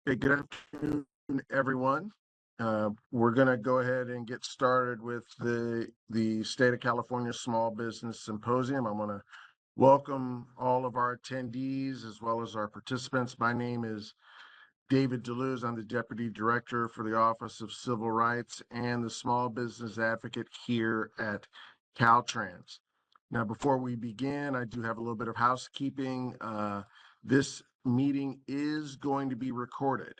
Hey, good afternoon, everyone. We're going to go ahead and get started with the State of California Small Business Symposium. I want to welcome all of our attendees as well as our participants. My name is David Deleuze. I'm the Deputy Director for the Office of Civil Rights and the Small Business Advocate here at Caltrans. Now, before we begin, I do have a little bit of housekeeping. This meeting is going to be recorded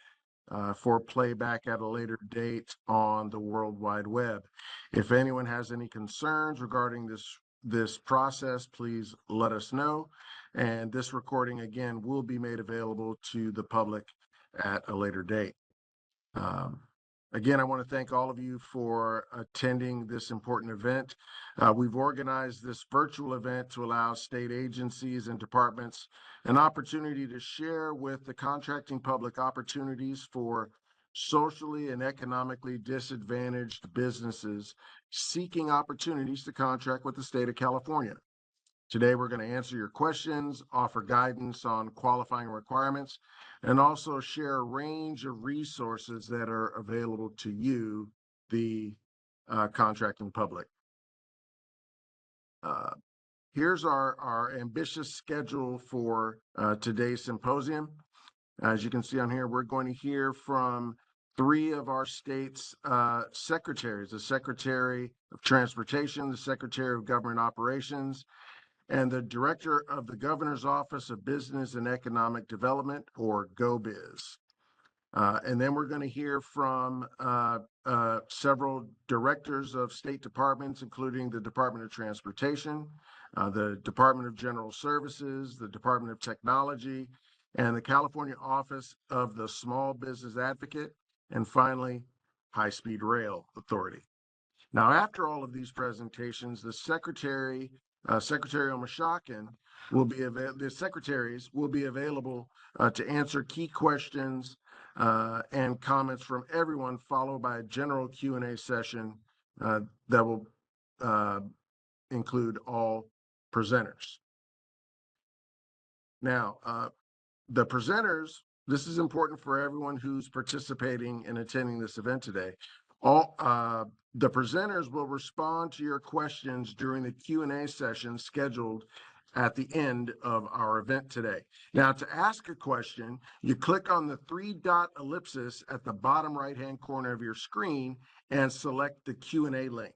for playback at a later date on the World Wide Web. If anyone has any concerns regarding this process, please let us know. And this recording, again, will be made available to the public at a later date. Again, I want to thank all of you for attending this important event. We've organized this virtual event to allow state agencies and departments an opportunity to share with the contracting public opportunities for socially and economically disadvantaged businesses seeking opportunities to contract with the state of California. Today, we're going to answer your questions, offer guidance on qualifying requirements, and also share a range of resources that are available to you, the contracting public. Here's our ambitious schedule for today's symposium. As you can see on here, we're going to hear from three of our state's secretaries, the Secretary of Transportation, the Secretary of Government Operations, and the Director of the Governor's Office of Business and Economic Development, or GoBiz. And then we're going to hear from several directors of state departments, including the Department of Transportation, the Department of General Services, the Department of Technology, and the California Office of the Small Business Advocate, and finally, High Speed Rail Authority. Now, after all of these presentations, the Secretary Omashakin the secretaries will be available to answer key questions and comments from everyone, followed by a general Q&A session that will include all presenters. Now, the presenters, this is important for everyone who's participating and attending this event today. The presenters will respond to your questions during the Q&A session scheduled at the end of our event today. Now, to ask a question, you click on the three-dot ellipsis at the bottom right-hand corner of your screen and select the Q&A link.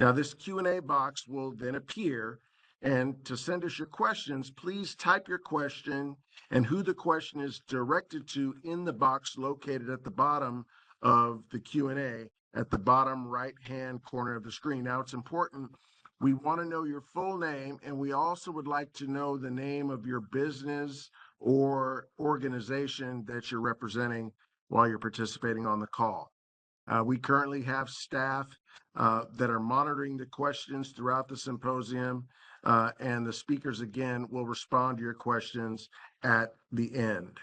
Now, this Q&A box will then appear, and to send us your questions, please type your question and who the question is directed to in the box located at the bottom of the Q&A at the bottom right-hand corner of the screen. Now, it's important. We want to know your full name, and we also would like to know the name of your business or organization that you're representing while you're participating on the call. We currently have staff that are monitoring the questions throughout the symposium, and the speakers, again, will respond to your questions at the end.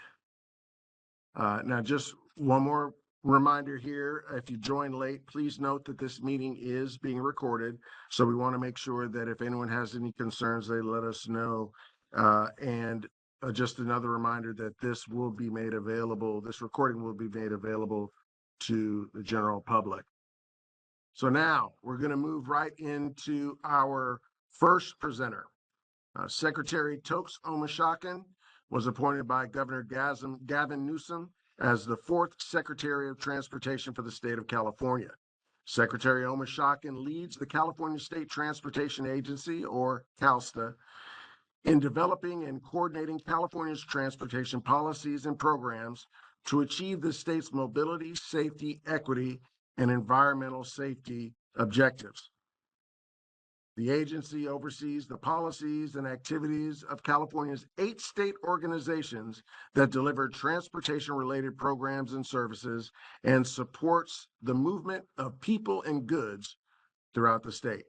Now, just one more reminder here, if you joined late, please note that this meeting is being recorded. So we want to make sure that if anyone has any concerns, they let us know. And just another reminder that this will be made available, this recording will be made available to the general public. So now we're going to move right into our first presenter. Secretary Tokes Omashakin was appointed by Governor Gavin Newsom as the fourth Secretary of Transportation for the state of California. Secretary Omashakin leads the California State Transportation Agency, or CalSTA, in developing and coordinating California's transportation policies and programs to achieve the state's mobility, safety, equity, and environmental safety objectives. The agency oversees the policies and activities of California's 8 state organizations that deliver transportation-related programs and services and supports the movement of people and goods throughout the state.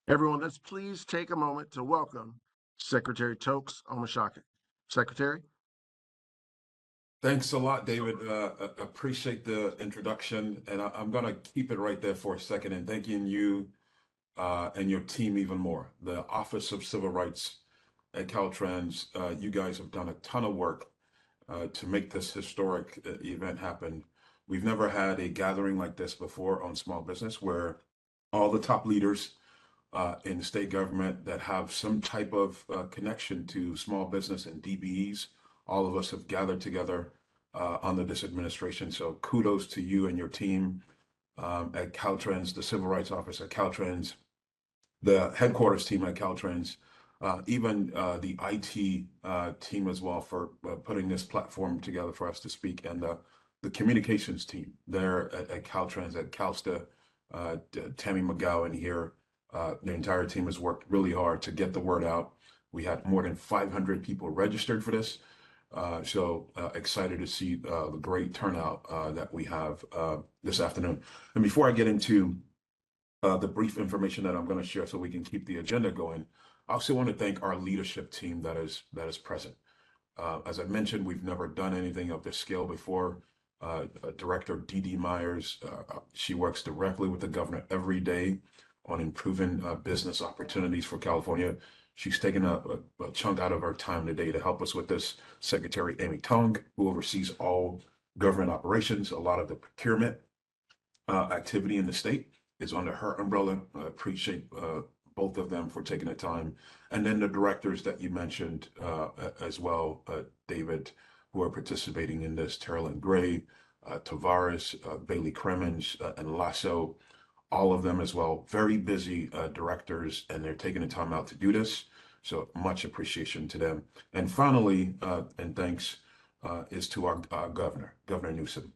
Everyone, let's please take a moment to welcome Secretary Tokes Omashakin. Secretary? Thanks a lot, David. Appreciate the introduction, and I'm going to keep it right there for a second and thanking you and your team even more. The Office of Civil Rights at Caltrans, you guys have done a ton of work to make this historic event happen. We've never had a gathering like this before on small business where all the top leaders in the state government that have some type of connection to small business and DBEs, all of us have gathered together under this administration. So kudos to you and your team at Caltrans, the Civil Rights Office at Caltrans, the headquarters team at Caltrans, even the IT team as well for putting this platform together for us to speak, and the communications team there at Caltrans, at Calsta, Tammy McGowan here. The entire team has worked really hard to get the word out. We had more than 500 people registered for this. So excited to see the great turnout that we have this afternoon. And before I get into the brief information that I'm going to share so we can keep the agenda going, I also want to thank our leadership team that is present. As I mentioned, we've never done anything of this scale before. Director Dee Myers, she works directly with the governor every day on improving business opportunities for California. She's taken a chunk out of her time today to help us with this. Secretary Amy Tong, who oversees all government operations, a lot of the procurement activity in the state is under her umbrella. I appreciate both of them for taking the time. And then the directors that you mentioned as well, David, who are participating in this, Terrell Gray, Tavares, Bailey Cremens, and Lasso, all of them as well. Very busy directors, and they're taking the time out to do this. So much appreciation to them. And finally, and thanks, is to our governor, Governor Newsom.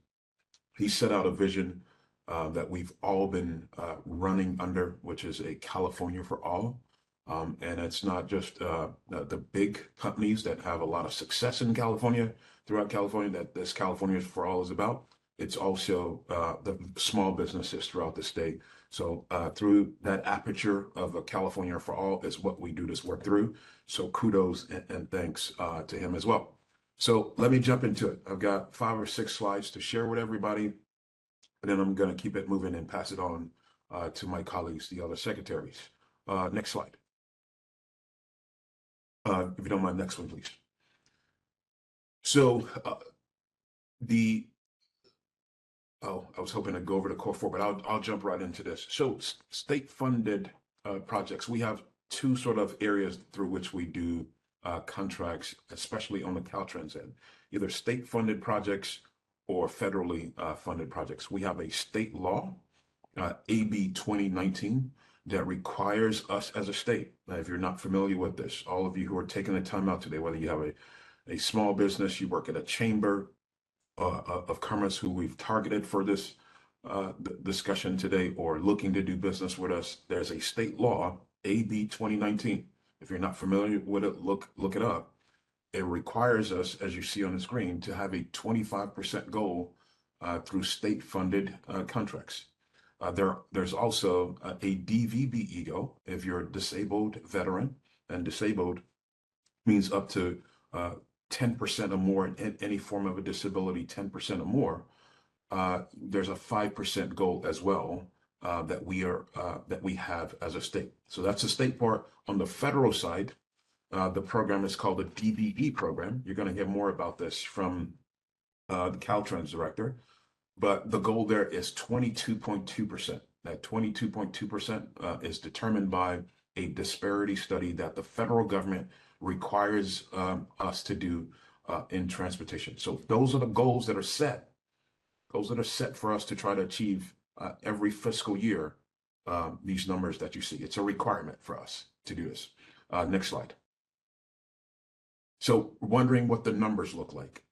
He set out a vision that we've all been running under, which is a California for all. And it's not just the big companies that have a lot of success in California, throughout California, that this California for all is about. It's also the small businesses throughout the state. So through that aperture of a California for all is what we do this work through. So kudos and thanks to him as well. So let me jump into it. I've got 5 or 6 slides to share with everybody, and then I'm going to keep it moving and pass it on to my colleagues, the other secretaries. Next slide. If you don't mind, next one, please. So I was hoping to go over the core 4, but I'll jump right into this. So state-funded projects, we have 2 sort of areas through which we do contracts, especially on the Caltrans end, either state-funded projects or federally funded projects. We have a state law, AB 2019, that requires us as a state. Now, if you're not familiar with this, all of you who are taking the time out today, whether you have a small business, you work at a chamber of commerce who we've targeted for this discussion today, or looking to do business with us, there's a state law, AB 2019. If you're not familiar with it, look it up. It requires us, as you see on the screen, to have a 25% goal through state-funded contracts. There's also a DVBE goal. If you're a disabled veteran, and disabled means up to 10% or more in any form of a disability, 10% or more, there's a 5% goal as well that we have as a state. So that's the state part. On the federal side, the program is called the DBE program. You're going to hear more about this from the Caltrans director, but the goal there is 22.2%. That 22.2% is determined by a disparity study that the federal government requires us to do in transportation. So those are the goals that are set. Those that are set for us to try to achieve every fiscal year, these numbers that you see. It's a requirement for us to do this. Next slide. So wondering what the numbers look like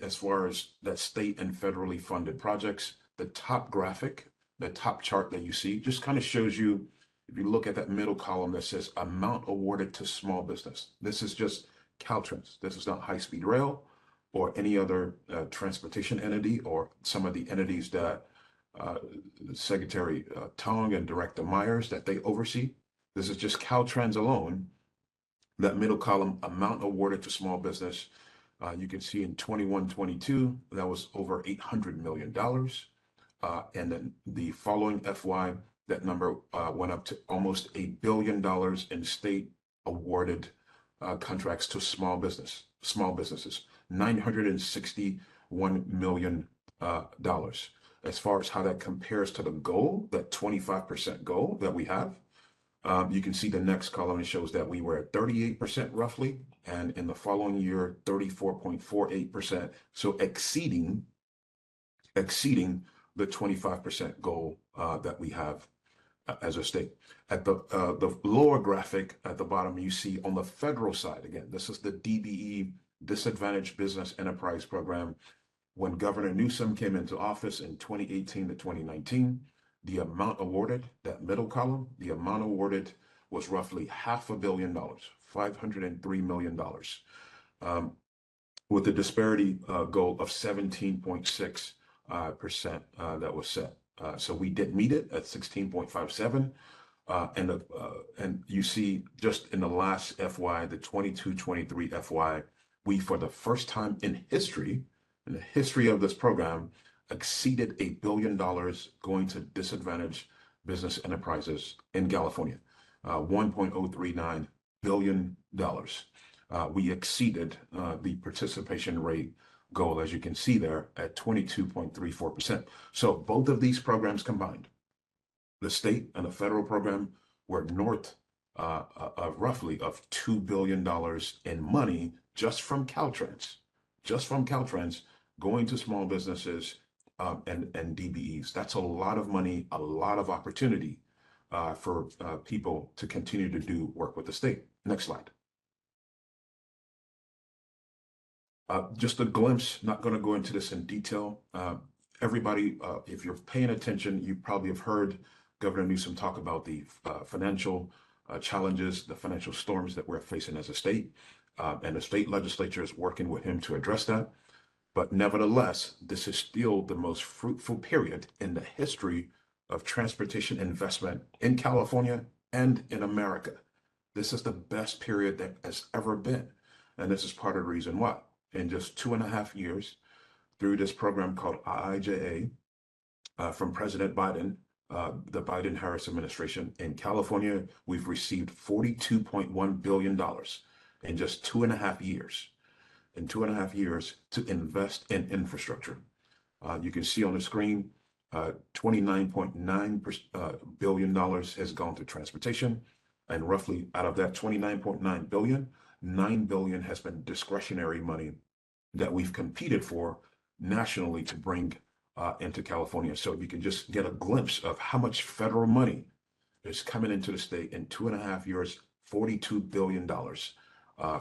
as far as that state and federally funded projects. The top graphic, the top chart that you see just kind of shows you, if you look at that middle column that says amount awarded to small business. This is just Caltrans. This is not high-speed rail or any other transportation entity or some of the entities that Secretary Tong and Director Myers that they oversee. This is just Caltrans alone. That middle column, amount awarded to small business, you can see in 21-22, that was over $800 million. And then the following FY, that number went up to almost $1 billion in state awarded contracts to small businesses. $961 million. As far as how that compares to the goal, that 25% goal that we have, you can see the next column. It shows that we were at 38% roughly, and in the following year, 34.48%. So exceeding the 25% goal that we have as a state. At the lower graphic at the bottom, you see on the federal side, again, this is the DBE, Disadvantaged Business Enterprise Program. When Governor Newsom came into office in 2018 to 2019, the amount awarded, that middle column, the amount awarded was roughly $500 million, $503 million, with the disparity goal of 17.6% that was set. So we did meet it at 16.57. And you see just in the last FY, the 22-23 FY, we, for the first time in the history of this program, exceeded $1 billion going to disadvantaged business enterprises in California, $1.039 billion. We exceeded the participation rate goal, as you can see there, at 22.34%. So both of these programs combined, the state and the federal program, were north of roughly of $2 billion in money just from Caltrans, going to small businesses and DBEs. That's a lot of money, a lot of opportunity for people to continue to do work with the state. Next slide. Just a glimpse, not going to go into this in detail. Everybody, if you're paying attention, you probably have heard Governor Newsom talk about the financial challenges, the financial storms that we're facing as a state, and the state legislature is working with him to address that. But nevertheless, this is still the most fruitful period in the history of transportation investment in California and in America. This is the best period that has ever been. And this is part of the reason why. In just 2.5 years, through this program called IIJA, from President Biden, the Biden-Harris administration in California, we've received $42.1 billion in just 2.5 years. In 2.5 years to invest in infrastructure. You can see on the screen, $29.9 billion has gone to transportation, and roughly out of that $29.9 billion, $9 billion has been discretionary money that we've competed for nationally to bring into California. So you can just get a glimpse of how much federal money is coming into the state in 2.5 years, $42 billion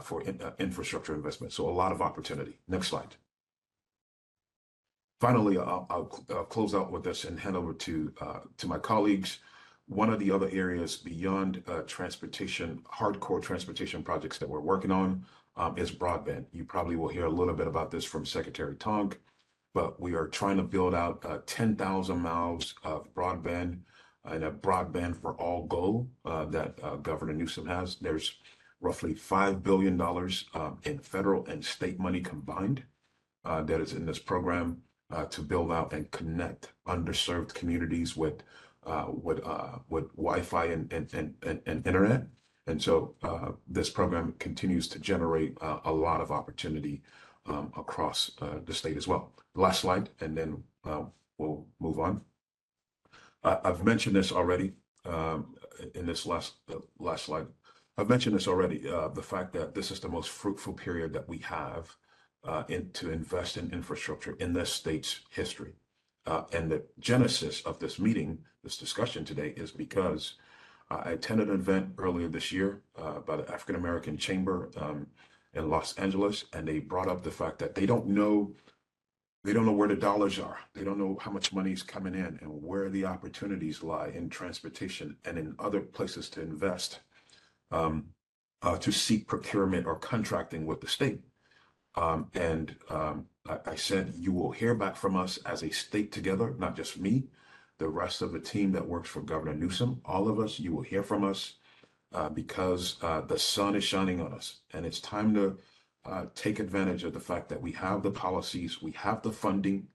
for infrastructure investment. So a lot of opportunity. Next slide. Finally, I'll close out with this and hand over to my colleagues. One of the other areas beyond transportation, hardcore transportation projects that we're working on is broadband. You probably will hear a little bit about this from Secretary Tong, but we are trying to build out 10,000 miles of broadband and a broadband for all goal that Governor Newsom has. There's roughly $5 billion in federal and state money combined that is in this program to build out and connect underserved communities with Wi-Fi and internet. And so this program continues to generate a lot of opportunity across the state as well. Last slide, and then we'll move on. I've mentioned this already in this last slide. I've mentioned this already, the fact that this is the most fruitful period that we have to invest in infrastructure in this state's history. And the genesis of this meeting, this discussion today, is because I attended an event earlier this year by the African American Chamber in Los Angeles, and they brought up the fact that they don't know where the dollars are. They don't know how much money is coming in and where the opportunities lie in transportation and in other places to invest, to seek procurement or contracting with the state. I said, you will hear back from us as a state together, not just me, the rest of the team that works for Governor Newsom, all of us, you will hear from us because the sun is shining on us. And it's time to take advantage of the fact that we have the policies, we have the funding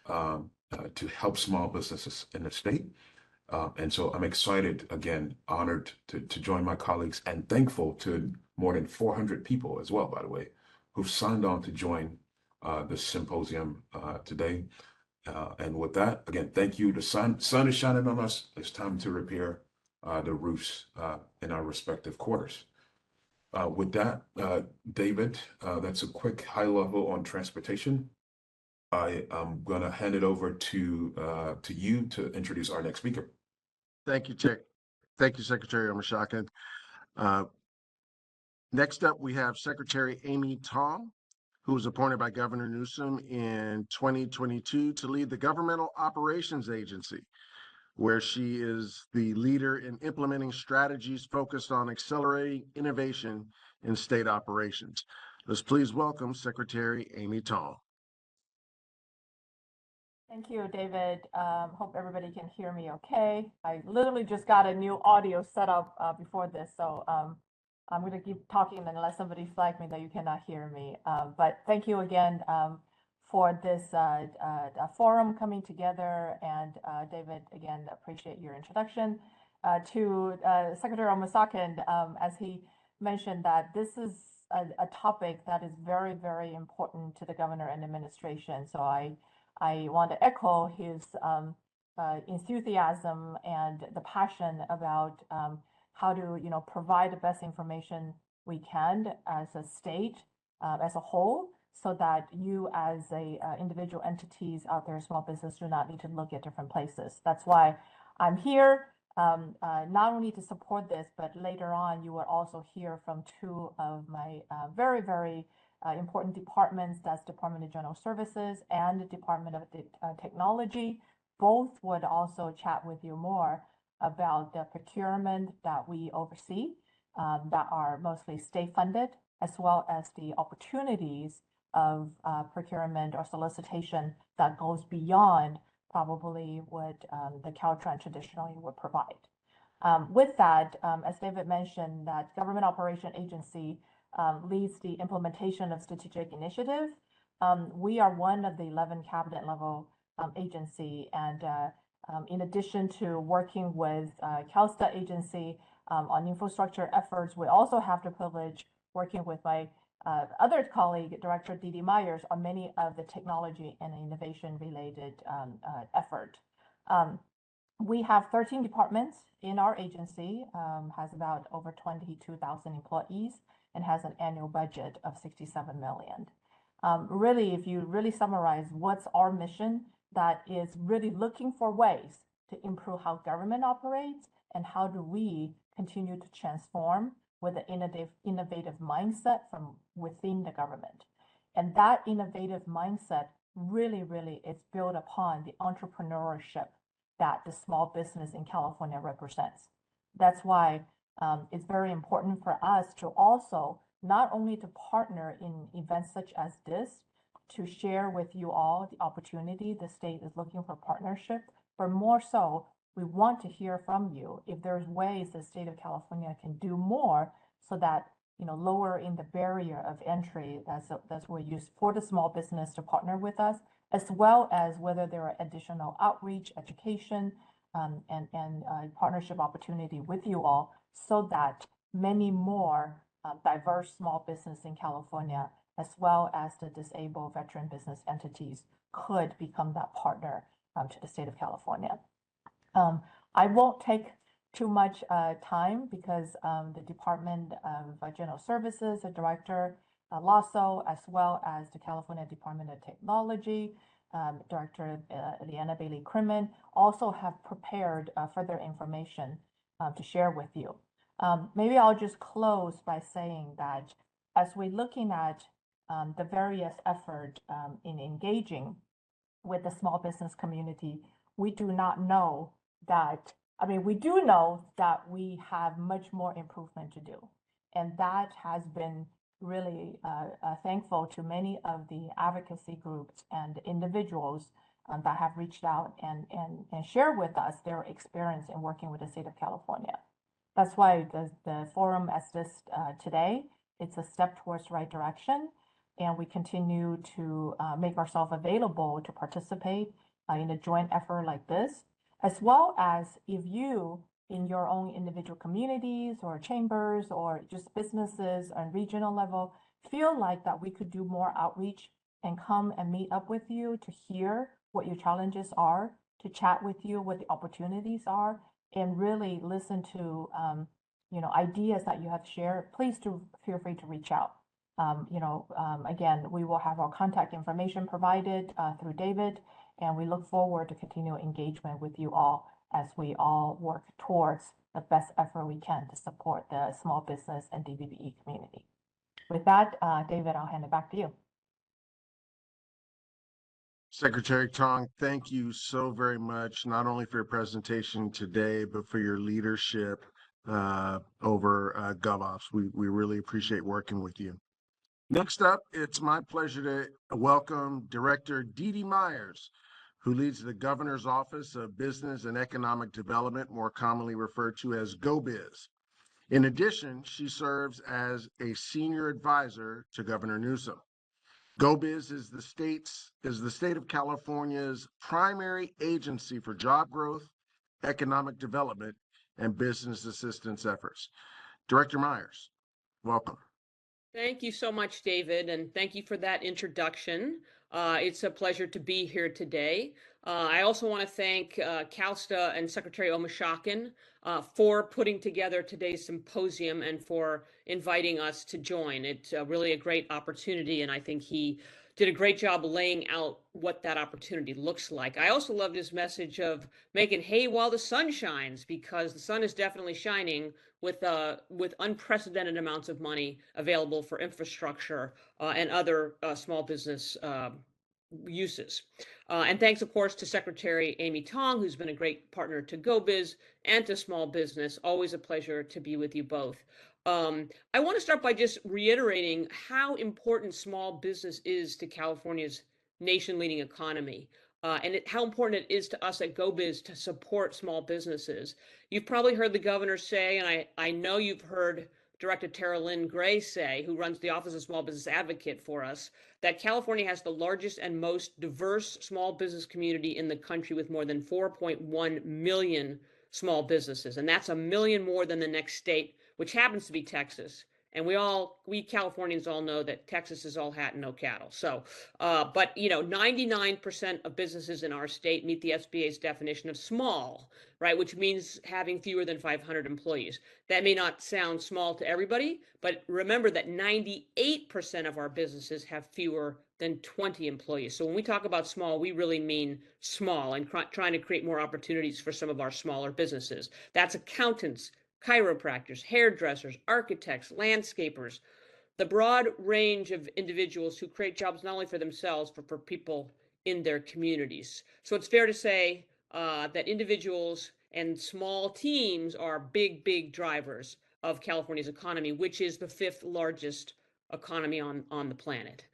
to help small businesses in the state. And so I'm excited, again, honored to join my colleagues and thankful to more than 400 people as well, by the way, who've signed on to join this symposium today. And with that, again, thank you. The sun is shining on us. It's time to repair the roofs in our respective quarters. With that, David, that's a quick high level on transportation. I am going to hand it over to you to introduce our next speaker. Thank you, Chick. Thank you, Secretary Omashakin. Next up, we have Secretary Amy Tong, who was appointed by Governor Newsom in 2022 to lead the Governmental Operations Agency, where she is the leader in implementing strategies focused on accelerating innovation in state operations. Let's please welcome Secretary Amy Tong. Thank you, David. Hope everybody can hear me okay. I literally just got a new audio set up before this, so I'm going to keep talking unless somebody flags me that you cannot hear me. But thank you again for this forum coming together. And David, again, appreciate your introduction. To Secretary Omashakin, as he mentioned, that this is a topic that is very, very important to the governor and administration. So I want to echo his enthusiasm and the passion about how to provide the best information we can as a state, as a whole, so that you as individual entities out there, small business, do not need to look at different places. That's why I'm here, not only to support this, but later on you will also hear from two of my very, very important departments. That's Department of General Services and the Department of Technology. Both would also chat with you more about the procurement that we oversee that are mostly state funded, as well as the opportunities of procurement or solicitation that goes beyond probably what the Caltrans traditionally would provide. With that, as David mentioned, that Government Operation Agency leads the implementation of strategic initiative. We are one of the 11 cabinet level agency, and in addition to working with CalSTA agency on infrastructure efforts, we also have the privilege working with my other colleague, Director Dee Myers, on many of the technology and innovation related effort. We have 13 departments in our agency, has about over 22,000 employees, and has an annual budget of $67 million. Really, if you really summarize what's our mission, that is really looking for ways to improve how government operates and how do we continue to transform with an innovative mindset from within the government. And that innovative mindset really, really is built upon the entrepreneurship that the small business in California represents. That's why it's very important for us to also not only to partner in events such as this, to share with you all the opportunity the state is looking for partnership, but more so, we want to hear from you if there's ways the state of California can do more so that lowering the barrier of entry that's what we use for the small business to partner with us, as well as whether there are additional outreach, education, and partnership opportunity with you all, so that many more diverse small business in California, as well as the disabled veteran business entities, could become that partner to the state of California. I won't take too much time because the Department of General Services, the Director Lasso, as well as the California Department of Technology, Director Leanna Bailey-Crimmon, also have prepared further information to share with you. Maybe I'll just close by saying that as we're looking at the various effort in engaging with the small business community, we do not know that, we do know that we have much more improvement to do. And that has been really thankful to many of the advocacy groups and individuals that have reached out and shared with us their experience in working with the state of California. That's why the forum as this today, it's a step towards the right direction. And we continue to make ourselves available to participate in a joint effort like this, as well as if you in your own individual communities or chambers or just businesses on regional level feel like that we could do more outreach and come and meet up with you to hear what your challenges are, to chat with you what the opportunities are, and really listen to ideas that you have shared. Please do feel free to reach out. Again, we will have our contact information provided through David, and we look forward to continue engagement with you all as we all work towards the best effort we can to support the small business and DBBE community. With that, David, I'll hand it back to you. Secretary Tong, thank you so very much, not only for your presentation today, but for your leadership over GovOps. We really appreciate working with you. Next up, it's my pleasure to welcome Director Dee Dee Myers, who leads the Governor's Office of Business and Economic Development, more commonly referred to as GoBiz. In addition, she serves as a senior advisor to Governor Newsom. GoBiz is the state of California's primary agency for job growth, economic development, and business assistance efforts. Director Myers, welcome. Thank you so much, David, and thank you for that introduction. It's a pleasure to be here today. I also want to thank CalSTA and Secretary Omishakin for putting together today's symposium and for inviting us to join. It's really a great opportunity, and I think he did a great job laying out what that opportunity looks like. I also loved his message of making hay while the sun shines, because the sun is definitely shining with unprecedented amounts of money available for infrastructure and other small business uses. And thanks, of course, to Secretary Amy Tong, who's been a great partner to GoBiz and to small business. Always a pleasure to be with you both. I want to start by just reiterating how important small business is to California's nation-leading economy. And how important it is to us at GoBiz to support small businesses. You've probably heard the governor say, and I know you've heard Director Tara Lynn Gray say, who runs the Office of Small Business Advocate for us, that California has the largest and most diverse small business community in the country, with more than 4.1 million small businesses. And that's 1 million more than the next state, which happens to be Texas. And we Californians all know that Texas is all hat and no cattle. So, but 99% of businesses in our state meet the SBA's definition of small, right? Which means having fewer than 500 employees. That may not sound small to everybody, but remember that 98% of our businesses have fewer than 20 employees. So when we talk about small, we really mean small, and trying to create more opportunities for some of our smaller businesses. That's accountants, chiropractors, hairdressers, architects, landscapers, the broad range of individuals who create jobs not only for themselves, but for people in their communities. So it's fair to say that individuals and small teams are big, big drivers of California's economy, which is the 5th largest economy on the planet.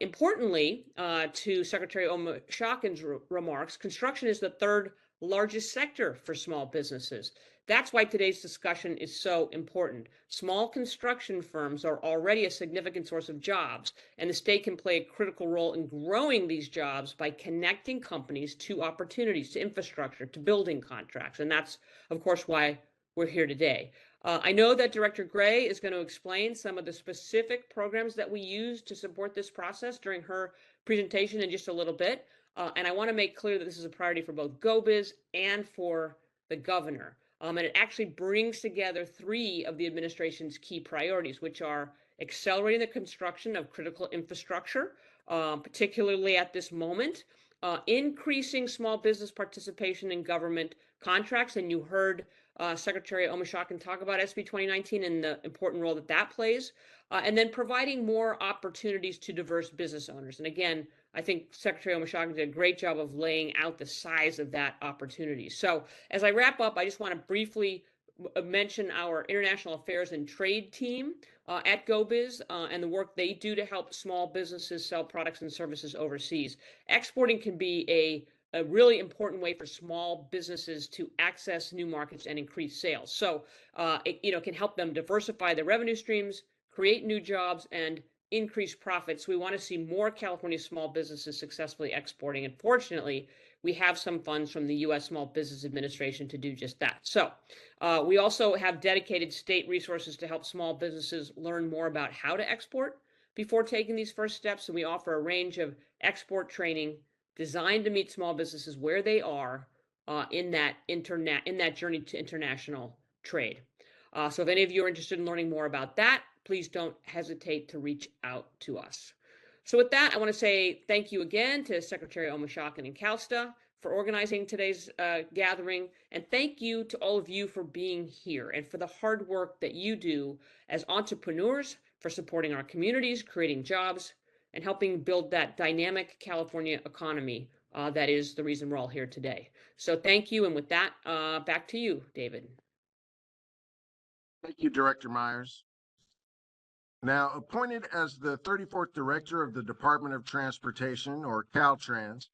Importantly, to Secretary Omishakin's remarks, construction is the 3rd largest sector for small businesses. That's why today's discussion is so important. Small construction firms are already a significant source of jobs, and the state can play a critical role in growing these jobs by connecting companies to opportunities, to infrastructure, to building contracts. And that's, of course, why we're here today. I know that Director Gray is going to explain some of the specific programs that we use to support this process during her presentation in just a little bit. And I want to make clear that this is a priority for both GoBiz and for the governor. And it actually brings together 3 of the administration's key priorities, which are accelerating the construction of critical infrastructure, particularly at this moment, increasing small business participation in government contracts. And you heard Secretary Omishakin talk about SB 2019 and the important role that that plays, and then providing more opportunities to diverse business owners. And again, I think Secretary Omishakin did a great job of laying out the size of that opportunity. So as I wrap up, I just want to briefly mention our international affairs and trade team at GoBiz and the work they do to help small businesses sell products and services overseas. Exporting can be a really important way for small businesses to access new markets and increase sales. So it can help them diversify their revenue streams, create new jobs, and increase profits. We want to see more California small businesses successfully exporting. And fortunately, we have some funds from the U.S. Small Business Administration to do just that. So we also have dedicated state resources to help small businesses learn more about how to export, before taking these first steps, and we offer a range of export training designed to meet small businesses where they are in that journey to international trade. So if any of you are interested in learning more about that, please don't hesitate to reach out to us. So with that, I want to say thank you again to Secretary Omishakin and Kausta for organizing today's gathering, and thank you to all of you for being here and for the hard work that you do as entrepreneurs for supporting our communities, creating jobs, and helping build that dynamic California economy that is the reason we're all here today. So thank you, and with that, back to you, David. Thank you, Director Myers. Now, appointed as the 34th Director of the Department of Transportation, or Caltrans,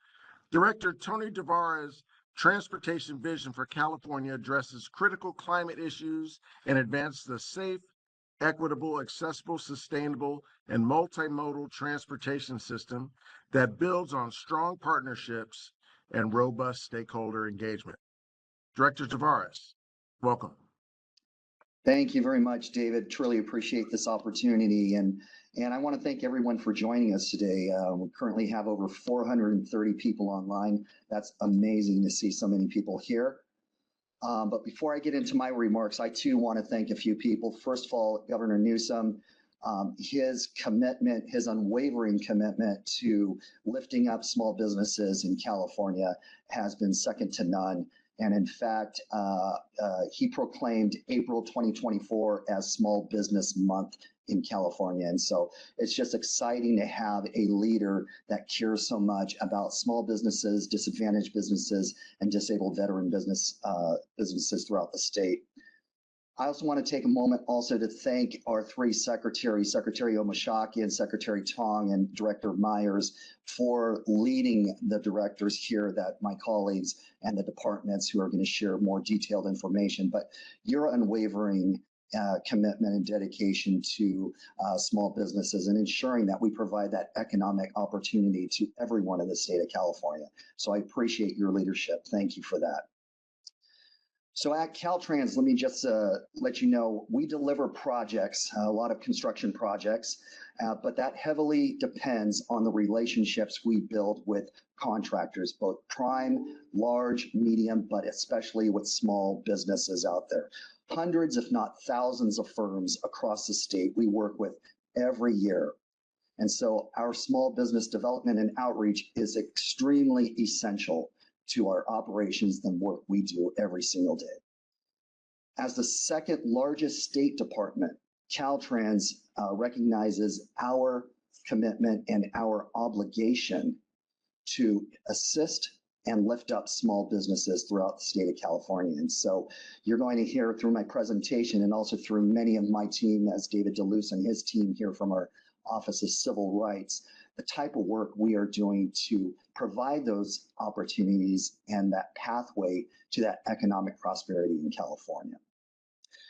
Director Tony Tavares' transportation vision for California addresses critical climate issues and advances the safe, equitable, accessible, sustainable, and multimodal transportation system that builds on strong partnerships and robust stakeholder engagement. Director Tavares, welcome. Thank you very much, David. Truly appreciate this opportunity. And I want to thank everyone for joining us today. We currently have over 430 people online. That's amazing to see so many people here. But before I get into my remarks, I too want to thank a few people. First of all, Governor Newsom, his commitment, his unwavering commitment to lifting up small businesses in California has been second to none. And in fact, he proclaimed April 2024 as Small Business Month in California. And so it's just exciting to have a leader that cares so much about small businesses, disadvantaged businesses, and disabled veteran businesses throughout the state. I also want to take a moment also to thank our three secretaries, Secretary Omishakin and Secretary Tong and Director Myers, for leading the directors here, that my colleagues and the departments who are going to share more detailed information. But your unwavering commitment and dedication to small businesses and ensuring that we provide that economic opportunity to everyone in the state of California. So I appreciate your leadership. Thank you for that. So at Caltrans, let me just let you know, we deliver projects, a lot of construction projects, but that heavily depends on the relationships we build with contractors, both prime, large, medium, but especially with small businesses out there. Hundreds, if not thousands of firms across the state we work with every year. And so our small business development and outreach is extremely essential to our operations and work we do every single day. As the second largest state department, Caltrans recognizes our commitment and our obligation to assist and lift up small businesses throughout the state of California. And so you're going to hear through my presentation and also through many of my team, as David DeLuce and his team here from our Office of Civil Rights, the type of work we are doing to provide those opportunities and that pathway to that economic prosperity in California.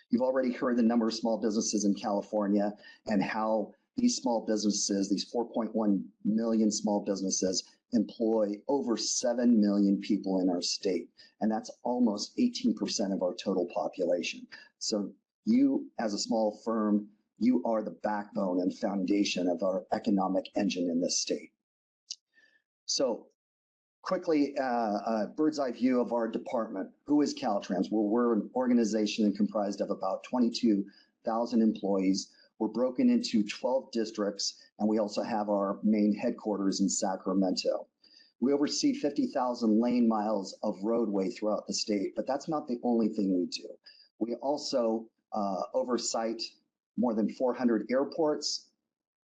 You've already heard the number of small businesses in California and how these small businesses, these 4.1 million small businesses, employ over 7 million people in our state. And that's almost 18% of our total population. So you, as a small firm, you are the backbone and foundation of our economic engine in this state. So quickly, a bird's eye view of our department. Who is Caltrans? Well, we're an organization comprised of about 22,000 employees. We're broken into 12 districts, and we also have our main headquarters in Sacramento. We oversee 50,000 lane miles of roadway throughout the state, but that's not the only thing we do. We also oversight more than 400 airports.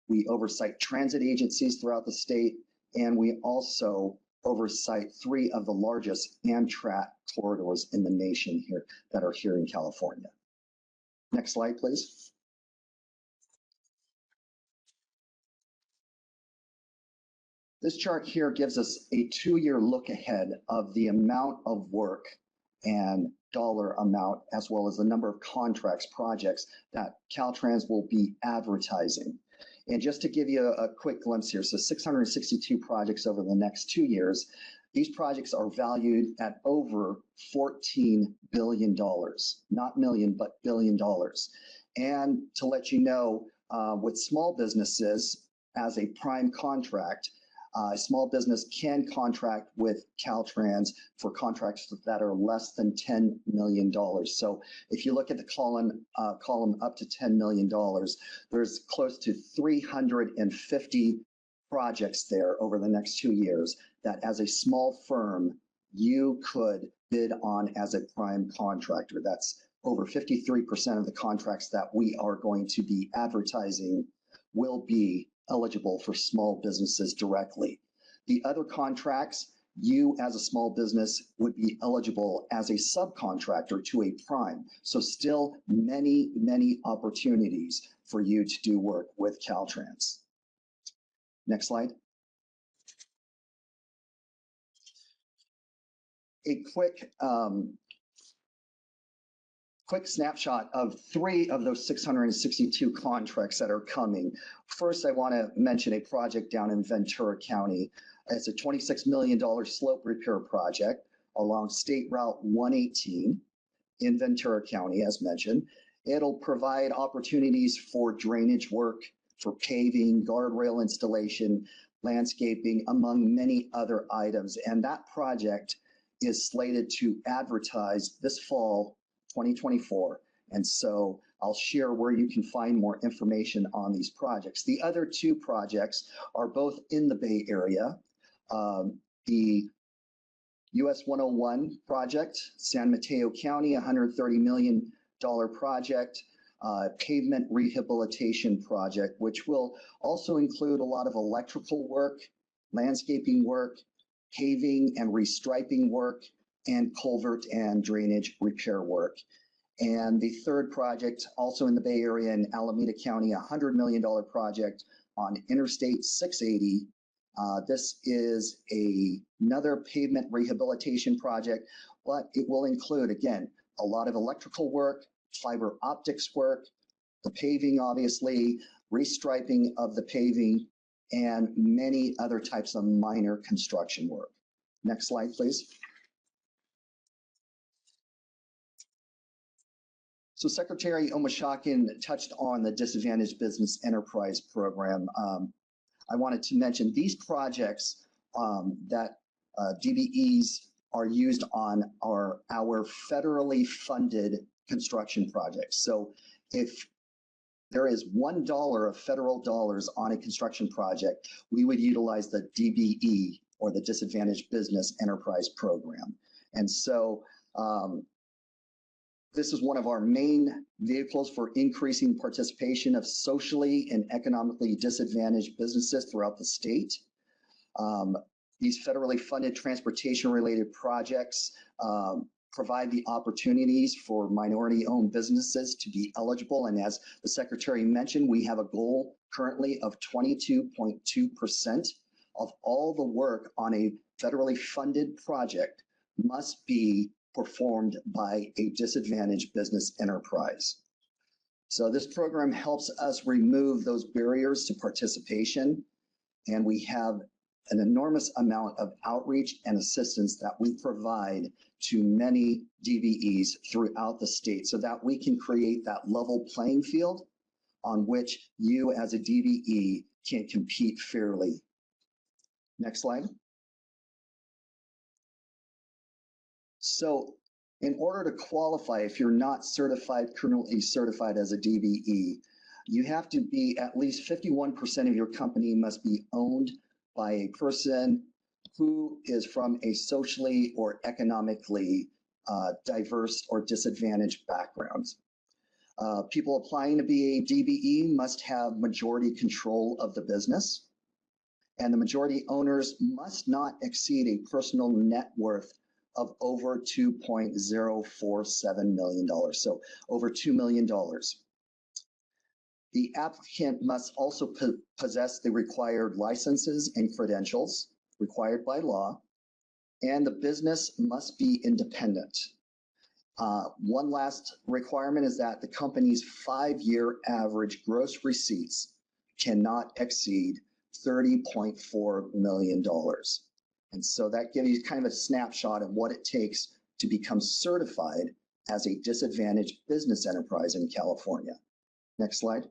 We oversight transit agencies throughout the state, and we also oversight 3 of the largest Amtrak corridors in the nation here that are here in California. Next slide, please. This chart here gives us a 2-year look ahead of the amount of work and dollar amount, as well as the number of contracts, projects that Caltrans will be advertising. And just to give you a quick glimpse here, so 662 projects over the next 2 years. These projects are valued at over $14 billion, not million, but $1 billion. And to let you know, with small businesses as a prime contract. A small business can contract with Caltrans for contracts that are less than $10 million. So if you look at the column up to $10 million, there's close to 350 projects there over the next 2 years that as a small firm, you could bid on as a prime contractor. That's over 53% of the contracts that we are going to be advertising will be eligible for small businesses directly. The other contracts, you as a small business would be eligible as a subcontractor to a prime. So still many, many opportunities for you to do work with Caltrans. Next slide. A quick snapshot of 3 of those 662 contracts that are coming. First, I want to mention a project down in Ventura County. It's a $26 million slope repair project along State Route 118 in Ventura County, as mentioned. It'll provide opportunities for drainage work, for paving, guardrail installation, landscaping, among many other items. And that project is slated to advertise this fall, 2024. And so I'll share where you can find more information on these projects. The other 2 projects are both in the Bay Area. The US 101 project, San Mateo County, $130 million project, pavement rehabilitation project, which will also include a lot of electrical work, landscaping work, paving and restriping work, and culvert and drainage repair work. And the third project, also in the Bay Area in Alameda County, $100 million project on Interstate 680. This is another pavement rehabilitation project, but it will include, again, a lot of electrical work, fiber optics work, the paving, obviously, restriping of the paving, and many other types of minor construction work. Next slide, please. So Secretary Omashakin touched on the Disadvantaged Business Enterprise Program. I wanted to mention these projects that DBEs are used on are our federally funded construction projects. So if there is $1 of federal dollars on a construction project, we would utilize the DBE, or the Disadvantaged Business Enterprise Program. And so this is one of our main vehicles for increasing participation of socially and economically disadvantaged businesses throughout the state. These federally funded transportation-related projects provide the opportunities for minority-owned businesses to be eligible. And as the Secretary mentioned, we have a goal currently of 22.2% of all the work on a federally funded project must be performed by a disadvantaged business enterprise. So this program helps us remove those barriers to participation, and we have an enormous amount of outreach and assistance that we provide to many DBEs throughout the state so that we can create that level playing field on which you as a DBE can compete fairly. Next slide. So in order to qualify, if you're not currently certified as a DBE, you have to be at least 51% of your company must be owned by a person who is from a socially or economically diverse or disadvantaged backgrounds. People applying to be a DBE must have majority control of the business, and the majority owners must not exceed a personal net worth of over $2.047 million, so over $2 million. The applicant must also possess the required licenses and credentials required by law, and the business must be independent. One last requirement is that the company's 5-year average gross receipts cannot exceed $30.4 million. And so that gives you kind of a snapshot of what it takes to become certified as a disadvantaged business enterprise in California. Next slide.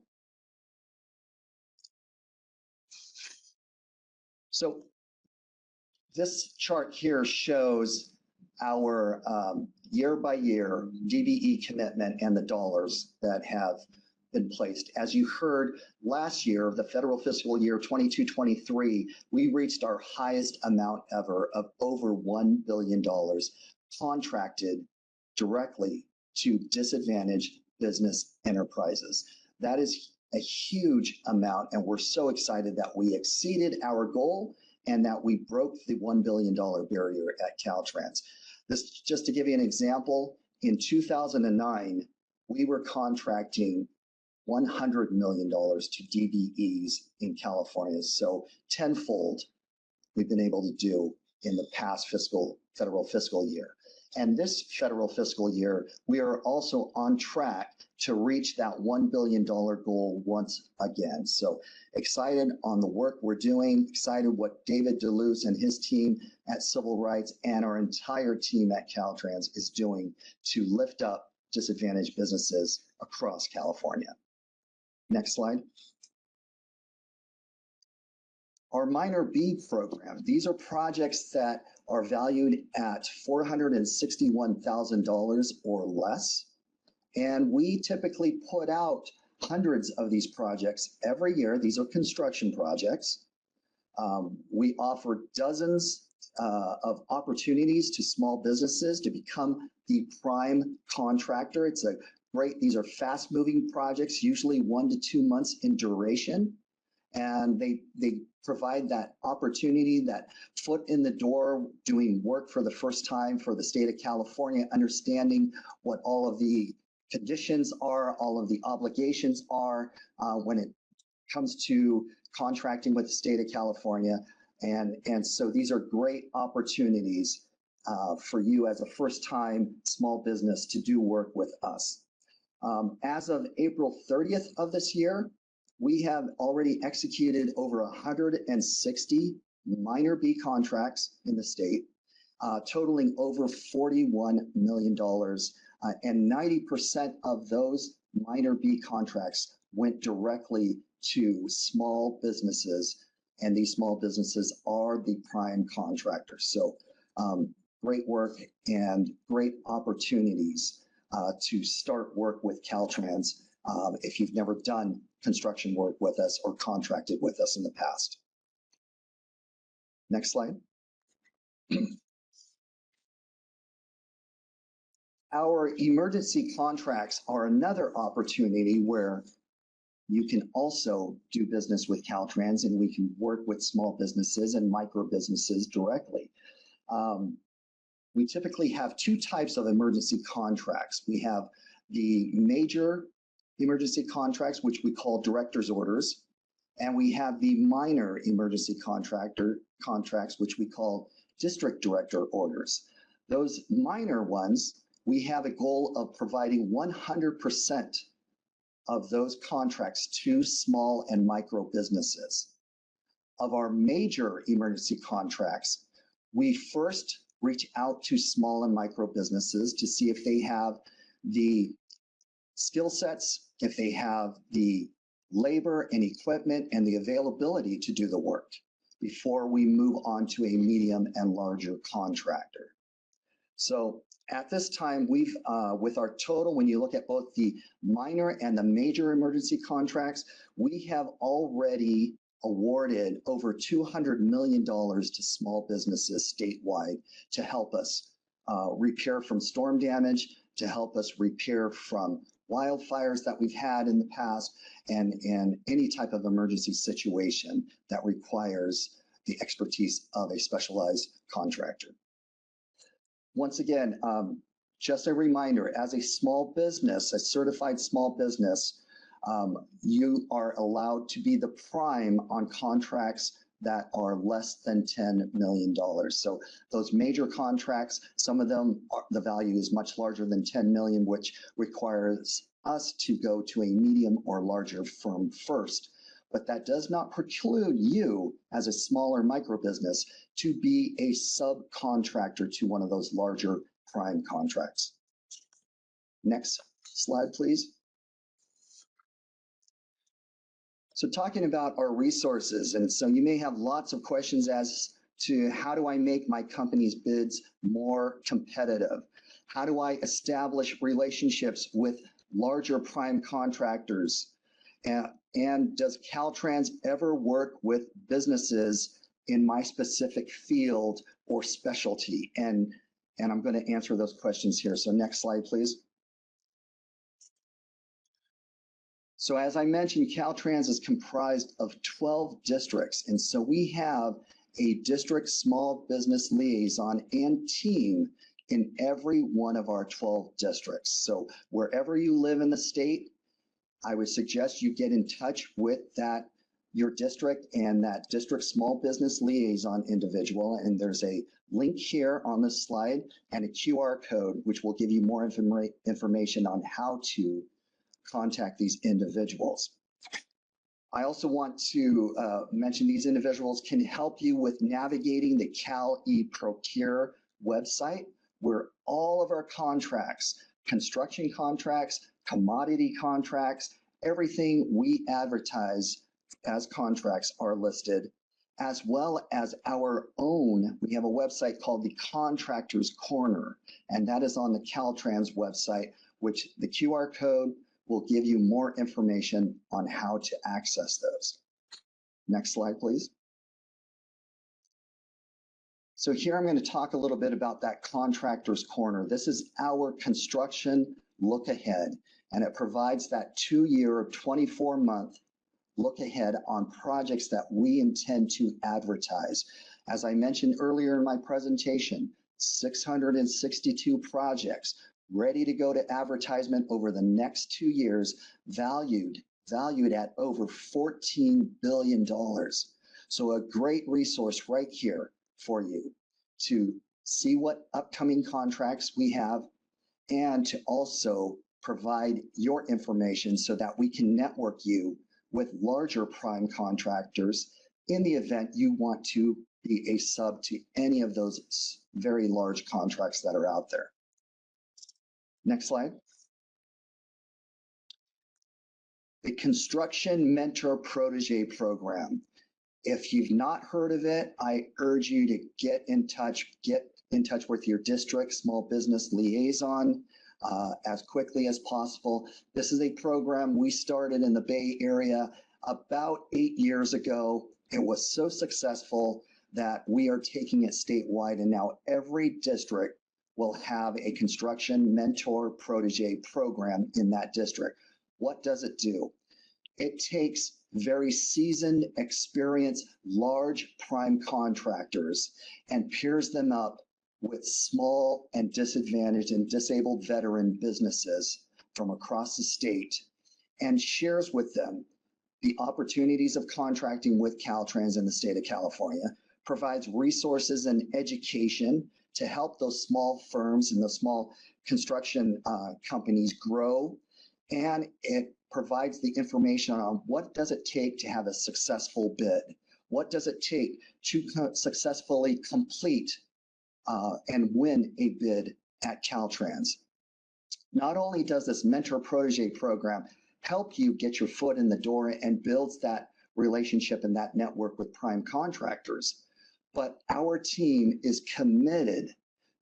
So this chart here shows our year by year DBE commitment and the dollars that have been placed. As you heard last year, the federal fiscal year 22-23, we reached our highest amount ever of over $1 billion contracted directly to disadvantaged business enterprises. That is a huge amount, and we're so excited that we exceeded our goal and that we broke the $1 billion barrier at Caltrans. This, just to give you an example, in 2009, we were contracting $100 million to DBEs in California. So tenfold we've been able to do in the past federal fiscal year. And this federal fiscal year, we are also on track to reach that $1 billion goal once again. So excited on the work we're doing, excited what David DeLuce and his team at Civil Rights and our entire team at Caltrans is doing to lift up disadvantaged businesses across California. Next slide. Our Minor B program, these are projects that are valued at $461,000 or less. And we typically put out hundreds of these projects every year. These are construction projects. We offer dozens of opportunities to small businesses to become the prime contractor. These are fast moving projects, usually 1 to 2 months in duration. And they provide that opportunity, that foot in the door, doing work for the first time for the state of California, understanding what all of the conditions are, all of the obligations are when it comes to contracting with the state of California. And so these are great opportunities for you as a first-time small business to do work with us. As of April 30th of this year, we have already executed over 160 minor B contracts in the state, totaling over $41 million. And 90% of those minor B contracts went directly to small businesses, and these small businesses are the prime contractors. So great work and great opportunities to start work with Caltrans if you've never done construction work with us or contracted with us in the past. Next slide. Our emergency contracts are another opportunity where you can also do business with Caltrans, and we can work with small businesses and micro businesses directly. We typically have two types of emergency contracts. We have the major emergency contracts, which we call director's orders, and we have the minor emergency contracts, which we call district director orders. Those minor ones, we have a goal of providing 100% of those contracts to small and micro businesses. Of our major emergency contracts, we first reach out to small and micro businesses to see if they have the skill sets, if they have the labor and equipment and the availability to do the work before we move on to a medium and larger contractor. So at this time, we've, with our total, when you look at both the minor and the major emergency contracts, we have already awarded over $200 million to small businesses statewide to help us repair from storm damage, to help us repair from wildfires that we've had in the past, and any type of emergency situation that requires the expertise of a specialized contractor. Once again, just a reminder, as a small business, a certified small business, you are allowed to be the prime on contracts that are less than $10 million. So those major contracts, some of them, the value is much larger than 10 million, which requires us to go to a medium or larger firm first. But that does not preclude you as a smaller micro business to be a subcontractor to one of those larger prime contracts. Next slide, please. So talking about our resources, and so you may have lots of questions as to how do I make my company's bids more competitive? How do I establish relationships with larger prime contractors? And does Caltrans ever work with businesses in my specific field or specialty? And I'm going to answer those questions here. So next slide, please. So as I mentioned, Caltrans is comprised of 12 districts. And so we have a district small business liaison and team in every one of our 12 districts. So wherever you live in the state, I would suggest you get in touch with your district and that district small business liaison individual. And there's a link here on this slide and a QR code, which will give you more information on how to contact these individuals. I also want to mention these individuals can help you with navigating the Cal eProcure website, where all of our contracts, construction contracts, commodity contracts, everything we advertise as contracts are listed, as well as our own. We have a website called the Contractors Corner, and that is on the Caltrans website, which the QR code will give you more information on how to access those. Next slide, please. So here I'm going to talk a little bit about that Contractors Corner. This is our construction look ahead, and it provides that 2-year, 24-month look ahead on projects that we intend to advertise. As I mentioned earlier in my presentation, 662 projects ready to go to advertisement over the next 2 years, valued at over $14 billion. So a great resource right here for you to see what upcoming contracts we have and to also provide your information so that we can network you with larger prime contractors in the event you want to be a sub to any of those very large contracts that are out there. Next slide. The Construction Mentor Protege Program. If you've not heard of it, I urge you to get in touch with your district small business liaison as quickly as possible. This is a program we started in the Bay Area about 8 years ago. It was so successful that we are taking it statewide, and now every district will have a construction mentor protege program in that district. What does it do? It takes very seasoned, experienced, large prime contractors and pairs them up with small and disadvantaged and disabled veteran businesses from across the state and shares with them the opportunities of contracting with Caltrans in the state of California, provides resources and education to help those small firms and those small construction companies grow. And it provides the information on what does it take to have a successful bid? What does it take to successfully complete and win a bid at Caltrans? Not only does this mentor protege program help you get your foot in the door and builds that relationship and that network with prime contractors, but our team is committed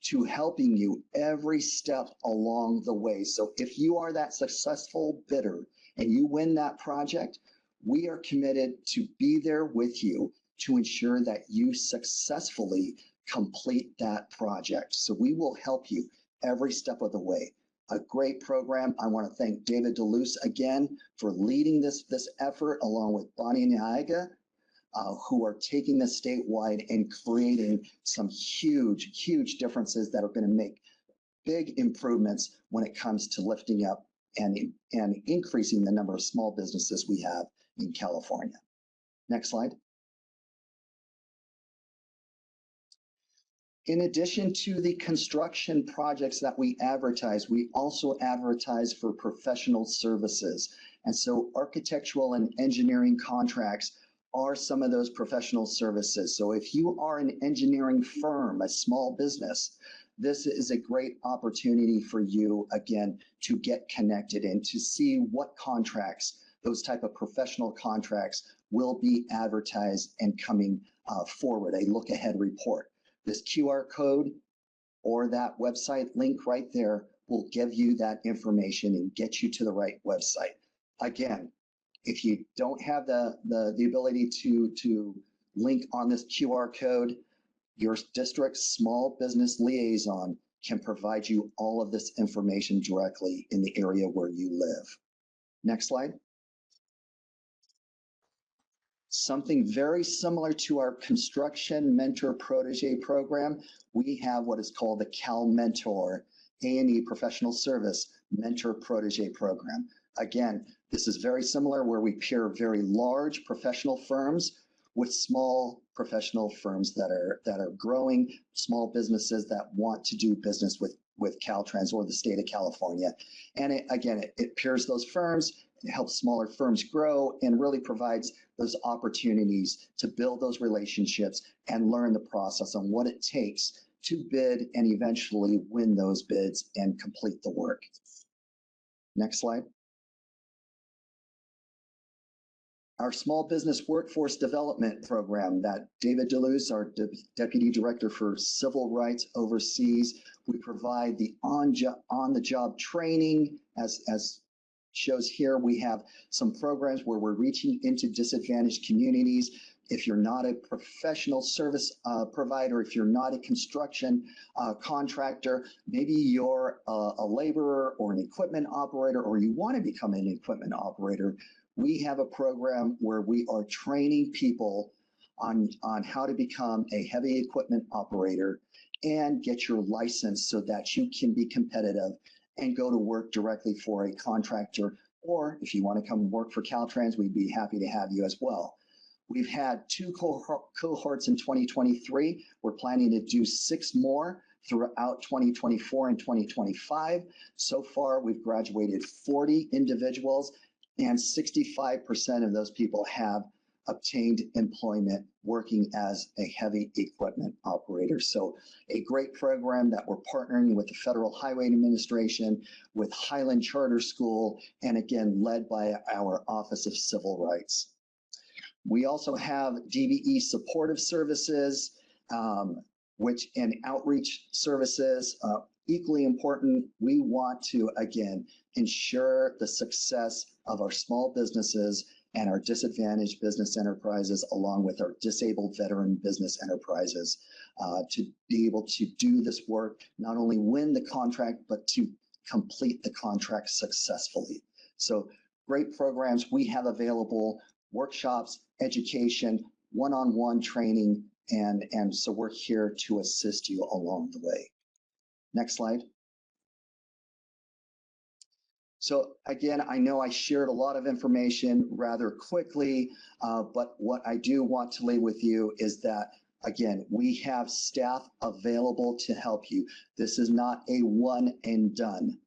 to helping you every step along the way. So if you are that successful bidder and you win that project, we are committed to be there with you to ensure that you successfully complete that project. So we will help you every step of the way. A great program. I want to thank David DeLuce again for leading this effort along with Bonnie Niaga, who are taking this statewide and creating some huge differences that are going to make big improvements when it comes to lifting up and increasing the number of small businesses we have in California. Next slide. In addition to the construction projects that we advertise, we also advertise for professional services. And so architectural and engineering contracts are some of those professional services. So if you are an engineering firm, a small business, this is a great opportunity for you, again, to get connected and to see what contracts those type of professional contracts will be advertised and coming forward, a look ahead report. This QR code or that website link right there will give you that information and get you to the right website. Again, if you don't have the ability to link on this QR code, your district small business liaison can provide you all of this information directly in the area where you live. Next slide. Something very similar to our construction mentor protege program, we have what is called the Cal Mentor A&E professional service mentor protege program. Again, this is very similar where we pair very large professional firms with small professional firms that are growing, small businesses that want to do business with Caltrans or the state of California. And it pairs those firms, it helps smaller firms grow, and really provides those opportunities to build those relationships and learn the process on what it takes to bid and eventually win those bids and complete the work. Next slide. Our small business workforce development program that David DeLuz, our Deputy Director for Civil Rights, oversees. We provide the on-the-job training. As shows here, we have some programs where we're reaching into disadvantaged communities. If you're not a professional service provider, if you're not a construction contractor, maybe you're a laborer or an equipment operator, or you want to become an equipment operator, we have a program where we are training people on how to become a heavy equipment operator and get your license so that you can be competitive and go to work directly for a contractor. Or if you want to come work for Caltrans, we'd be happy to have you as well. We've had 2 cohorts in 2023. We're planning to do 6 more throughout 2024 and 2025. So far, we've graduated 40 individuals, and 65% of those people have obtained employment working as a heavy equipment operator. So a great program that we're partnering with the Federal Highway Administration, with Highland Charter School, and again, led by our Office of Civil Rights. We also have DBE supportive services, and outreach services. Equally important, we want to, again, ensure the success of our small businesses and our disadvantaged business enterprises, along with our disabled veteran business enterprises, to be able to do this work, not only win the contract, but to complete the contract successfully. So great programs we have available, workshops, education, one-on-one training, and so we're here to assist you along the way. Next slide. So again, I know I shared a lot of information rather quickly, but what I do want to leave with you is that, again, we have staff available to help you. This is not a one and done.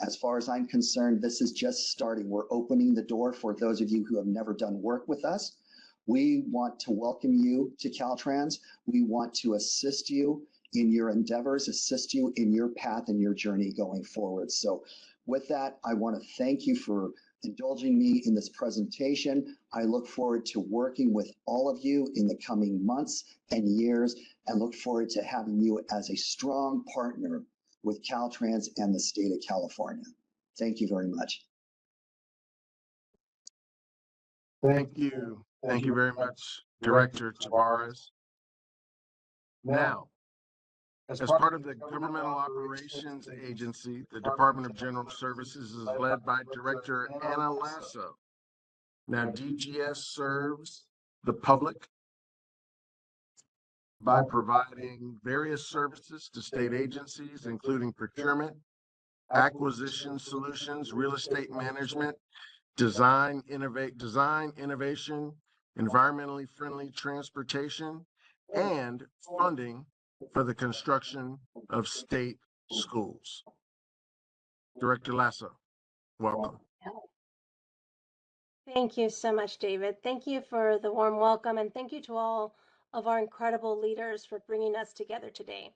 As far as I'm concerned, this is just starting. We're opening the door for those of you who have never done work with us. We want to welcome you to Caltrans. We want to assist you in your endeavors, assist you in your path and your journey going forward. So with that, I want to thank you for indulging me in this presentation. I look forward to working with all of you in the coming months and years, and look forward to having you as a strong partner with Caltrans and the state of California. Thank you very much. Thank you. Thank you very much, Director Tavares. Now, as part of the Governmental Operations Agency, the Department of General Services is led by Director Anna Lasso. Now, DGS serves the public by providing various services to state agencies, including procurement, acquisition solutions, real estate management, design, innovation, environmentally friendly transportation, and funding for the construction of state schools. Director Lasso, welcome. Thank you so much, David. Thank you for the warm welcome, and thank you to all of our incredible leaders for bringing us together today.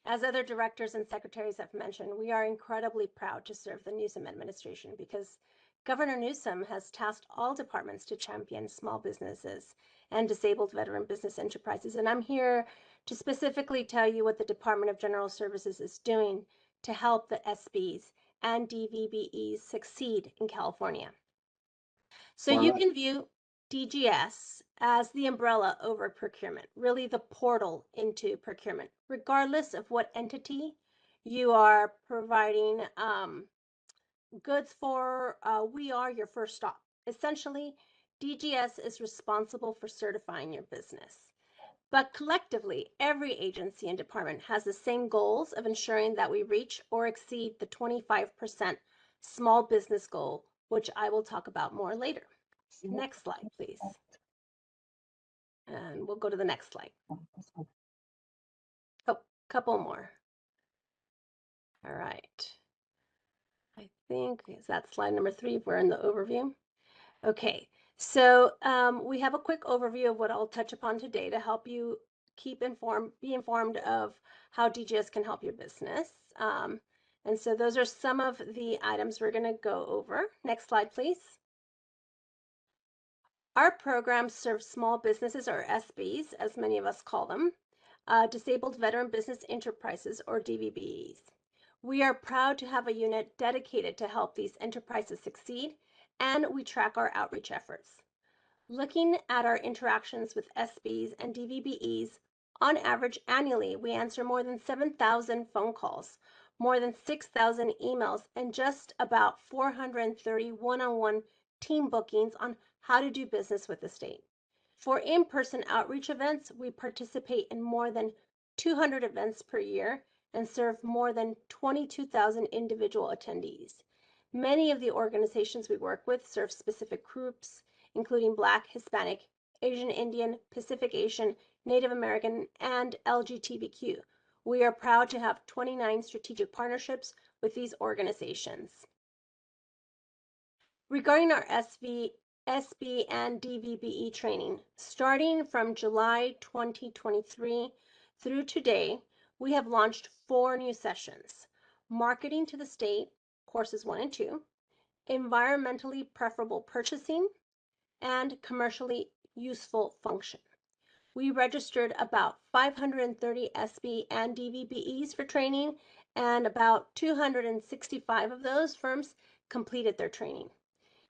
As other directors and secretaries have mentioned, we are incredibly proud to serve the Newsom administration because Governor Newsom has tasked all departments to champion small businesses and disabled veteran business enterprises. And I'm here to specifically tell you what the Department of General Services is doing to help the SBs and DVBEs succeed in California. So you can view DGS as the umbrella over procurement, really the portal into procurement, regardless of what entity you are providing goods for. We are your first stop. Essentially, DGS is responsible for certifying your business. But collectively, every agency and department has the same goals of ensuring that we reach or exceed the 25% small business goal, which I will talk about more later. Next slide, please. And we'll go to the next slide. Oh, couple more. All right. I think, is that slide number 3? We're in the overview. Okay, so we have a quick overview of what I'll touch upon today to help you be informed of how DGS can help your business. And so those are some of the items we're going to go over. Next slide, please. Our program serves small businesses, or SBs, as many of us call them, disabled veteran business enterprises, or DVBEs. We are proud to have a unit dedicated to help these enterprises succeed, and we track our outreach efforts. Looking at our interactions with SBs and DVBEs, on average annually, we answer more than 7,000 phone calls, more than 6,000 emails, and just about 430 one-on-one team bookings on how to do business with the state. For in-person outreach events, we participate in more than 200 events per year and serve more than 22,000 individual attendees. Many of the organizations we work with serve specific groups, including Black, Hispanic, Asian Indian, Pacific Asian, Native American, and LGBTQ. We are proud to have 29 strategic partnerships with these organizations. Regarding our SB and DVBE training, starting from July 2023 through today, we have launched 4 new sessions: Marketing to the State, courses 1 and 2, Environmentally Preferable Purchasing, and Commercially Useful Function. We registered about 530 SB and DVBEs for training, and about 265 of those firms completed their training.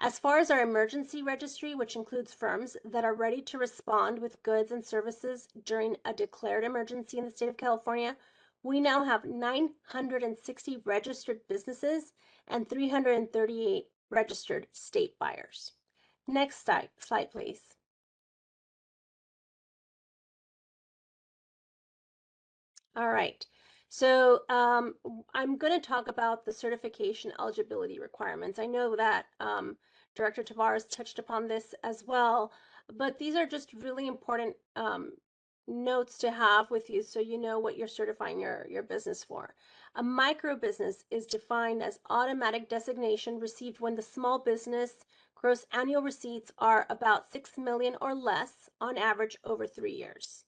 As far as our emergency registry, which includes firms that are ready to respond with goods and services during a declared emergency in the state of California, we now have 960 registered businesses and 338 registered state buyers. Next slide, please. All right, so I'm going to talk about the certification eligibility requirements. I know that Director Tavares touched upon this as well, but these are just really important notes to have with you so you know what you're certifying your business for. A micro business is defined as automatic designation received when the small business gross annual receipts are about 6 million or less on average over 3 years.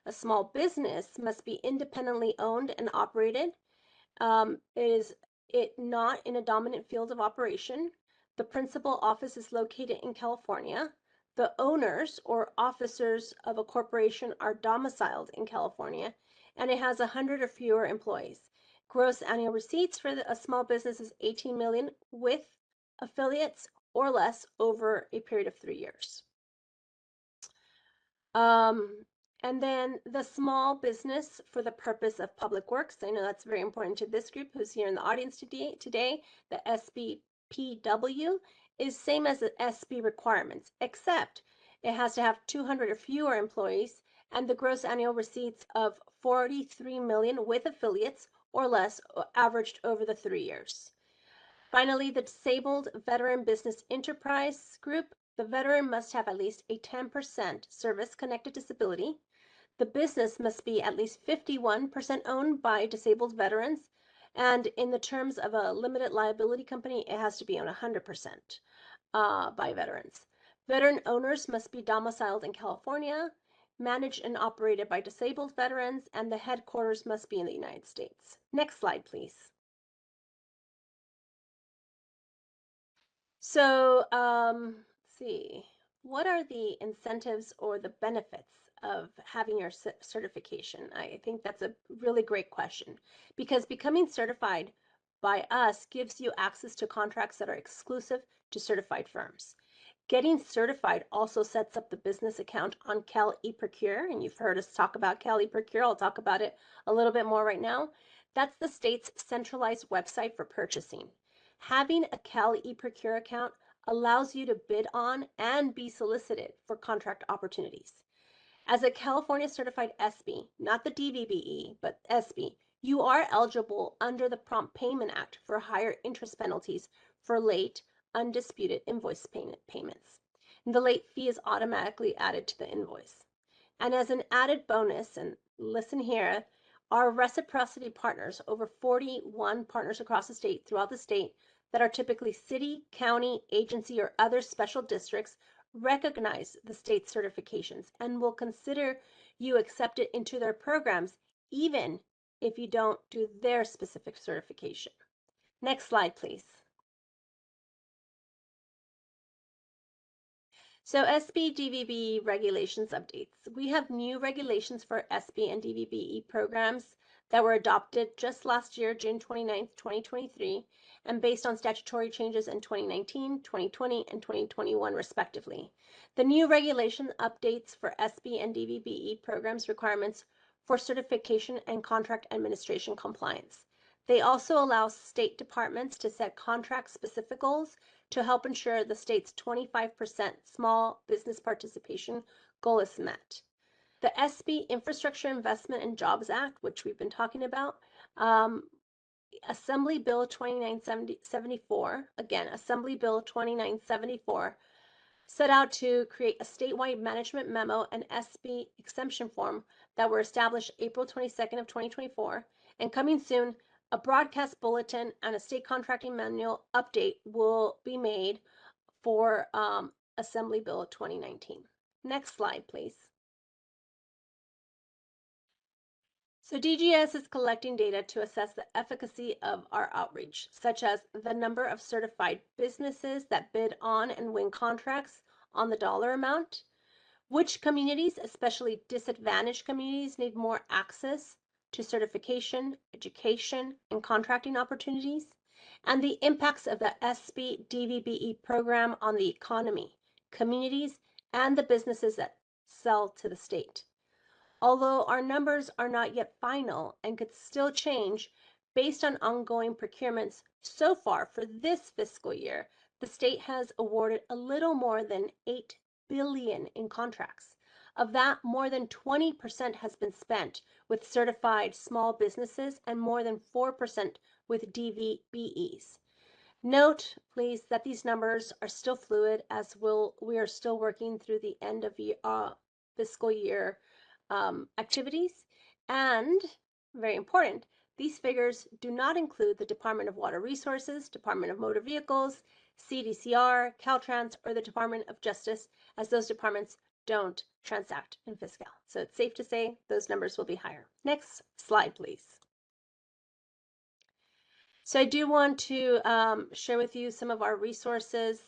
A small business must be independently owned and operated. Is it not in a dominant field of operation? The principal office is located in California. The owners or officers of a corporation are domiciled in California, and it has 100 or fewer employees. Gross annual receipts for a small business is 18 million with affiliates or less over a period of 3 years. And then the small business for the purpose of public works. I know that's very important to this group who's here in the audience today. The SBPW is same as the SB requirements, except it has to have 200 or fewer employees and the gross annual receipts of 43 million with affiliates or less averaged over the 3 years. Finally, the disabled veteran business enterprise group. The veteran must have at least a 10% service-connected disability. The business must be at least 51% owned by disabled veterans. And in the terms of a limited liability company, it has to be owned 100% by veterans. Veteran owners must be domiciled in California, managed and operated by disabled veterans, and the headquarters must be in the United States. Next slide, please. So, let's see, what are the incentives or the benefits of having your certification? I think that's a really great question because becoming certified by us gives you access to contracts that are exclusive to certified firms. Getting certified also sets up the business account on Cal eProcure, and you've heard us talk about Cal eProcure. I'll talk about it a little bit more right now. That's the state's centralized website for purchasing. Having a Cal eProcure account allows you to bid on and be solicited for contract opportunities. As a California certified SB, not the DVBE, but SB, you are eligible under the Prompt Payment Act for higher interest penalties for late, undisputed invoice payments. And the late fee is automatically added to the invoice. And as an added bonus, and listen here, our reciprocity partners, over 41 partners across the state, throughout the state, that are typically city, county, agency, or other special districts, recognize the state certifications and will consider you accepted into their programs, even if you don't do their specific certification. Next slide, please. So SB DVB regulations updates. We have new regulations for SB and DVBE programs that were adopted just last year, June 29th, 2023, and based on statutory changes in 2019, 2020, and 2021, respectively. The new regulation updates for SB and DVBE programs requirements for certification and contract administration compliance. They also allow state departments to set contract-specific goals to help ensure the state's 25% small business participation goal is met. The SB Infrastructure Investment and Jobs Act, which we've been talking about, Assembly Bill 2974, again, Assembly Bill 2974, set out to create a statewide management memo and SB exemption form that were established April 22nd of 2024, and coming soon, a broadcast bulletin and a state contracting manual update will be made for Assembly Bill 2019. Next slide, please. So DGS is collecting data to assess the efficacy of our outreach, such as the number of certified businesses that bid on and win contracts on the dollar amount, which communities, especially disadvantaged communities, need more access to certification, education, and contracting opportunities, and the impacts of the SB DVBE program on the economy, communities, and the businesses that sell to the state. Although our numbers are not yet final and could still change based on ongoing procurements, so far for this fiscal year, the state has awarded a little more than $8 billion in contracts. Of that, more than 20% has been spent with certified small businesses and more than 4% with DVBEs. Note, please, that these numbers are still fluid as we are still working through the end of fiscal year activities. And very important, these figures do not include the Department of Water Resources, Department of Motor Vehicles, CDCR, Caltrans, or the Department of Justice, as those departments don't transact in fiscal. So it's safe to say those numbers will be higher. Next slide, please. So I do want to share with you some of our resources.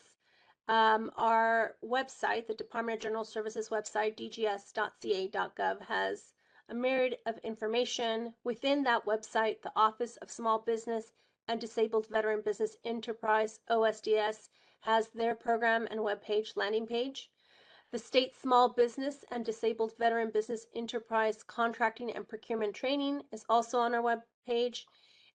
Our website, the Department of General Services website, dgs.ca.gov, has a myriad of information. Within that website, the Office of Small Business and Disabled Veteran Business Enterprise, OSDS, has their program and webpage landing page. The State Small Business and Disabled Veteran Business Enterprise Contracting and Procurement Training is also on our webpage.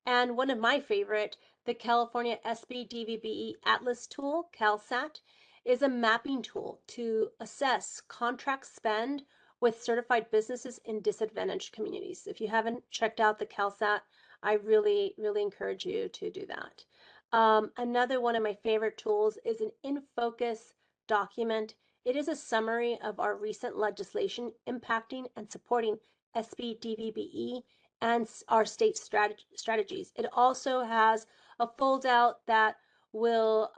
And one of my favorite, the California SB DVBE Atlas tool, CalSAT, is a mapping tool to assess contract spend with certified businesses in disadvantaged communities. If you haven't checked out the CalSAT, I really, really encourage you to do that. Another one of my favorite tools is an in-focus document. It is a summary of our recent legislation impacting and supporting SB DVBE and our state strategies. It also has a foldout that will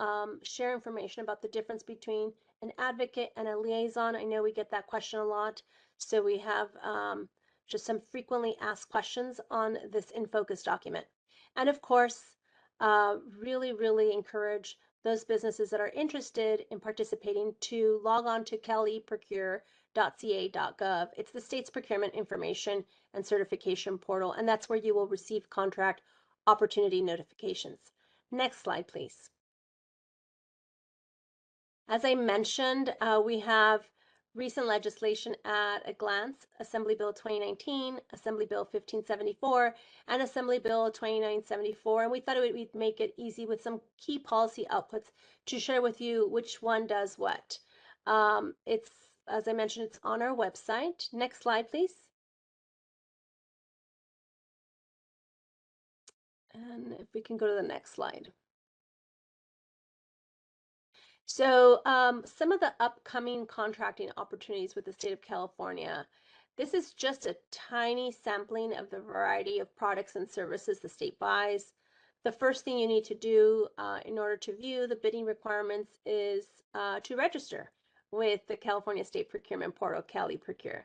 share information about the difference between an advocate and a liaison. I know we get that question a lot, so we have just some frequently asked questions on this in focus document. And of course, really, really encourage those businesses that are interested in participating to log on to caliprocure.ca.gov. It's the state's procurement information and certification portal, and that's where you will receive contract opportunity notifications. Next slide, please. As I mentioned, we have recent legislation at a glance: Assembly Bill 2019, Assembly Bill 1574, and Assembly Bill 2974. And we thought we'd make it easy with some key policy outputs to share with you which one does what. It's, as I mentioned, it's on our website. Next slide, please. And if we can go to the next slide. So some of the upcoming contracting opportunities with the state of California. This is just a tiny sampling of the variety of products and services the state buys. The first thing you need to do in order to view the bidding requirements is to register with the California State Procurement Portal, CaliProcure.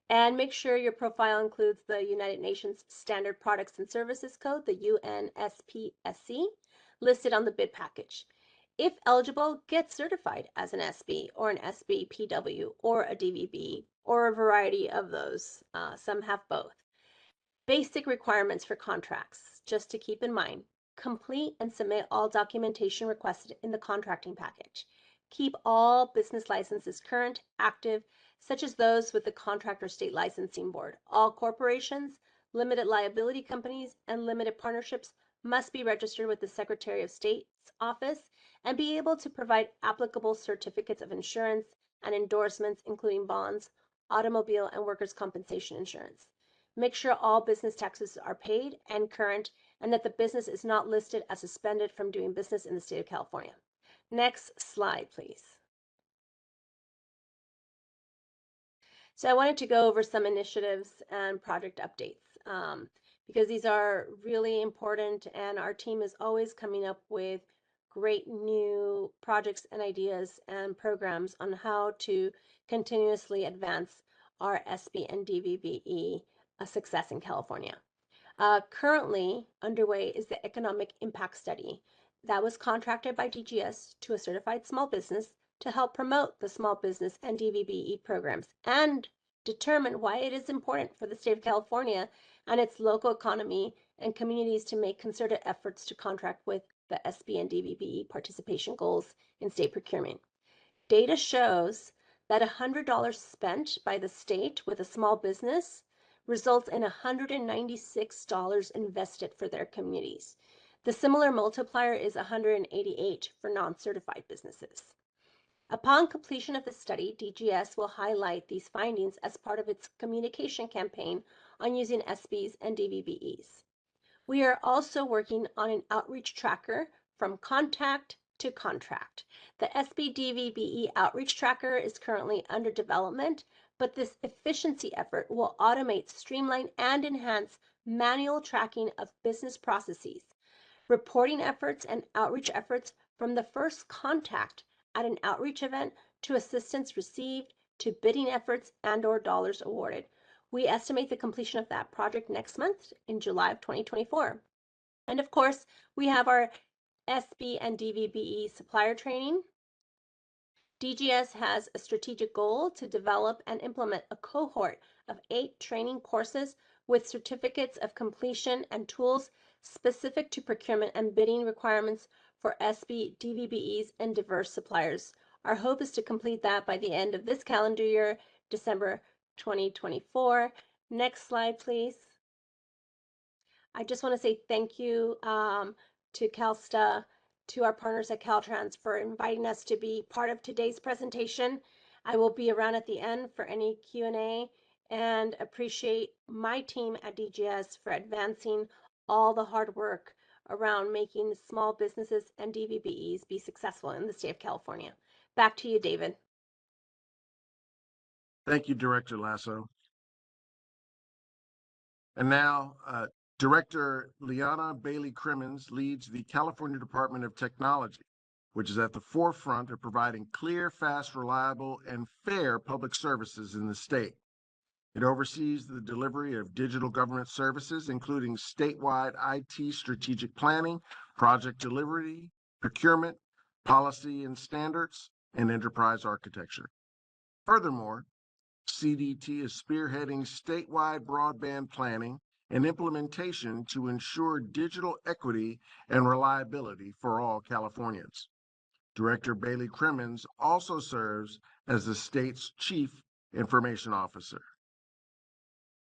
And make sure your profile includes the United Nations Standard Products and Services Code, the UNSPSC, listed on the bid package. If eligible, get certified as an SB or an SBPW or a DVB or a variety of those. Some have both. Basic requirements for contracts, just to keep in mind: complete and submit all documentation requested in the contracting package. Keep all business licenses current, active, such as those with the Contractor State Licensing Board. All corporations, limited liability companies, and limited partnerships must be registered with the Secretary of State's office and be able to provide applicable certificates of insurance and endorsements, including bonds, automobile, and workers' compensation insurance. Make sure all business taxes are paid and current, and that the business is not listed as suspended from doing business in the state of California. Next slide, please. So I wanted to go over some initiatives and project updates because these are really important, and our team is always coming up with great new projects and ideas and programs on how to continuously advance our SB and DVBE success in California. Currently underway is the Economic Impact Study that was contracted by DGS to a certified small business to help promote the small business and DVBE programs and determine why it is important for the state of California and its local economy and communities to make concerted efforts to contract with the SB and DVBE participation goals in state procurement. Data shows that $100 spent by the state with a small business results in $196 invested for their communities. The similar multiplier is 188 for non-certified businesses. Upon completion of the study, DGS will highlight these findings as part of its communication campaign on using SBs and DVBEs. We are also working on an outreach tracker from contact to contract. The SB-DVBE outreach tracker is currently under development, but this efficiency effort will automate, streamline, and enhance manual tracking of business processes, reporting efforts, and outreach efforts from the first contact at an outreach event to assistance received to bidding efforts and/or dollars awarded. We estimate the completion of that project next month in July of 2024. And of course, we have our SB and DVBE supplier training. DGS has a strategic goal to develop and implement a cohort of 8 training courses with certificates of completion and tools specific to procurement and bidding requirements for SB, DVBEs, and diverse suppliers. Our hope is to complete that by the end of this calendar year, December 2024. Next slide, please. I just want to say thank you to CalSTA, to our partners at Caltrans for inviting us to be part of today's presentation. I will be around at the end for any Q&A, and appreciate my team at DGS for advancing all the hard work around making small businesses and DVBEs be successful in the state of California. Back to you, David. Thank you, Director Lasso. And now, Director Liana Bailey Crimmins leads the California Department of Technology, which is at the forefront of providing clear, fast, reliable, and fair public services in the state. It oversees the delivery of digital government services, including statewide IT strategic planning, project delivery, procurement, policy and standards, and enterprise architecture. Furthermore, CDT is spearheading statewide broadband planning and implementation to ensure digital equity and reliability for all Californians. Director Bailey Crimmins also serves as the state's Chief Information Officer.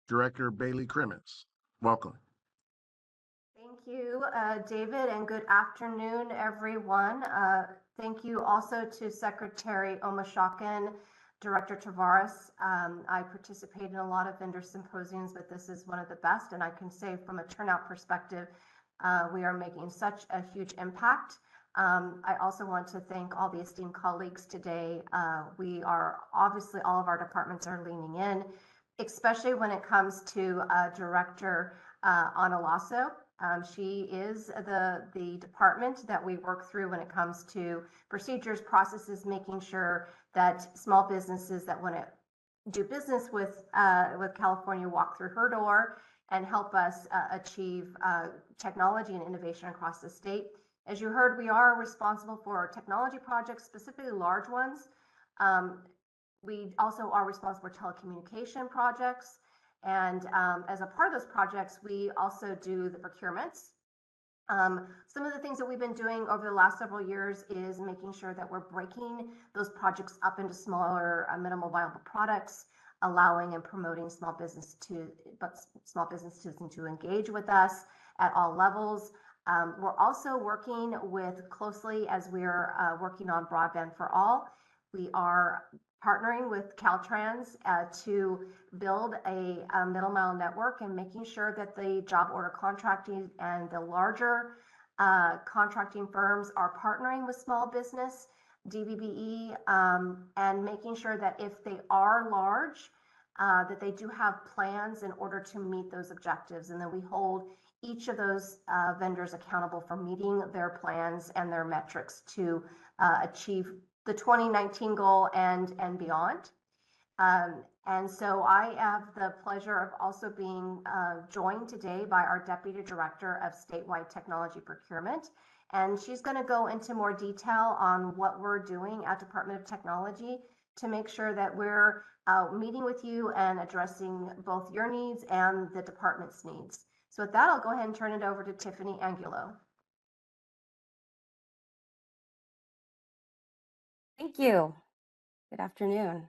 Director Bailey Crimmins, welcome. Thank you, David, and good afternoon, everyone. Thank you also to Secretary Omashakin, Director Tavares. I participate in a lot of vendor symposiums, but this is one of the best, and I can say from a turnout perspective, we are making such a huge impact. I also want to thank all the esteemed colleagues today. We are obviously, all of our departments are leaning in, especially when it comes to Director Analasso. She is the department that we work through when it comes to procedures, processes, making sure that small businesses that want to do business with California walk through her door and help us achieve technology and innovation across the state. As you heard, we are responsible for technology projects, specifically large ones. We also are responsible for telecommunication projects. And as a part of those projects, we also do the procurements. Some of the things that we've been doing over the last several years is making sure that we're breaking those projects up into smaller, minimal viable products, allowing and promoting small businesses to engage with us at all levels. We're also working closely as we're working on broadband for all. We are partnering with Caltrans to build a middle mile network and making sure that the job order contracting and the larger contracting firms are partnering with small business, DVBE, and making sure that if they are large, that they do have plans in order to meet those objectives. And then we hold each of those vendors accountable for meeting their plans and their metrics to achieve the 2019 goal and beyond. And so I have the pleasure of also being joined today by our Deputy Director of Statewide Technology Procurement. And she's going to go into more detail on what we're doing at Department of Technology to make sure that we're meeting with you and addressing both your needs and the department's needs. So with that, I'll go ahead and turn it over to Tiffany Angulo. Thank you. Good afternoon.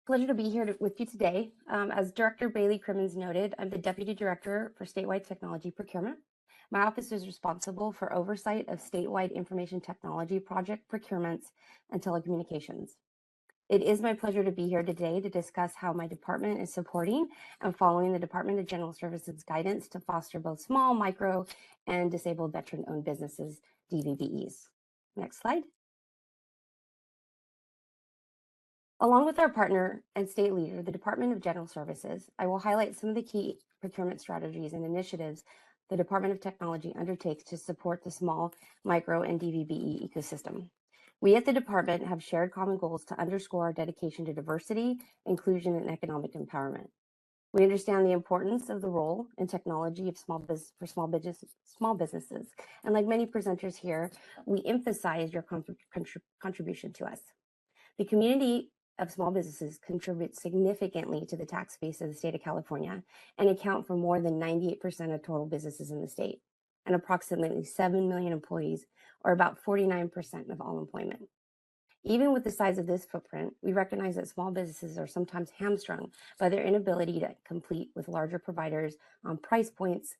Pleasure to be here with you today. As Director Bailey Crimmins noted, I'm the Deputy Director for Statewide Technology Procurement. My office is responsible for oversight of statewide information technology project procurements and telecommunications. It is my pleasure to be here today to discuss how my department is supporting and following the Department of General Services guidance to foster both small, micro, and disabled veteran-owned businesses, DVBEs. Next slide. Along with our partner and state leader, the Department of General Services, I will highlight some of the key procurement strategies and initiatives the Department of Technology undertakes to support the small, micro, and DVBE ecosystem. We at the department have shared common goals to underscore our dedication to diversity, inclusion, and economic empowerment. We understand the importance of the role in technology of small businesses. And like many presenters here, we emphasize your contribution to us. The community of small businesses contribute significantly to the tax base of the state of California and account for more than 98% of total businesses in the state and approximately 7 million employees, or about 49% of all employment. Even with the size of this footprint, we recognize that small businesses are sometimes hamstrung by their inability to compete with larger providers on price points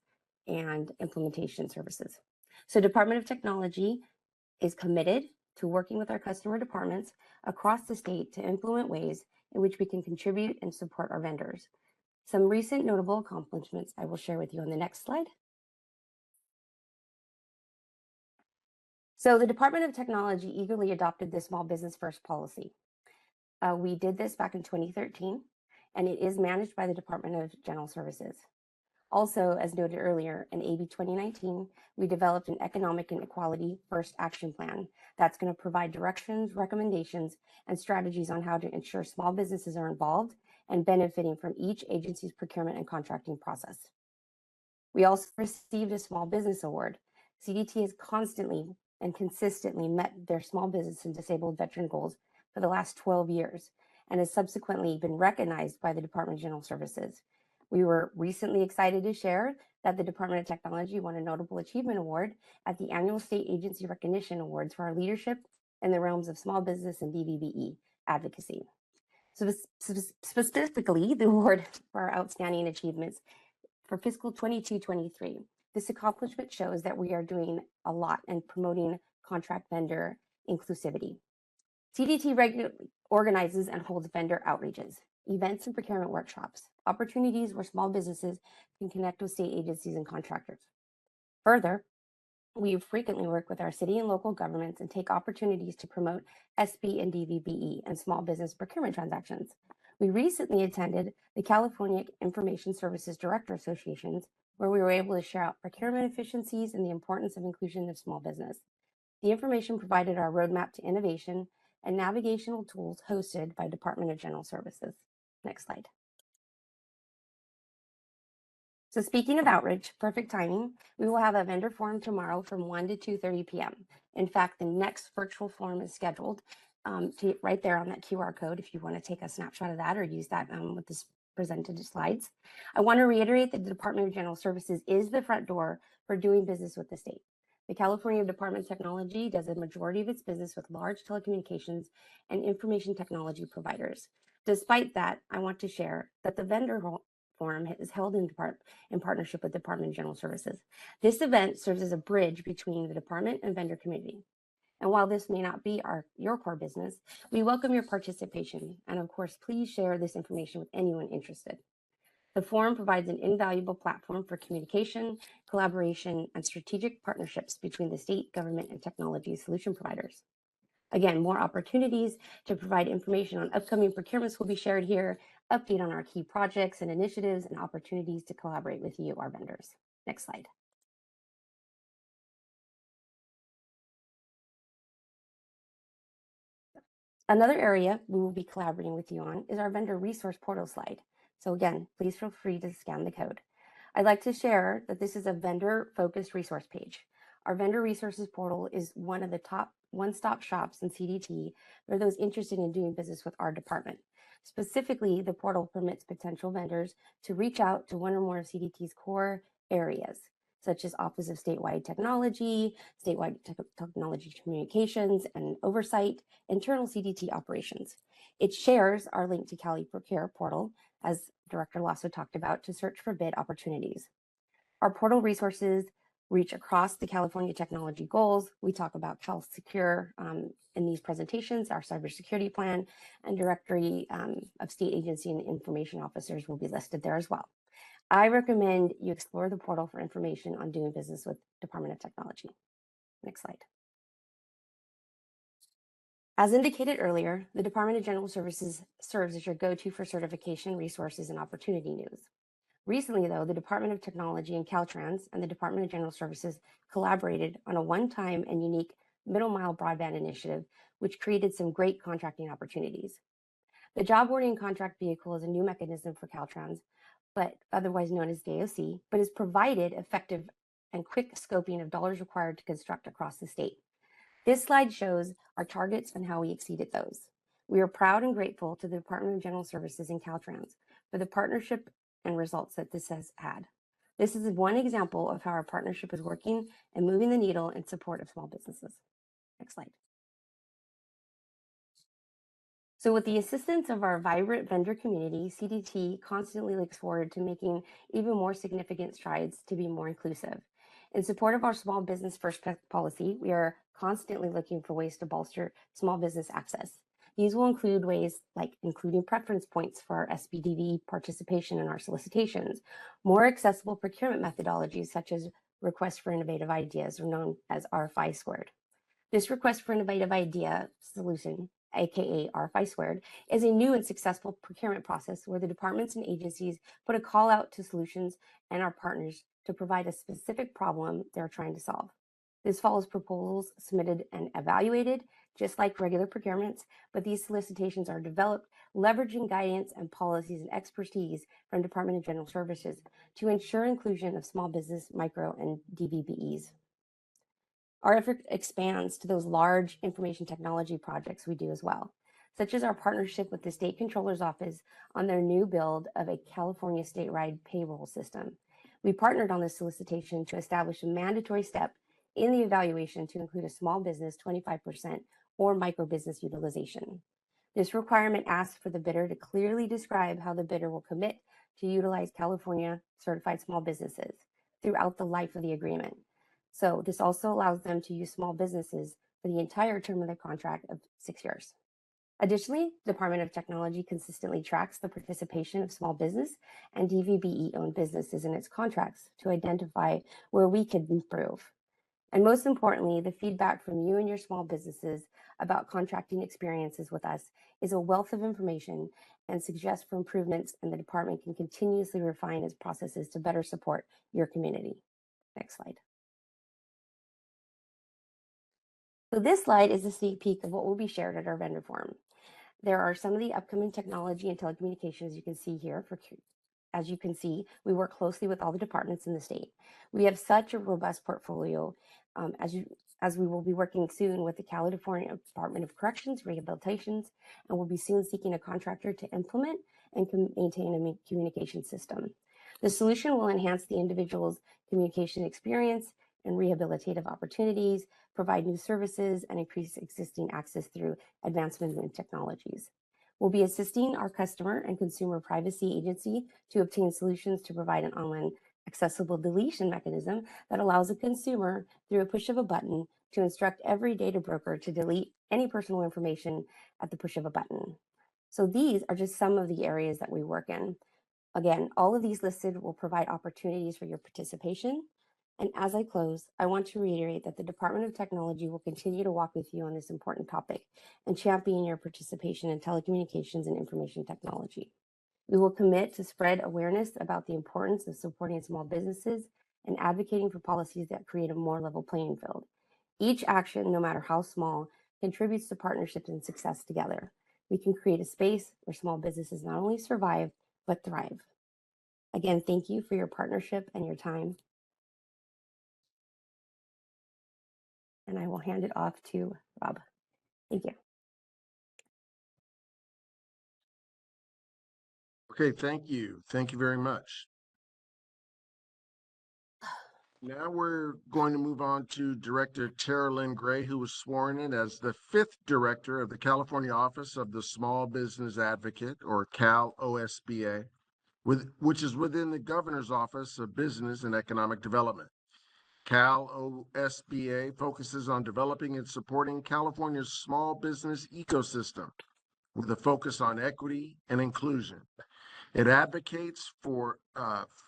and implementation services. So Department of Technology is committed to working with our customer departments across the state to implement ways in which we can contribute and support our vendors. Some recent notable accomplishments I will share with you on the next slide. So the Department of Technology eagerly adopted the Small Business First policy. We did this back in 2013, and it is managed by the Department of General Services. Also, as noted earlier, in AB 2019, we developed an Economic and Equality First Action Plan that's going to provide directions, recommendations, and strategies on how to ensure small businesses are involved and benefiting from each agency's procurement and contracting process. We also received a Small Business Award, CDT has constantly and consistently met their small business and disabled veteran goals for the last 12 years and has subsequently been recognized by the Department of General Services. We were recently excited to share that the Department of Technology won a Notable Achievement Award at the annual State Agency Recognition Awards for our leadership in the realms of small business and DVBE advocacy. So specifically, the award for our outstanding achievements for fiscal 22-23. This accomplishment shows that we are doing a lot in promoting contract vendor inclusivity. CDT regularly organizes and holds vendor outreaches, events and procurement workshops, opportunities where small businesses can connect with state agencies and contractors. Further, we frequently work with our city and local governments and take opportunities to promote SB and DVBE and small business procurement transactions. We recently attended the California Information Services Director Associations, where we were able to share out procurement efficiencies and the importance of inclusion of small business. The information provided our roadmap to innovation and navigational tools hosted by Department of General Services. Next slide. So speaking of outreach, perfect timing, we will have a vendor forum tomorrow from 1 to 2:30 p.m. In fact, the next virtual forum is scheduled right there on that QR code if you want to take a snapshot of that or use that with this presented slides. I want to reiterate that the Department of General Services is the front door for doing business with the state. The California Department of Technology does a majority of its business with large telecommunications and information technology providers. Despite that, I want to share that the vendor forum is held in partnership with Department of General Services. This event serves as a bridge between the department and vendor community. And while this may not be your core business, we welcome your participation. And of course, please share this information with anyone interested. The forum provides an invaluable platform for communication, collaboration, and strategic partnerships between the state government and technology solution providers. Again, more opportunities to provide information on upcoming procurements will be shared here, update on our key projects and initiatives, and opportunities to collaborate with you, our vendors. Next slide. Another area we will be collaborating with you on is our vendor resource portal slide. So again, please feel free to scan the code. I'd like to share that this is a vendor-focused resource page. Our vendor resources portal is one of the top one-stop shops in CDT for those interested in doing business with our department. Specifically, the portal permits potential vendors to reach out to one or more of CDT's core areas, such as Office of Statewide Technology, Statewide Technology Communications and Oversight, internal CDT operations. It shares our link to Cali Procure portal, as Director Lasso talked about, to search for bid opportunities. Our portal resources reach across the California technology goals. We talk about Cal Secure in these presentations. Our cybersecurity plan and directory of state agency and information officers will be listed there as well. I recommend you explore the portal for information on doing business with Department of Technology. Next slide. As indicated earlier, the Department of General Services serves as your go-to for certification, resources, and opportunity news. Recently, though, the Department of Technology and Caltrans and the Department of General Services collaborated on a one-time and unique middle-mile broadband initiative, which created some great contracting opportunities. The job awarding contract vehicle is a new mechanism for Caltrans, but otherwise known as DAOC, but has provided effective and quick scoping of dollars required to construct across the state. This slide shows our targets and how we exceeded those. We are proud and grateful to the Department of General Services and Caltrans for the partnership and results that this has had. This is one example of how our partnership is working and moving the needle in support of small businesses. Next slide. So with the assistance of our vibrant vendor community, CDT constantly looks forward to making even more significant strides to be more inclusive. In support of our small business first policy, we are constantly looking for ways to bolster small business access. These will include ways like including preference points for our SBDV participation in our solicitations, more accessible procurement methodologies such as requests for innovative ideas, or known as RFI squared. This request for innovative idea solution, aka RFI squared, is a new and successful procurement process where the departments and agencies put a call out to solutions and our partners to provide a specific problem they're trying to solve. This follows proposals submitted and evaluated, just like regular procurements, but these solicitations are developed leveraging guidance and policies and expertise from Department of General Services to ensure inclusion of small business, micro, and DVBEs. Our effort expands to those large information technology projects we do as well, such as our partnership with the State Controller's Office on their new build of a California statewide payroll system. We partnered on this solicitation to establish a mandatory step in the evaluation to include a small business 25% or micro business utilization. This requirement asks for the bidder to clearly describe how the bidder will commit to utilize California certified small businesses throughout the life of the agreement. So this also allows them to use small businesses for the entire term of the contract of 6 years. Additionally, the Department of Technology consistently tracks the participation of small business and DVBE-owned businesses in its contracts to identify where we could improve. And most importantly, the feedback from you and your small businesses about contracting experiences with us is a wealth of information and suggests for improvements, and the department can continuously refine its processes to better support your community. Next slide. So this slide is a sneak peek of what will be shared at our vendor forum. There are some of the upcoming technology and telecommunications you can see here. As you can see, we work closely with all the departments in the state. We have such a robust portfolio as we will be working soon with the California Department of Corrections, Rehabilitations, and we'll be soon seeking a contractor to implement and maintain a communication system. The solution will enhance the individual's communication experience and rehabilitative opportunities, provide new services, and increase existing access through advancements in technologies. We'll be assisting our customer and consumer privacy agency to obtain solutions to provide an online accessible deletion mechanism that allows a consumer, through a push of a button, to instruct every data broker to delete any personal information at the push of a button. So these are just some of the areas that we work in. Again, all of these listed will provide opportunities for your participation. And as I close, I want to reiterate that the Department of Technology will continue to walk with you on this important topic and champion your participation in telecommunications and information technology. We will commit to spread awareness about the importance of supporting small businesses and advocating for policies that create a more level playing field. Each action, no matter how small, contributes to partnerships and success together. We can create a space where small businesses not only survive, but thrive. Again, thank you for your partnership and your time. And I will hand it off to Rob. Thank you. Okay, thank you. Thank you very much. Now we're going to move on to Director Tara Lynn Gray, who was sworn in as the 5th Director of the California Office of the Small Business Advocate, or Cal OSBA, which is within the Governor's Office of Business and Economic Development. Cal OSBA focuses on developing and supporting California's small business ecosystem with a focus on equity and inclusion. It advocates for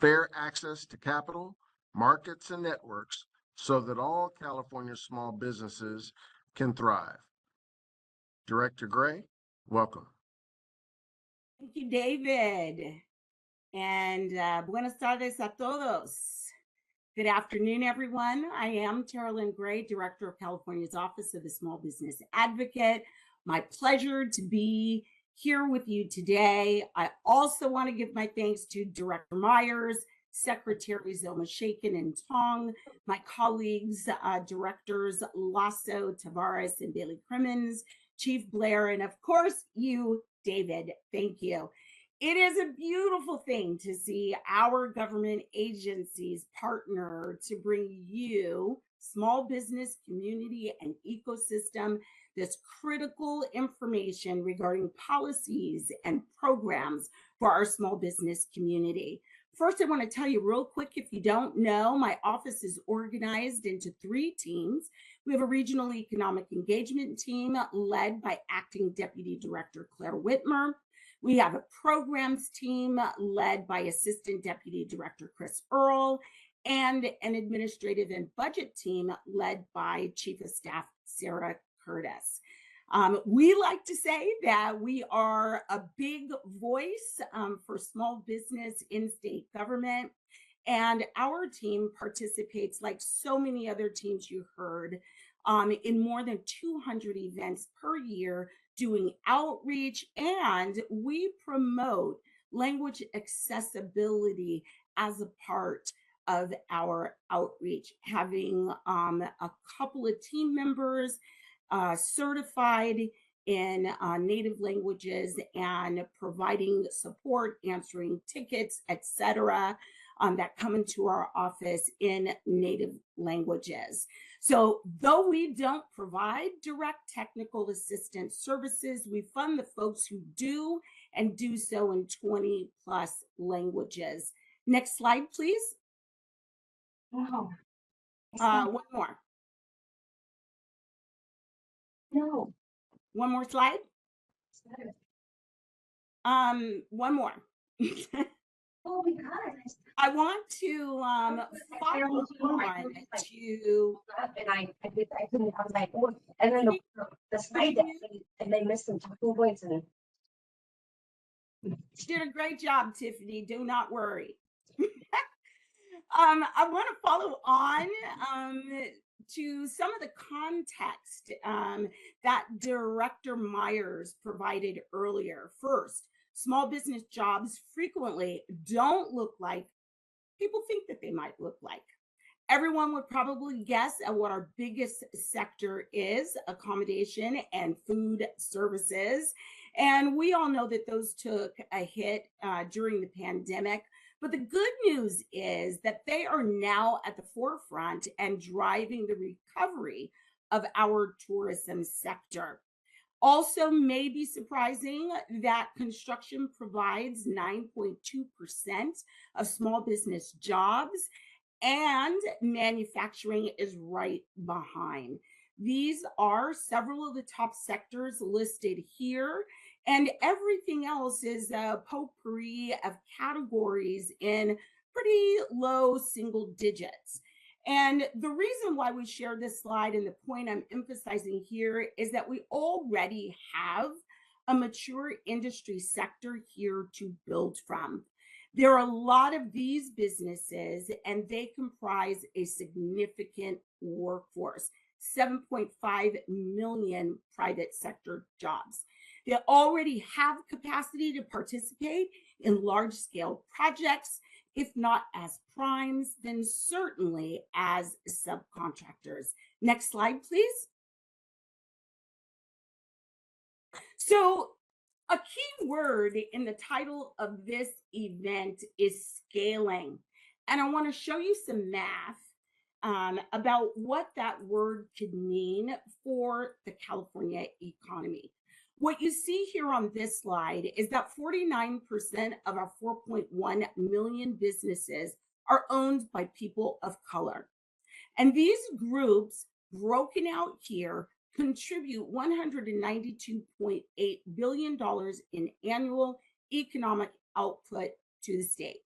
fair access to capital, markets, and networks so that all California small businesses can thrive. Director Gray, welcome. Thank you, David. And buenas tardes a todos. Good afternoon, everyone. I am Tara Lynn Gray, Director of California's Office of the Small Business Advocate. My pleasure to be here with you today. I also want to give my thanks to Director Myers, Secretaries Zelma Shaken and Tong, my colleagues, Directors Lasso, Tavares, and Bailey Crimmins, Chief Blair, and of course, you, David. Thank you. It is a beautiful thing to see our government agencies partner to bring you, small business community and ecosystem, this critical information regarding policies and programs for our small business community. First, I want to tell you real quick, if you don't know, my office is organized into 3 teams. We have a regional economic engagement team led by Acting Deputy Director Claire Whitmer. We have a programs team led by Assistant Deputy Director Chris Earl, and an administrative and budget team led by Chief of Staff Sarah Curtis. We like to say that we are a big voice for small business in state government, and our team participates, like so many other teams you heard, in more than 200 events per year, doing outreach, and we promote language accessibility as a part of our outreach, having a couple of team members certified in native languages and providing support, answering tickets, etc., that come into our office in native languages. So though we don't provide direct technical assistance services, we fund the folks who do and do so in 20+ languages. Next slide, please. No. One more. No. One more slide. One more. Oh my God. I want to follow on to. And I couldn't, I was like, oh, and then the slide deck, and they missed some talking points and. Did a great job, Tiffany. Do not worry. I want to follow on to some of the context that Director Myers provided earlier. First, small business jobs frequently don't look like people think that they might look like. Everyone would probably guess at what our biggest sector is: accommodation and food services. And we all know that those took a hit during the pandemic. But the good news is that they are now at the forefront and driving the recovery of our tourism sector. Also, may be surprising that construction provides 9.2% of small business jobs, and manufacturing is right behind. These are several of the top sectors listed here, and everything else is a potpourri of categories in pretty low single digits. And the reason why we share this slide, and the point I'm emphasizing here, is that we already have a mature industry sector here to build from. There are a lot of these businesses, and they comprise a significant workforce, 7.5 million private sector jobs. They already have capacity to participate in large-scale projects, if not as primes, then certainly as subcontractors. Next slide, please. So a key word in the title of this event is scaling. And I want to show you some math about what that word could mean for the California economy. What you see here on this slide is that 49% of our 4.1 million businesses are owned by people of color. And these groups, broken out here, contribute $192.8 billion in annual economic output to the state.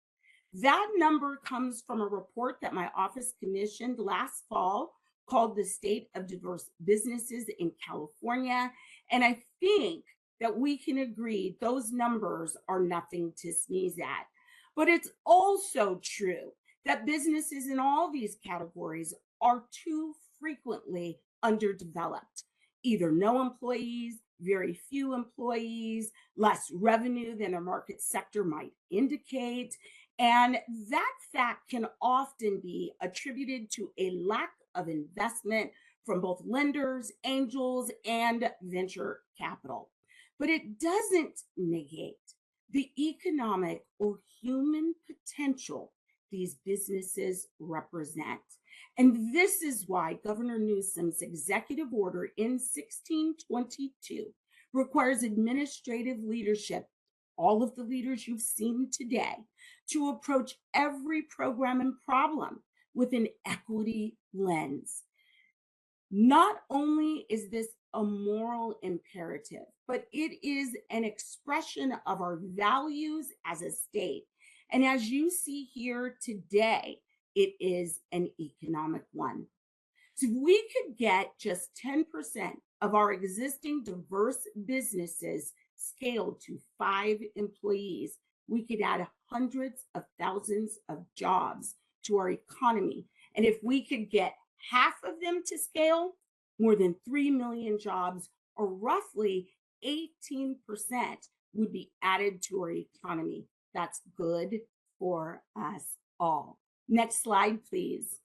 That number comes from a report that my office commissioned last fall called the State of Diverse Businesses in California. And I think that we can agree those numbers are nothing to sneeze at. But it's also true that businesses in all these categories are too frequently underdeveloped. Either no employees, very few employees, less revenue than a market sector might indicate. And that fact can often be attributed to a lack of investment from both lenders, angels, and venture capital. But it doesn't negate the economic or human potential these businesses represent. And this is why Governor Newsom's executive order in 1622 requires administrative leadership, all of the leaders you've seen today, to approach every program and problem with an equity lens. Not only is this a moral imperative, but it is an expression of our values as a state. And as you see here today, it is an economic one. So if we could get just 10% of our existing diverse businesses scaled to 5 employees, we could add hundreds of thousands of jobs to our economy. And if we could get half of them to scale, more than 3 million jobs, or roughly 18%, would be added to our economy. That's good for us all. Next slide, please.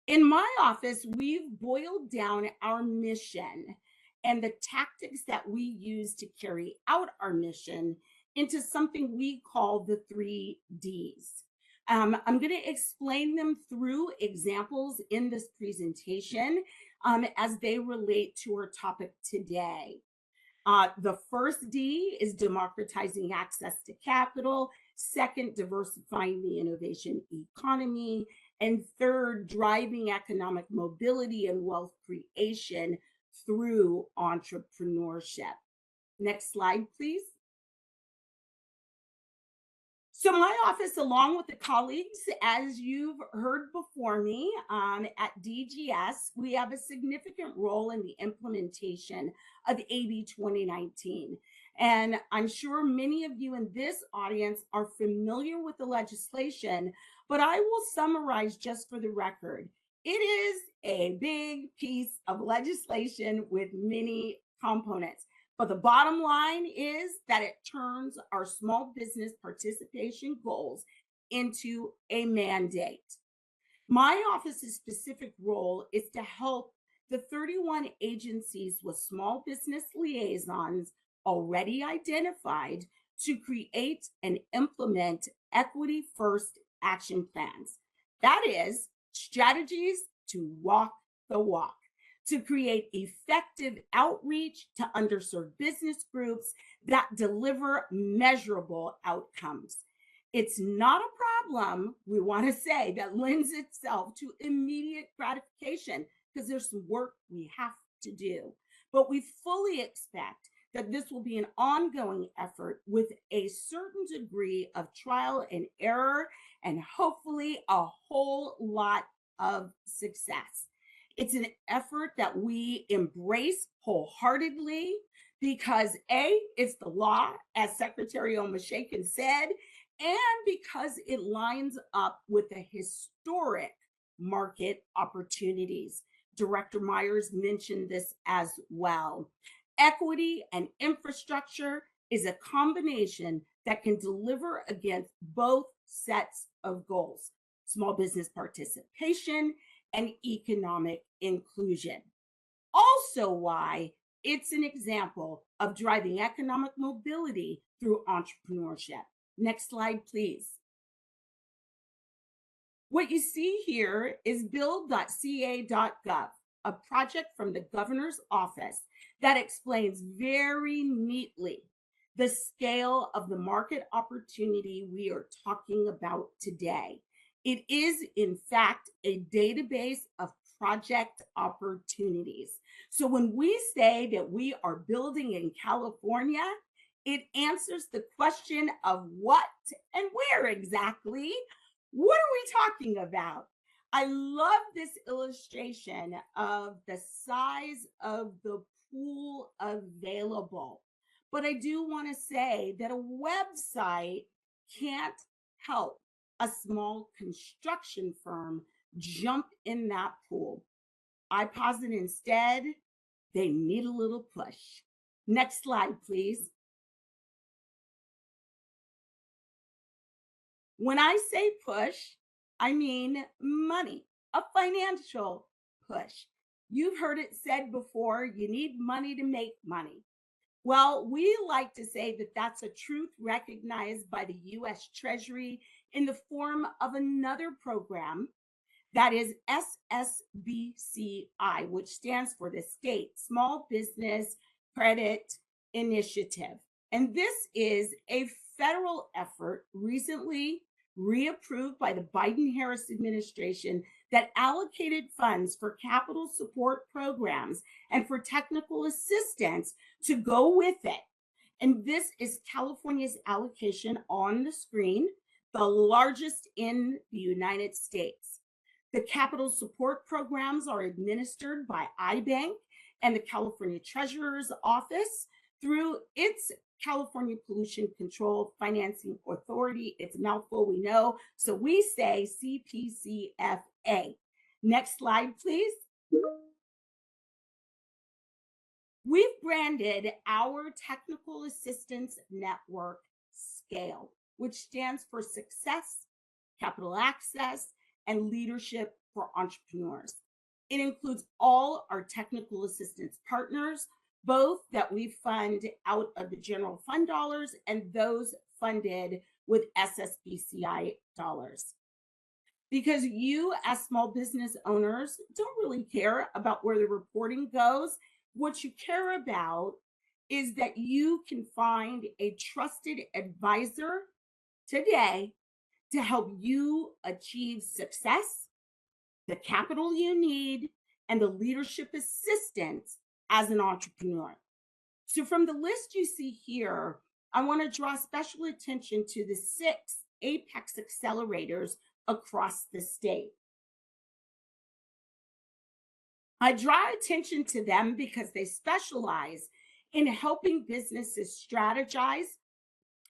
In my office, we've boiled down our mission and the tactics that we use to carry out our mission into something we call the 3Ds. I'm going to explain them through examples in this presentation as they relate to our topic today. The first D is democratizing access to capital. Second, diversifying the innovation economy. And third, driving economic mobility and wealth creation through entrepreneurship. Next slide, please. So my office, along with the colleagues, as you've heard before me at DGS, we have a significant role in the implementation of AB 2019. And I'm sure many of you in this audience are familiar with the legislation, but I will summarize just for the record. It is a big piece of legislation with many components. But the bottom line is that it turns our small business participation goals into a mandate. My office's specific role is to help the 31 agencies with small business liaisons already identified to create and implement equity first action plans. That is, strategies to walk the walk, to create effective outreach to underserved business groups that deliver measurable outcomes. It's not a problem, we want to say, that lends itself to immediate gratification because there's some work we have to do. But we fully expect that this will be an ongoing effort with a certain degree of trial and error and hopefully a whole lot of success. It's an effort that we embrace wholeheartedly because A, it's the law, as Secretary Omashakin said, and because it lines up with the historic market opportunities. Director Myers mentioned this as well. Equity and infrastructure is a combination that can deliver against both sets of goals: small business participation and economic inclusion. Also why it's an example of driving economic mobility through entrepreneurship. Next slide, please. What you see here is build.ca.gov, a project from the governor's office that explains very neatly the scale of the market opportunity we are talking about today. It is, in fact, a database of project opportunities. So when we say that we are building in California, it answers the question of what and where exactly. What are we talking about? I love this illustration of the size of the pool available. But I do want to say that a website can't help a small construction firm jump in that pool. I posit instead, they need a little push. Next slide, please. When I say push, I mean money, a financial push. You've heard it said before, you need money to make money. Well, we like to say that that's a truth recognized by the US Treasury in the form of another program that is SSBCI, which stands for the State Small Business Credit Initiative. And this is a federal effort recently reapproved by the Biden-Harris administration that allocated funds for capital support programs and for technical assistance to go with it. And this is California's allocation on the screen, the largest in the United States. The capital support programs are administered by iBank and the California Treasurer's Office through its California Pollution Control Financing Authority. It's a mouthful, we know, so we say CPCFA. Next slide, please. We've branded our technical assistance network SCALE, which stands for Success capital access, and leadership for entrepreneurs. It includes all our technical assistance partners, both that we fund out of the general fund dollars and those funded with SSBCI dollars. Because you, as small business owners, don't really care about where the reporting goes. What you care about is that you can find a trusted advisor today to help you achieve success, the capital you need, and the leadership assistance as an entrepreneur. So, from the list you see here, I want to draw special attention to the 6 Apex accelerators across the state. I draw attention to them because they specialize in helping businesses strategize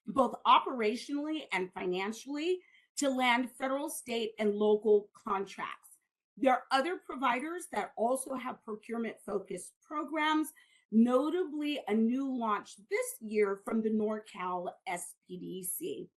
both operationally and financially to land federal, state, and local contracts. There are other providers that also have procurement focused programs, notably a new launch this year from the NorCal SPDC.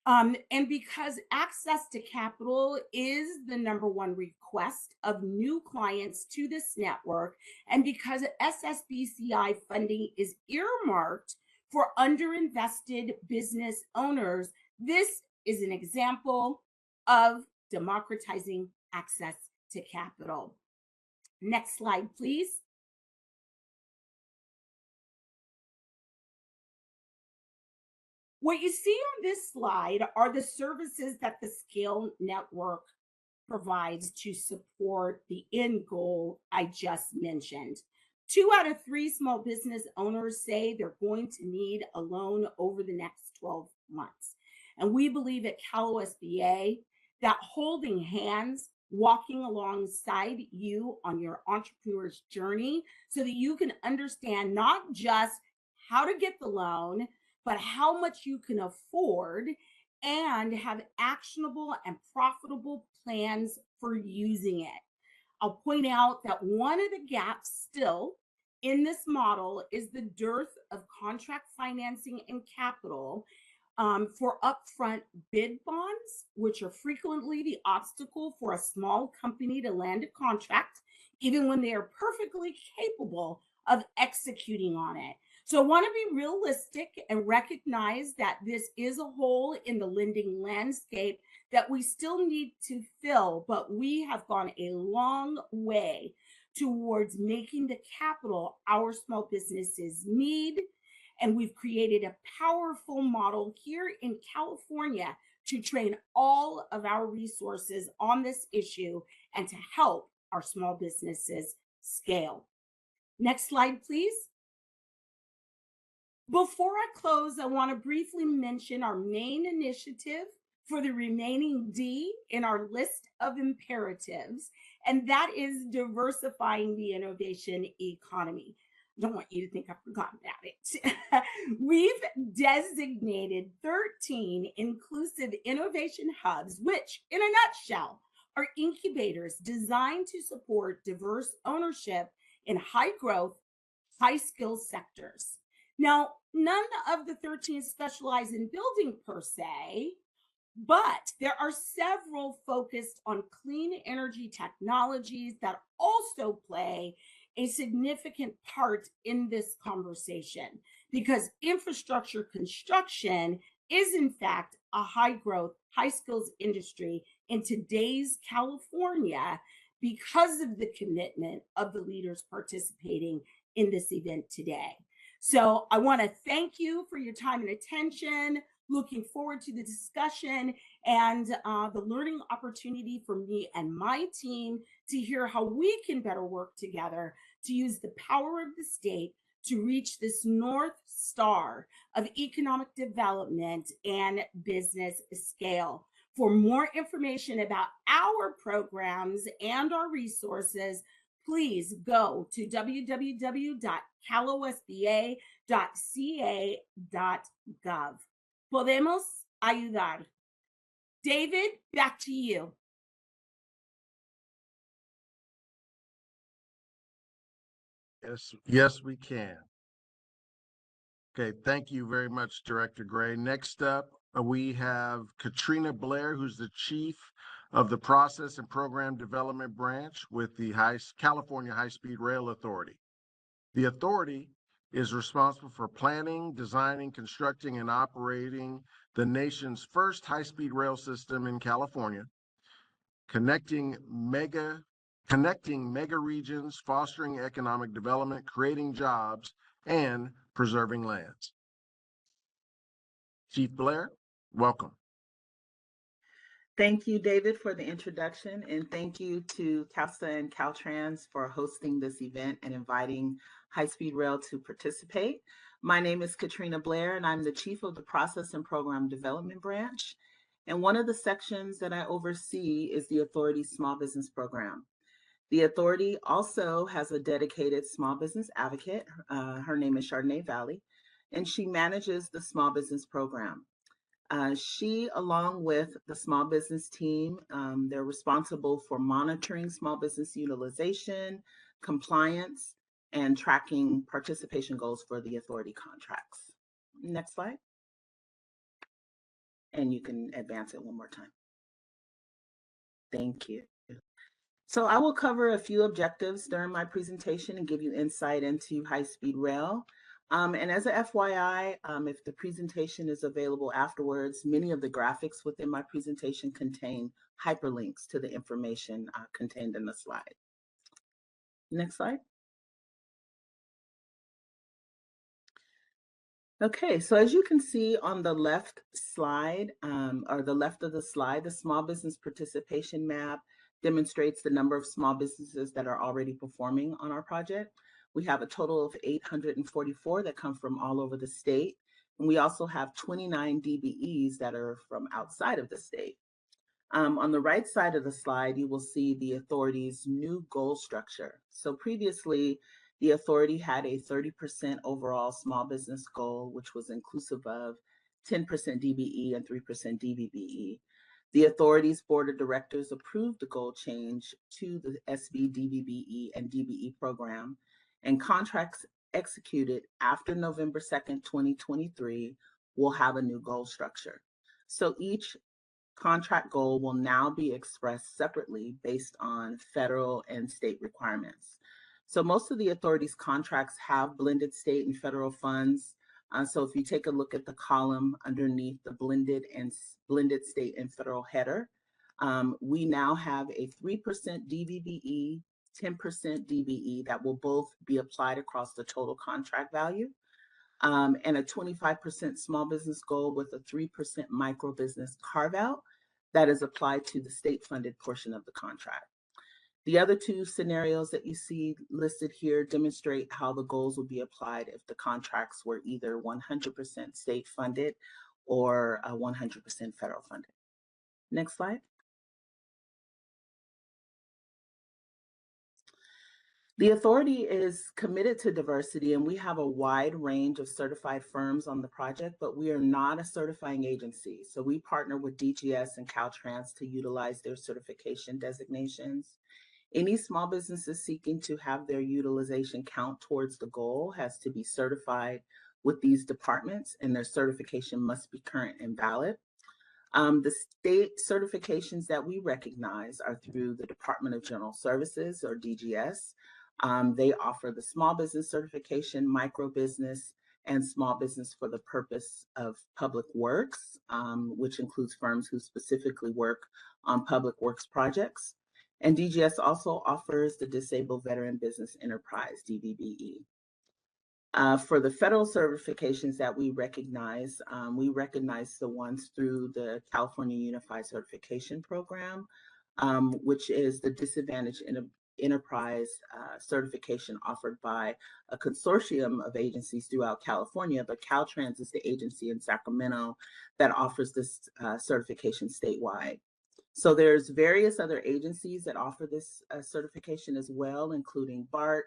And because access to capital is the #1 request of new clients to this network, and because SSBCI funding is earmarked for underinvested business owners, this is an example of democratizing access to capital. Next slide, please. What you see on this slide are the services that the Scale Network provides to support the end goal I just mentioned. 2 out of 3 small business owners say they're going to need a loan over the next 12 months. And we believe at Cal OSBA that holding hands, walking alongside you on your entrepreneur's journey so that you can understand not just how to get the loan, but how much you can afford and have actionable and profitable plans for using it. I'll point out that one of the gaps still in this model is the dearth of contract financing and capital for upfront bid bonds, which are frequently the obstacle for a small company to land a contract, even when they are perfectly capable of executing on it. So I want to be realistic and recognize that this is a hole in the lending landscape that we still need to fill, but we have gone a long way towards making the capital our small businesses need. And we've created a powerful model here in California to train all of our resources on this issue and to help our small businesses scale. Next slide, please. Before I close, I want to briefly mention our main initiative for the remaining D in our list of imperatives, and that is diversifying the innovation economy. I don't want you to think I forgot about it. We've designated 13 inclusive innovation hubs, which, in a nutshell, are incubators designed to support diverse ownership in high growth, high skill sectors. Now, none of the 13 specialize in building per se, but there are several focused on clean energy technologies that also play a significant part in this conversation, because infrastructure construction is in fact a high growth, high skills industry in today's California because of the commitment of the leaders participating in this event today. So I want to thank you for your time and attention. Looking forward to the discussion and the learning opportunity for me and my team to hear how we can better work together to use the power of the state to reach this North Star of economic development and business scale. For more information about our programs and our resources, please go to www.calosba.ca.gov. Podemos ayudar. David, back to you. Yes, we can. Okay, thank you very much, Director Gray. Next up, we have Katrina Blair, who's the Chief of the Process and Program Development Branch with the California High-Speed Rail Authority. The authority is responsible for planning, designing, constructing, and operating the nation's first high-speed rail system in California, connecting mega regions, fostering economic development, creating jobs, and preserving lands. Chief Blair, welcome. Thank you, David, for the introduction, and thank you to CALSTA and Caltrans for hosting this event and inviting High Speed Rail to participate. My name is Katrina Blair, and I'm the Chief of the Process and Program Development Branch. And one of the sections that I oversee is the Authority's Small Business Program. The Authority also has a dedicated small business advocate. Her name is Chardonnay Valley, and she manages the small business program. She, along with the small business team, they're responsible for monitoring small business utilization, compliance, and tracking participation goals for the authority contracts. Next slide. And you can advance it one more time. Thank you. So I will cover a few objectives during my presentation and give you insight into high-speed rail. And as a FYI, if the presentation is available afterwards, many of the graphics within my presentation contain hyperlinks to the information contained in the slide. Next slide. Okay, so as you can see on the left slide, or the left of the slide, the small business participation map demonstrates the number of small businesses that are already performing on our project. We have a total of 844 that come from all over the state. And we also have 29 DBEs that are from outside of the state. On the right side of the slide, you will see the authority's new goal structure. So previously, the authority had a 30% overall small business goal, which was inclusive of 10% DBE and 3% DBBE. The authority's board of directors approved the goal change to the SB DBBE and DBE program, and contracts executed after November 2nd, 2023 will have a new goal structure. So each contract goal will now be expressed separately based on federal and state requirements. So most of the authority's contracts have blended state and federal funds. So if you take a look at the column underneath the blended state and federal header, we now have a 3% DVBE, 10% DBE that will both be applied across the total contract value, and a 25% small business goal with a 3% micro business carve out that is applied to the state funded portion of the contract. The other two scenarios that you see listed here demonstrate how the goals will be applied if the contracts were either 100% state funded or 100% federal funded. Next slide. The authority is committed to diversity, and we have a wide range of certified firms on the project, but we are not a certifying agency. So we partner with DGS and Caltrans to utilize their certification designations. Any small businesses seeking to have their utilization count towards the goal has to be certified with these departments, and their certification must be current and valid. The state certifications that we recognize are through the Department of General Services, or DGS. They offer the small business certification, micro business, and small business for the purpose of public works, which includes firms who specifically work on public works projects. And DGS also offers the Disabled Veteran Business Enterprise, DVBE. For the federal certifications that we recognize the ones through the California Unified Certification Program, which is the Disadvantaged Enterprise certification offered by a consortium of agencies throughout California, but Caltrans is the agency in Sacramento that offers this certification statewide. So there's various other agencies that offer this certification as well, including BART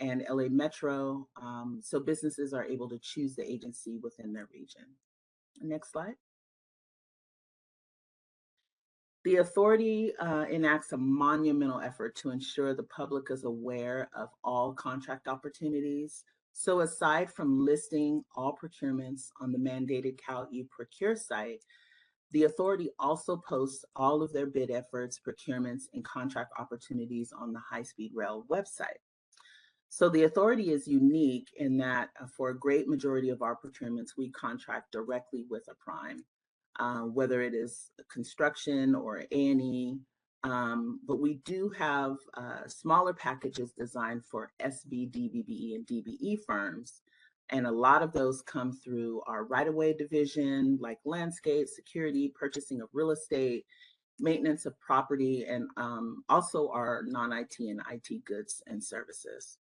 and LA Metro. So businesses are able to choose the agency within their region. Next slide. The authority enacts a monumental effort to ensure the public is aware of all contract opportunities. So aside from listing all procurements on the mandated CalE Procure site, the authority also posts all of their bid efforts, procurements, and contract opportunities on the High Speed Rail website. So the authority is unique in that for a great majority of our procurements, we contract directly with a prime, whether it is construction or A&E. But we do have smaller packages designed for SB, DBBE, and DBE firms. And a lot of those come through our right-of-way division, like landscape, security, purchasing of real estate, maintenance of property, and also our non-IT and IT goods and services.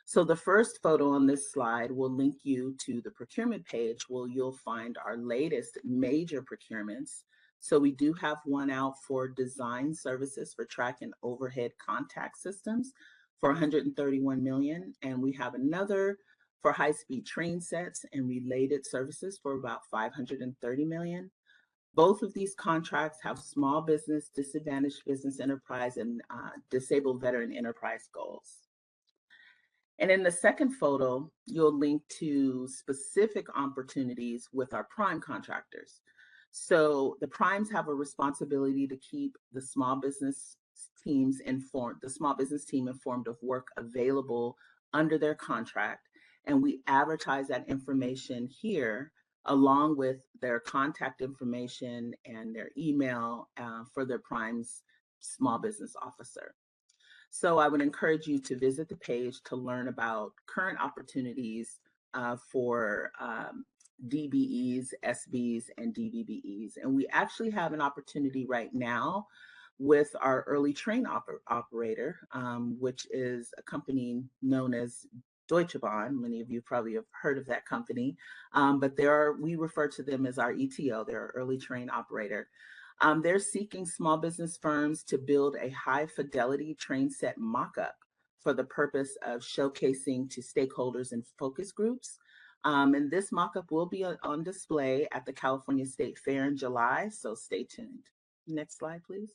So the first photo on this slide will link you to the procurement page where you'll find our latest major procurements. So we do have one out for design services for track and overhead contact systems for 131 million. And we have another for high-speed train sets and related services for about 530 million. Both of these contracts have small business, disadvantaged business enterprise, and disabled veteran enterprise goals. And in the second photo, you'll link to specific opportunities with our prime contractors. So the primes have a responsibility to keep the small business teams informed, the small business team informed of work available under their contract. And we advertise that information here along with their contact information and their email for their prime's small business officer. So I would encourage you to visit the page to learn about current opportunities for DBEs, SBs, and DBBEs. And we actually have an opportunity right now with our early train operator, which is a company known as Deutsche Bahn. Many of you probably have heard of that company, but we refer to them as our ETO, they're our early train operator. They're seeking small business firms to build a high fidelity train set mock-up for the purpose of showcasing to stakeholders and focus groups. And this mock-up will be on display at the California State Fair in July, so stay tuned. Next slide, please.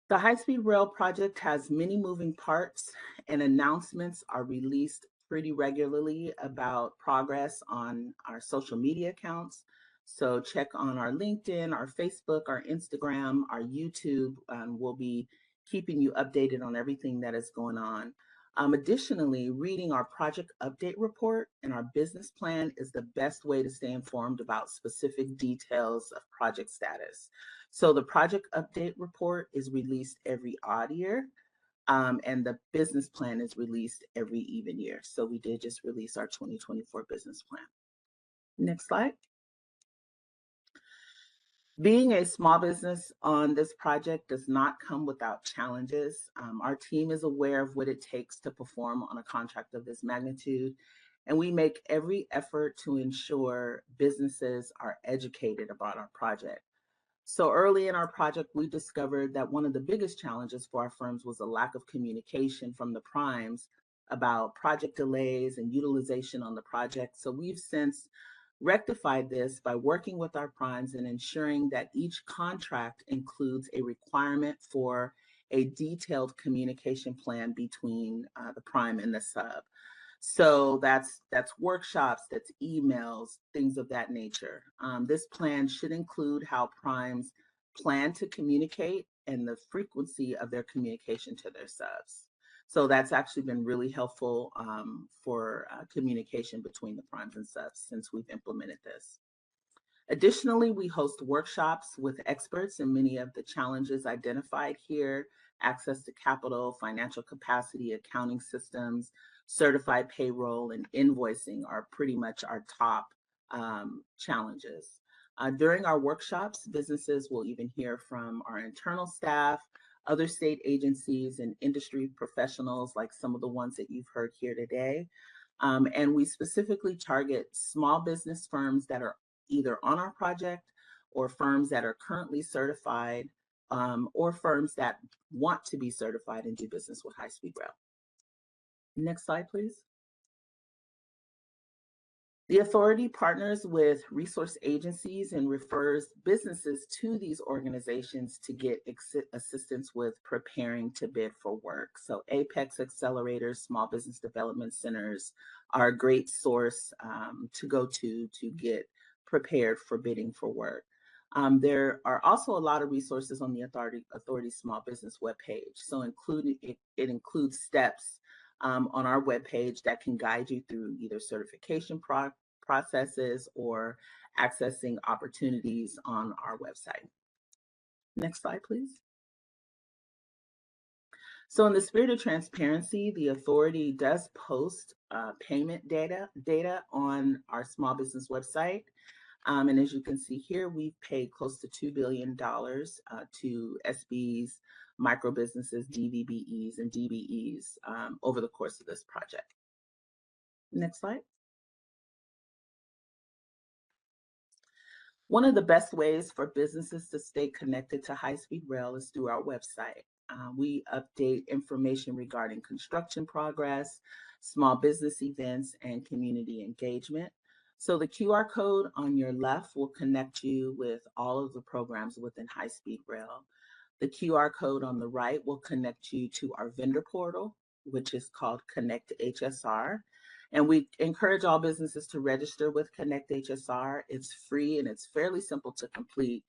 The high-speed rail project has many moving parts, and announcements are released pretty regularly about progress on our social media accounts. So check on our LinkedIn, our Facebook, our Instagram, our YouTube. We'll be keeping you updated on everything that is going on. Additionally, reading our project update report and our business plan is the best way to stay informed about specific details of project status. So the project update report is released every odd year, and the business plan is released every even year. So we did just release our 2024 business plan. Next slide. Being a small business on this project does not come without challenges. Our team is aware of what it takes to perform on a contract of this magnitude, and we make every effort to ensure businesses are educated about our project. So early in our project, we discovered that one of the biggest challenges for our firms was a lack of communication from the primes about project delays and utilization on the project. So we've since rectified this by working with our primes and ensuring that each contract includes a requirement for a detailed communication plan between the prime and the sub. So that's workshops, that's emails, things of that nature. This plan should include how primes plan to communicate and the frequency of their communication to their subs. So that's actually been really helpful for communication between the primes and subs since we've implemented this. Additionally, we host workshops with experts in many of the challenges identified here: access to capital, financial capacity, accounting systems, certified payroll, and invoicing are pretty much our top challenges. During our workshops, businesses will even hear from our internal staff, other state agencies, and industry professionals like some of the ones that you've heard here today. And we specifically target small business firms that are either on our project or firms that are currently certified or firms that want to be certified and do business with high-speed rail. Next slide, please. The authority partners with resource agencies and refers businesses to these organizations to get assistance with preparing to bid for work. So Apex accelerators, small business development centers are a great source to go to get prepared for bidding for work. There are also a lot of resources on the authority small business webpage. So it includes steps on our webpage that can guide you through either certification processes or accessing opportunities on our website. Next slide, please. So in the spirit of transparency, the authority does post payment data on our small business website. And as you can see here, we've paid close to $2 billion to SBs, micro businesses, DVBEs, and DBEs over the course of this project. Next slide. One of the best ways for businesses to stay connected to high-speed rail is through our website. We update information regarding construction progress, small business events, and community engagement. So the QR code on your left will connect you with all of the programs within high-speed rail. The QR code on the right will connect you to our vendor portal, which is called Connect HSR. And we encourage all businesses to register with Connect HSR. It's free and it's fairly simple to complete.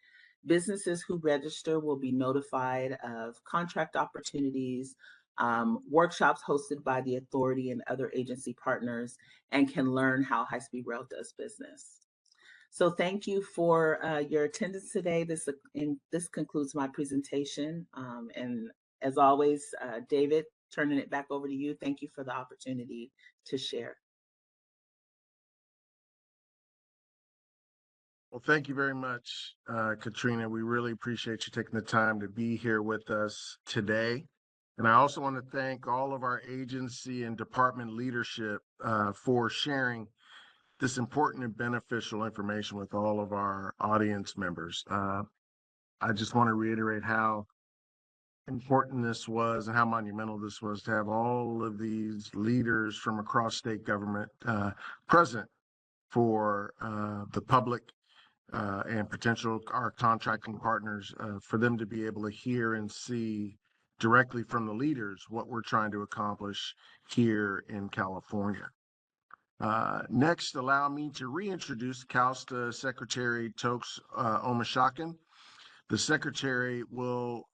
Businesses who register will be notified of contract opportunities, workshops hosted by the authority and other agency partners, and can learn how high-speed rail does business. So thank you for your attendance today. This concludes my presentation. And as always, David, turning it back over to you. Thank you for the opportunity to share. Well, thank you very much, Katrina. We really appreciate you taking the time to be here with us today. And I also want to thank all of our agency and department leadership for sharing this important and beneficial information with all of our audience members. I just want to reiterate how important this was and how monumental this was to have all of these leaders from across state government present for the public and potential our contracting partners, for them to be able to hear and see directly from the leaders what we're trying to accomplish here in California. Next, allow me to reintroduce CalSTA Secretary Tokes Omashakin. The Secretary will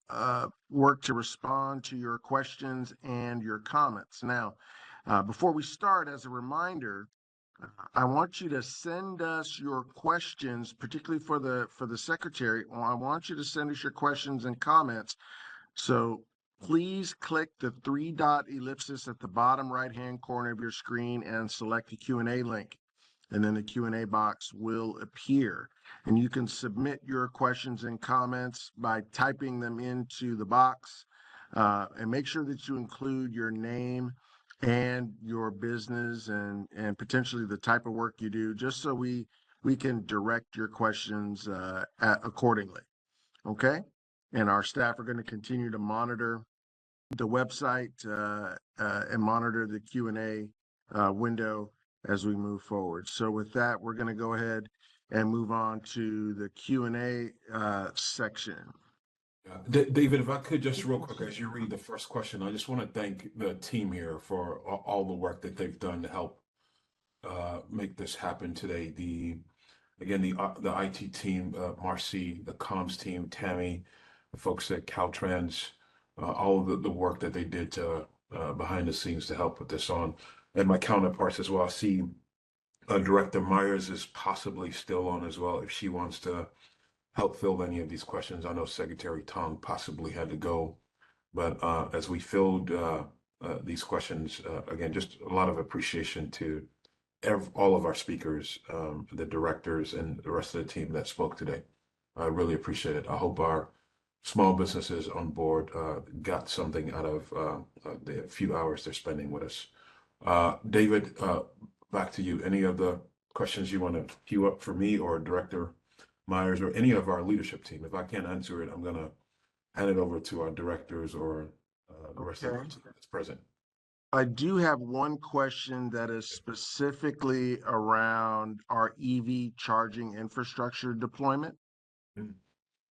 work to respond to your questions and your comments. Now, before we start, as a reminder, I want you to send us your questions, particularly for the Secretary. I want you to send us your questions and comments. So please click the 3-dot ellipsis at the bottom right-hand corner of your screen and select the Q&A link. And then the Q&A box will appear. And you can submit your questions and comments by typing them into the box. And make sure that you include your name and your business and potentially the type of work you do, just so we can direct your questions accordingly. Okay? And our staff are going to continue to monitor the website and monitor the Q&A window as we move forward. So with that, we're going to go ahead and move on to the Q&A section. David, if I could just real quick, as you read the first question, I just want to thank the team here for all the work that they've done to help make this happen today. The IT team, Marcy, the comms team, Tammy, the folks at Caltrans, all of the work that they did behind the scenes to help put this on, and my counterparts as well. I see Director Myers is possibly still on as well if she wants to help fill any of these questions. I know Secretary Tong possibly had to go, but as we filled these questions, again, just a lot of appreciation to all of our speakers, the directors, and the rest of the team that spoke today. I really appreciate it. I hope our small businesses on board got something out of the few hours they're spending with us. David, back to you. Any of the questions you want to queue up for me or Director Myers or any of our leadership team? If I can't answer it, I'm going to hand it over to our directors or the rest of the team that's present. I do have one question that is specifically around our EV charging infrastructure deployment. Mm.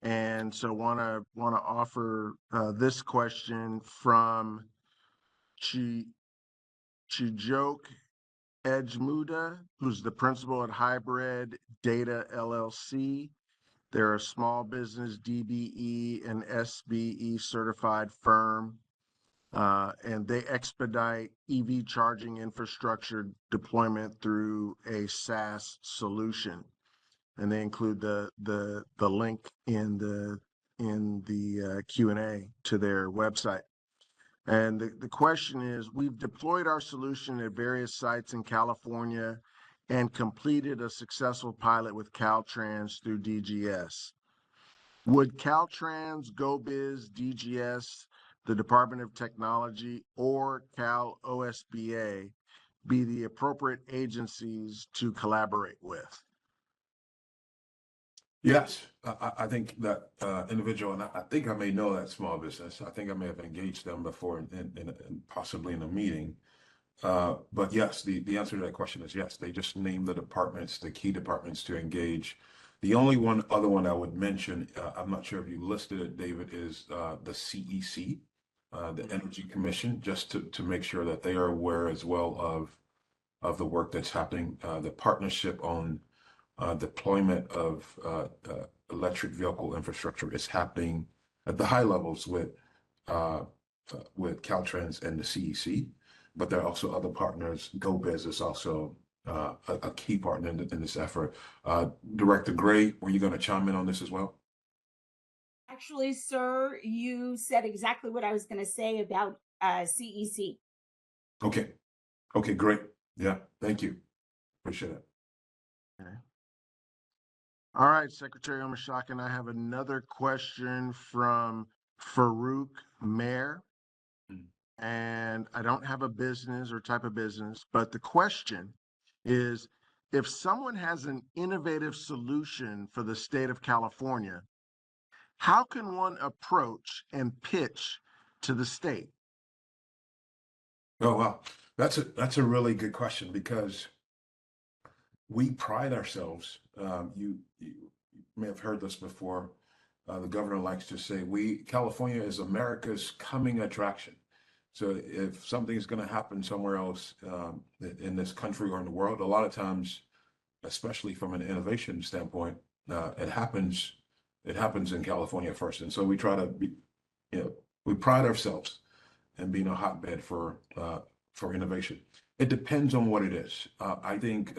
And so want to offer this question from Chijok Edgemuda, who's the principal at Hybrid Data LLC. They're a small business DBE and SBE certified firm, and they expedite EV charging infrastructure deployment through a SaaS solution. And they include the link in the Q&A to their website. And the question is, we've deployed our solution at various sites in California and completed a successful pilot with Caltrans through DGS. Would Caltrans, GoBiz, DGS, the Department of Technology, or Cal OSBA be the appropriate agencies to collaborate with? Yes, I think that individual, and I think I may know that small business. I think I may have engaged them before in possibly in a meeting. But yes, the answer to that question is yes. They just named the departments, the key departments to engage. The only other one I would mention, I'm not sure if you listed it, David, is the CEC, the Energy Commission, just to make sure that they are aware as well of the work that's happening, the partnership on deployment of electric vehicle infrastructure is happening at the high levels with Caltrans and the CEC, but there are also other partners. GoBiz is also a key partner in this effort. Director Gray, were you going to chime in on this as well? Actually, sir, you said exactly what I was going to say about CEC. Okay. Okay, great. Yeah, thank you. Appreciate it. Okay. All right, Secretary Omashakin, I have another question from Farouk Mayer. And I don't have a business or type of business, but the question is, if someone has an innovative solution for the state of California, how can one approach and pitch to the state? Oh, wow. That's a really good question because we pride ourselves. You may have heard this before. The governor likes to say, California is America's coming attraction. So if something is going to happen somewhere else in this country or in the world, a lot of times, especially from an innovation standpoint, it happens in California first. And so we try to be, we pride ourselves in being a hotbed for innovation. It depends on what it is. I think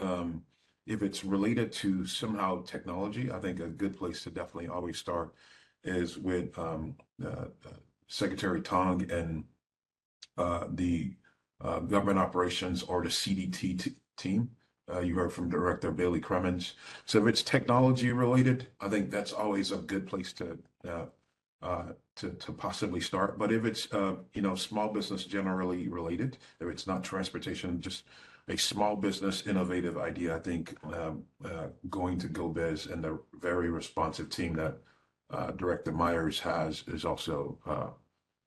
if it's related to somehow technology, I think a good place to definitely always start is with Secretary Tong and the government operations or the CDT team. You heard from Director Bailey Cremens. So if it's technology related, I think that's always a good place to possibly start. But if it's small business generally related, if it's not transportation, just a small business innovative idea, I think going to GoBiz and the very responsive team that Director Myers has is also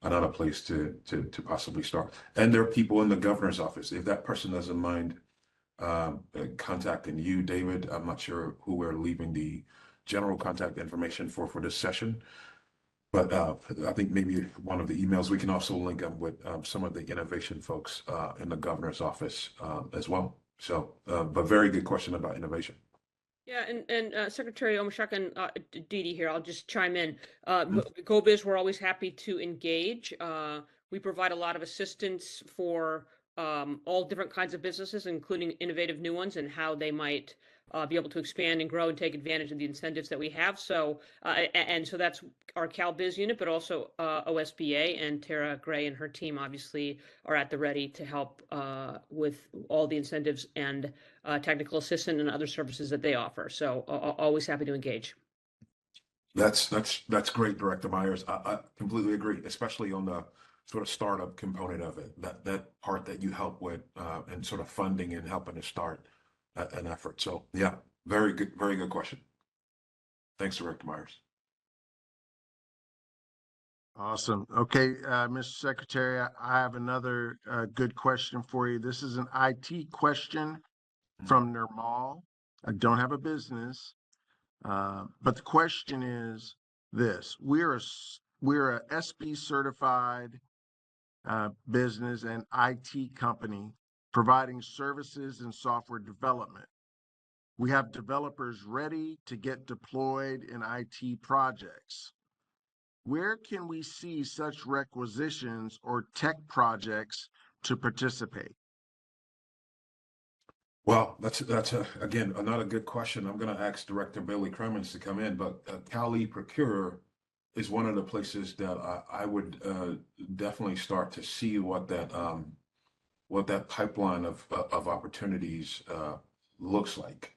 another place to possibly start. And there are people in the governor's office. If that person doesn't mind contacting you, David, I'm not sure who we're leaving the general contact information for this session. But I think maybe one of the emails, we can also link up with some of the innovation folks in the governor's office as well. So, but very good question about innovation. Yeah, and Secretary Omashakin, Didi here, I'll just chime in. GoBiz, we're always happy to engage. We provide a lot of assistance for all different kinds of businesses, including innovative new ones and how they might be able to expand and grow and take advantage of the incentives that we have. So, and so that's our CalBiz unit, but also OSBA, and Tara Gray and her team obviously are at the ready to help with all the incentives and technical assistance and other services that they offer. So always happy to engage. That's great, Director Myers. I completely agree, especially on the sort of startup component of it, that part that you help with and sort of funding and helping to start an effort. So yeah, very good question. Thanks, Director Myers. Awesome. Okay, Mr. Secretary, I have another good question for you. This is an IT question from Nirmal. I don't have a business, but the question is this: we're a SB certified business and IT company providing services and software development. We have developers ready to get deployed in IT projects. Where can we see such requisitions or tech projects to participate? Well, that's again another good question. I'm going to ask Director Billy Cremens to come in, but Cali Procure is one of the places that I would definitely start to see what that pipeline of opportunities looks like.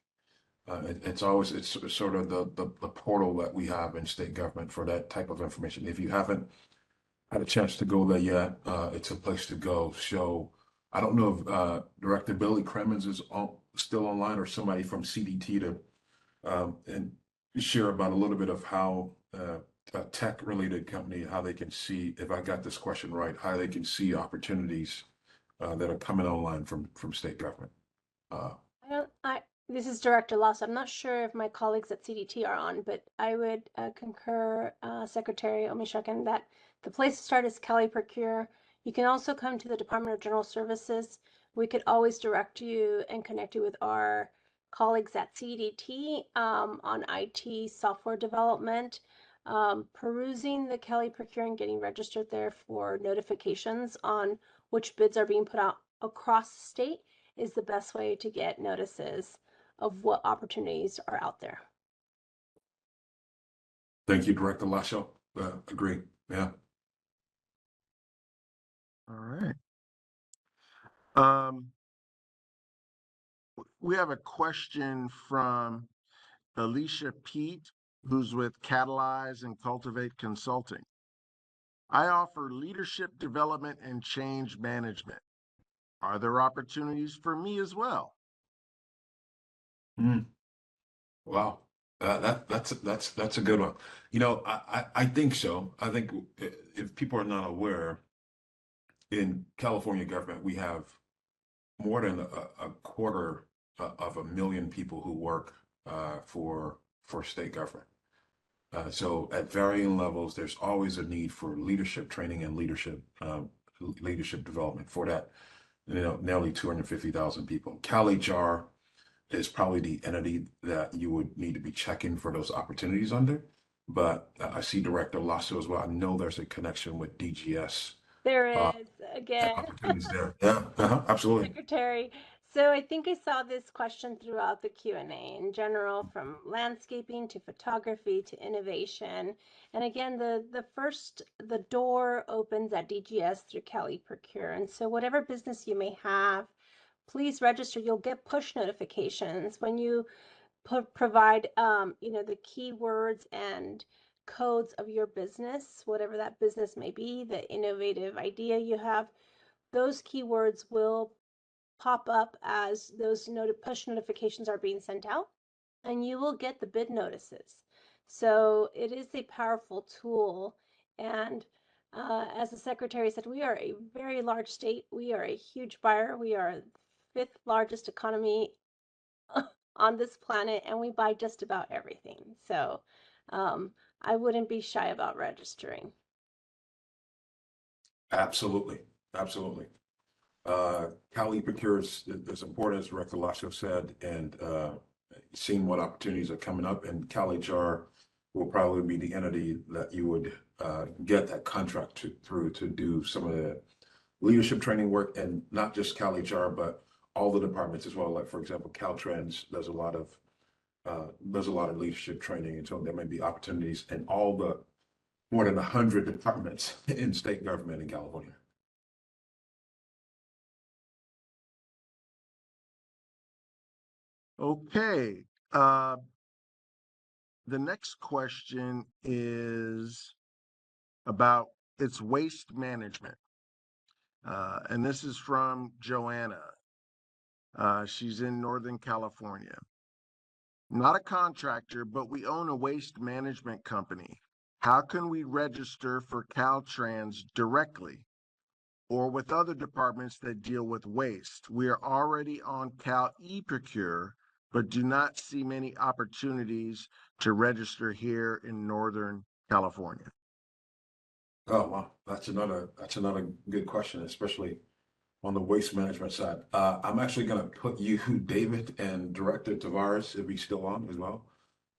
It's sort of the portal that we have in state government for that type of information. If you haven't had a chance to go there yet, it's a place to go. So I don't know if Director Billy Cremens is still online or somebody from CDT to and share about a little bit of how a tech-related company, how they can see, if I got this question right, how they can see opportunities that are coming online from state government. This is Director Loss. I'm not sure if my colleagues at CDT are on, but I would concur, Secretary Omishakin, that the place to start is Cali Procure. You can also come to the Department of General Services. We could always direct you and connect you with our colleagues at CDT on IT software development. Perusing the Cali Procure and getting registered there for notifications on which bids are being put out across the state is the best way to get notices of what opportunities are out there. Thank you, Director Lasho. Agree. Yeah. All right. We have a question from Alicia Pete, who's with Catalyze and Cultivate Consulting. I offer leadership development and change management. Are there opportunities for me as well? Wow. That's a good one. You know, I think so. I think if people are not aware, in California government, we have more than a quarter of a million people who work for state government. So at varying levels, there's always a need for leadership training and leadership development for that, nearly 250,000 people. CalHR is probably the entity that you would need to be checking for those opportunities under. But I see Director Lasso as well. I know there's a connection with DGS. There is, again. Opportunities there. Yeah, absolutely. Secretary. So I think I saw this question throughout the Q&A in general, from landscaping to photography to innovation. And again, the door opens at DGS through Cali Procure. And so whatever business you may have, please register. You'll get push notifications when you provide, the keywords and codes of your business, whatever that business may be, the innovative idea you have. Those keywords will pop up as those push notifications are being sent out, and you will get the bid notices. So it is a powerful tool. And as the Secretary said, we are a very large state. We are a huge buyer. We are the 5th largest economy on this planet, and we buy just about everything. So I wouldn't be shy about registering. Absolutely. Absolutely. Cali Procure is important, as Director Lasho said, and seeing what opportunities are coming up. And CalHR will probably be the entity that you would get that contract through to do some of the leadership training work, and not just CalHR, but all the departments as well. Like, for example, Caltrans does a lot of leadership training, and so there may be opportunities in all the more than 100 departments in state government in California. Okay. The next question is about its waste management. And this is from Joanna. She's in Northern California. Not a contractor, but we own a waste management company. how can we register for Caltrans directly or with other departments that deal with waste? We are already on Cal eProcure, but do not see many opportunities to register here in Northern California. Oh, wow. That's another good question, especially on the waste management side. I'm actually going to put you, David, and Director Tavares, if he's still on as well.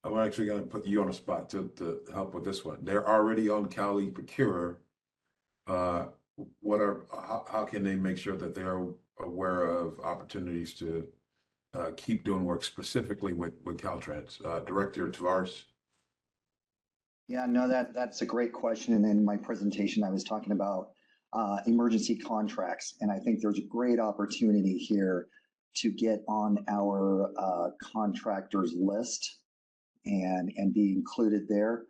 I'm actually going to put you on the spot to help with this one. They're already on Cali Procure. How can they make sure that they're aware of opportunities to keep doing work specifically with Caltrans? Director Tavares. Yeah, no, that's a great question. And in my presentation, I was talking about emergency contracts, and I think there's a great opportunity here to get on our contractors list and be included there,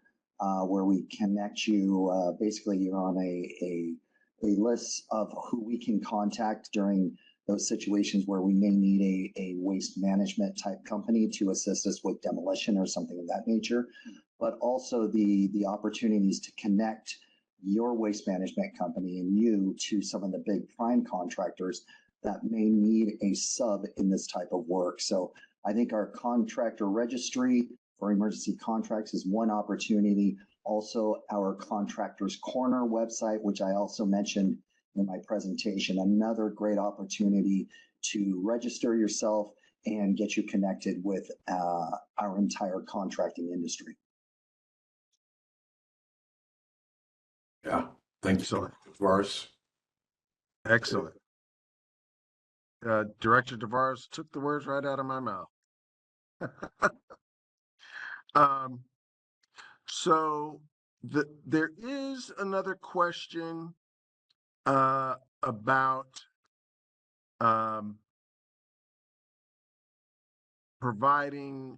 where we connect you. Basically, you're on a list of who we can contact during those situations where we may need a waste management type company to assist us with demolition or something of that nature, but also the opportunities to connect your waste management company and you to some of the big prime contractors that may need a sub in this type of work. So I think our contractor registry for emergency contracts is one opportunity. Also, our Contractors Corner website, which I also mentioned in my presentation, another great opportunity to register yourself and get you connected with our entire contracting industry. Yeah, thank you, Excellent. Tavares. Excellent. Director Tavares took the words right out of my mouth. So there is another question about providing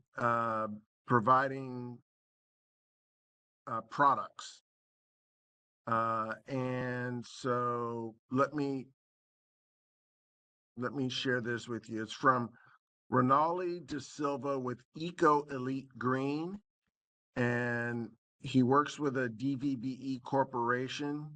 products. And so let me share this with you. It's from Ronaldi De Silva with Eco Elite Green, and he works with a DVBE corporation.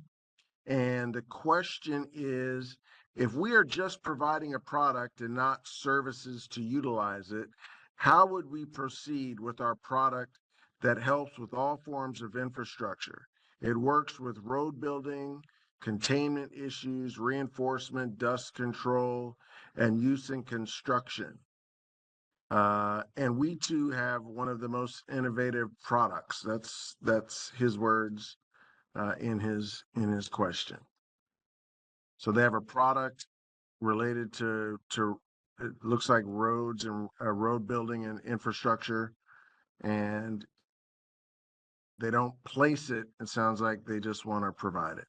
And the question is, if we are just providing a product and not services to utilize it, how would we proceed with our product that helps with all forms of infrastructure? It works with road building, containment issues, reinforcement, dust control, and use in construction. And we too have one of the most innovative products. That's his words in his question. So they have a product related to it looks like roads and road building and infrastructure, and they don't place it. It sounds like they just want to provide it.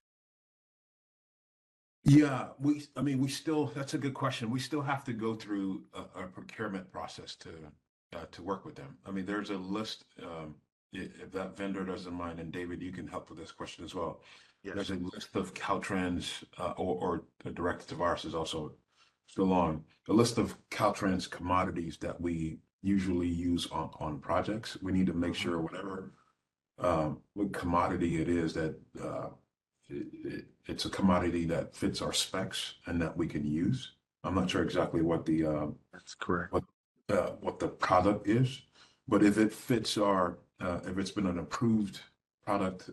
Yeah, we still, that's a good question. We still have to go through a procurement process to work with them. I mean, there's a list, if that vendor doesn't mind, and David, you can help with this question as well. Yes. There's a list of Caltrans, or Director Tavares is also still on, a list of Caltrans commodities that we usually use on projects. We need to make sure whatever what commodity it is that it's a commodity that fits our specs and that we can use. I'm not sure exactly what the That's correct. what the product is, but if it fits our if it's been an approved product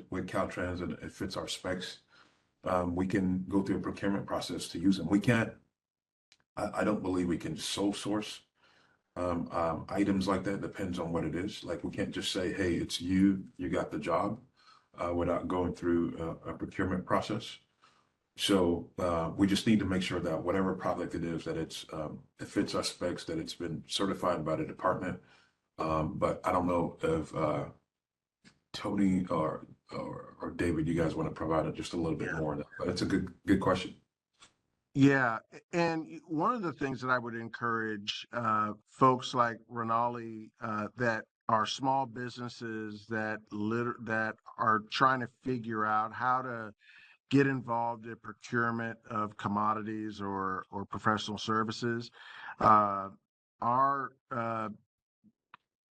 with Caltrans and it fits our specs, we can go through a procurement process to use them. We can't. I don't believe we can sole source items like that. Depends on what it is. Like, we can't just say, "Hey, it's you. You got the job." Without going through a procurement process. So we just need to make sure that whatever product it is, that it fits our specs, that it's been certified by the department. But I don't know if Tony or David, you guys want to provide just a little bit more on that. But it's a good question. Yeah, and one of the things that I would encourage folks like Ronaldi that are small businesses that are trying to figure out how to get involved in procurement of commodities or professional services. Our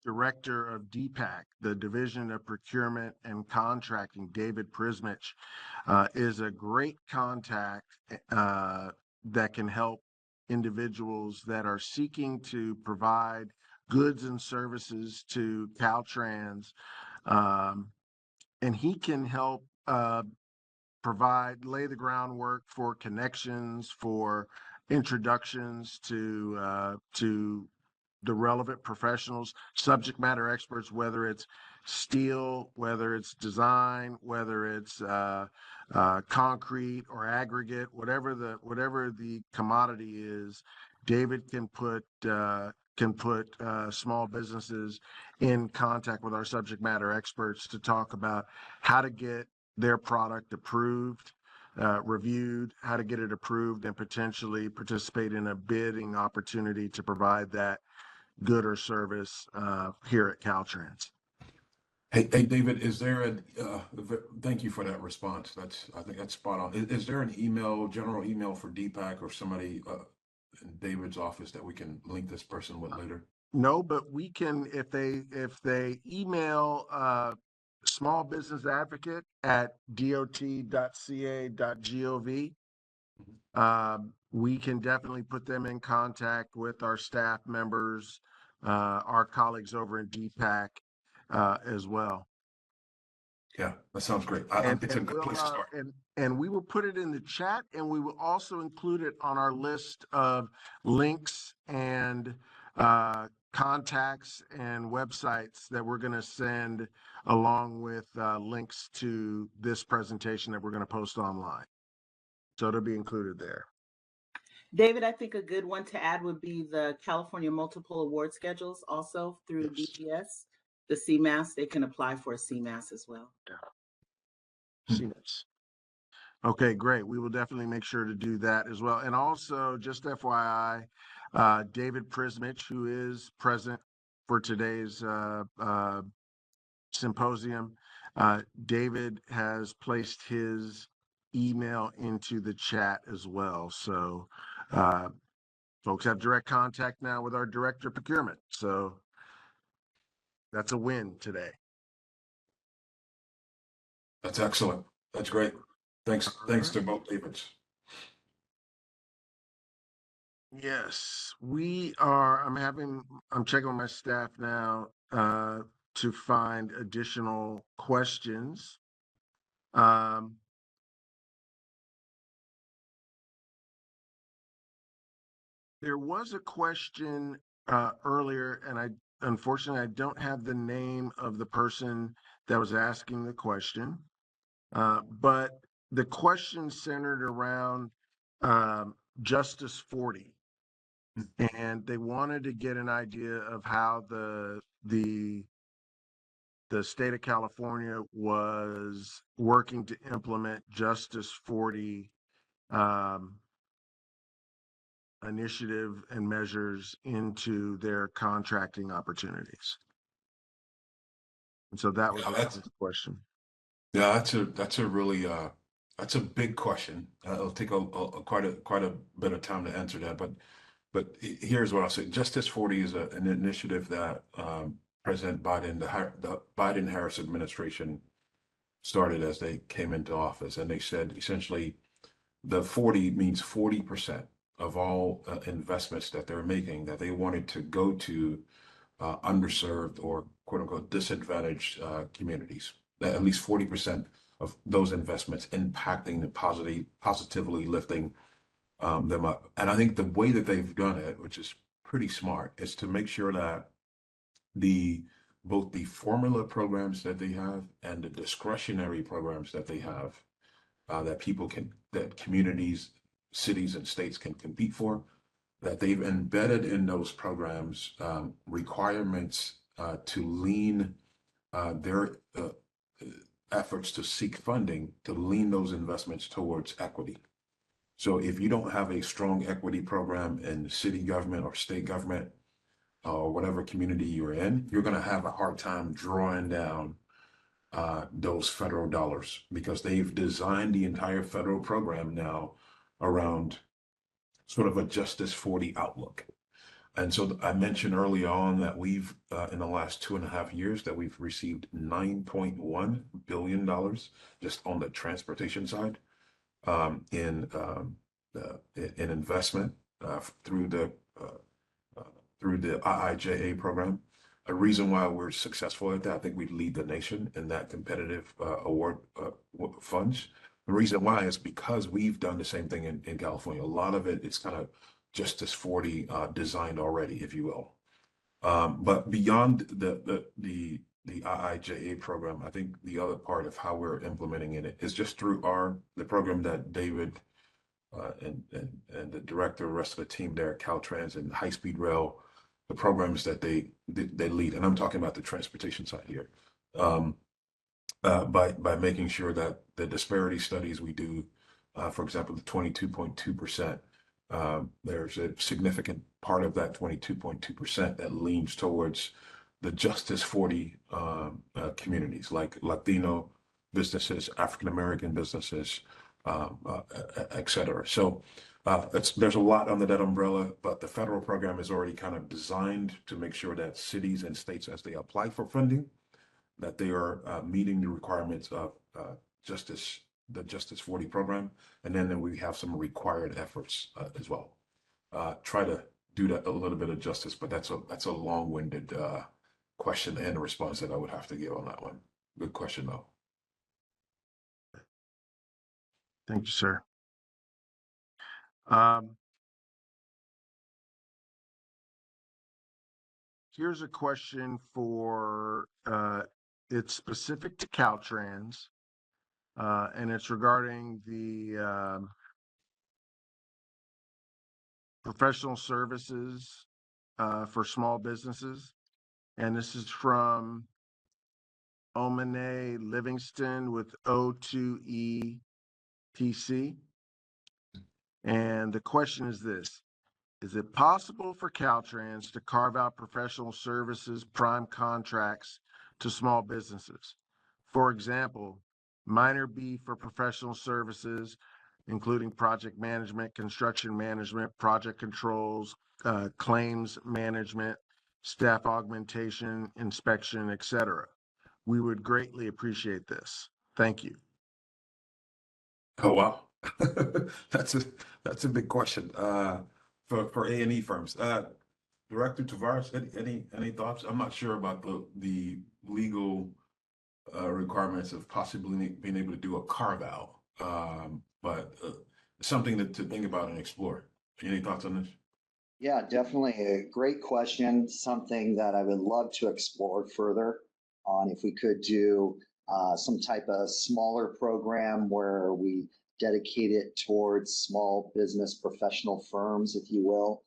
director of DPAC, the Division of Procurement and Contracting, David Prismich, is a great contact that can help individuals that are seeking to provide goods and services to Caltrans. And he can help lay the groundwork for connections, for introductions to the relevant professionals, subject matter experts, whether it's steel, whether it's design, whether it's concrete or aggregate, whatever the commodity is. David can put small businesses in contact with our subject matter experts to talk about how to get their product approved, reviewed, how to get it approved, and potentially participate in a bidding opportunity to provide that good or service here at Caltrans. Hey, David, is there thank you for that response. I think that's spot on. Is there an general email for DPAC or somebody in David's office that we can link this person with later? No, but we can, if they email small business advocate at dot.ca.gov, we can definitely put them in contact with our staff members, our colleagues over in DPAC as well. Yeah, that sounds great. It's a good place to start. And we will put it in the chat, and we will also include it on our list of links and contacts and websites that we're going to send along with links to this presentation that we're going to post online. So it'll be included there. David, I think a good one to add would be the California Multiple Award Schedules, also through DGS. The CMAS, they can apply for a CMAS as well. CMAS. Okay, great. We will definitely make sure to do that as well. And also, just FYI, David Prismich, who is present for today's symposium, David has placed his email into the chat as well. So folks have direct contact now with our director of procurement. So that's a win today. That's excellent. That's great. Thanks to both Davids. Yes, I'm checking with my staff now to find additional questions. There was a question earlier, and unfortunately I don't have the name of the person that was asking the question, but the question centered around Justice 40. And they wanted to get an idea of how the state of California was working to implement Justice 40 initiative and measures into their contracting opportunities. And so that was the question. Yeah, that's a really that's a big question. It'll take quite a bit of time to answer that, but here's what I'll say. Justice 40 is an initiative that President Biden, the Biden-Harris administration started as they came into office. And they said, essentially, the 40 means 40% of all investments that they're making, that they wanted to go to underserved or quote unquote disadvantaged communities. That at least 40% of those investments impacting and positively lifting them up. And I think the way that they've done it, which is pretty smart, is to make sure that both the formula programs that they have and the discretionary programs that they have, that communities, cities, and states can compete for, that they've embedded in those programs requirements to lean their efforts to seek funding, to lean those investments towards equity. So if you don't have a strong equity program in city government or state government or whatever community you're in, you're going to have a hard time drawing down those federal dollars, because they've designed the entire federal program now around sort of a Justice 40 outlook. And so I mentioned early on that we've, in the last 2.5 years, that we've received $9.1 billion just on the transportation side in investment through the IIJA program. A reason why we're successful at that, I think we lead the nation in that competitive award funds. The reason why is because we've done the same thing in California. A lot of it is kind of Justice 40 designed already, if you will. But beyond the IIJA program, I think the other part of how we're implementing it is just through the program that David and the director, the rest of the team there at Caltrans and High Speed Rail, the programs that they lead, and I'm talking about the transportation side here, by making sure that the disparity studies we do, for example, the 22.2%, there's a significant part of that 22.2% that leans towards the Justice 40 communities, like Latino businesses, African American businesses, et cetera. So there's a lot under that umbrella, but the federal program is already kind of designed to make sure that cities and states, as they apply for funding, that they are meeting the requirements of the Justice 40 program. And then we have some required efforts as well. Try to do that a little bit of justice, but that's a long-winded question and response that I would have to give on that one. Good question, though. Thank you, sir. Here's a question for, it's specific to Caltrans, and it's regarding the professional services for small businesses. And this is from Omane Livingston with O2ETC. And the question is this: is it possible for Caltrans to carve out professional services prime contracts to small businesses? For example, minor B for professional services, including project management, construction management, project controls, claims management, staff augmentation, inspection, etc. We would greatly appreciate this. Thank you. Oh, wow. That's a big question for A&E firms. Director Tavares, any thoughts? I'm not sure about the legal requirements of possibly being able to do a carve out, but something to think about and explore. Any thoughts on this? Yeah, definitely a great question. Something that I would love to explore further on if we could do some type of smaller program where we dedicate it towards small business professional firms, if you will.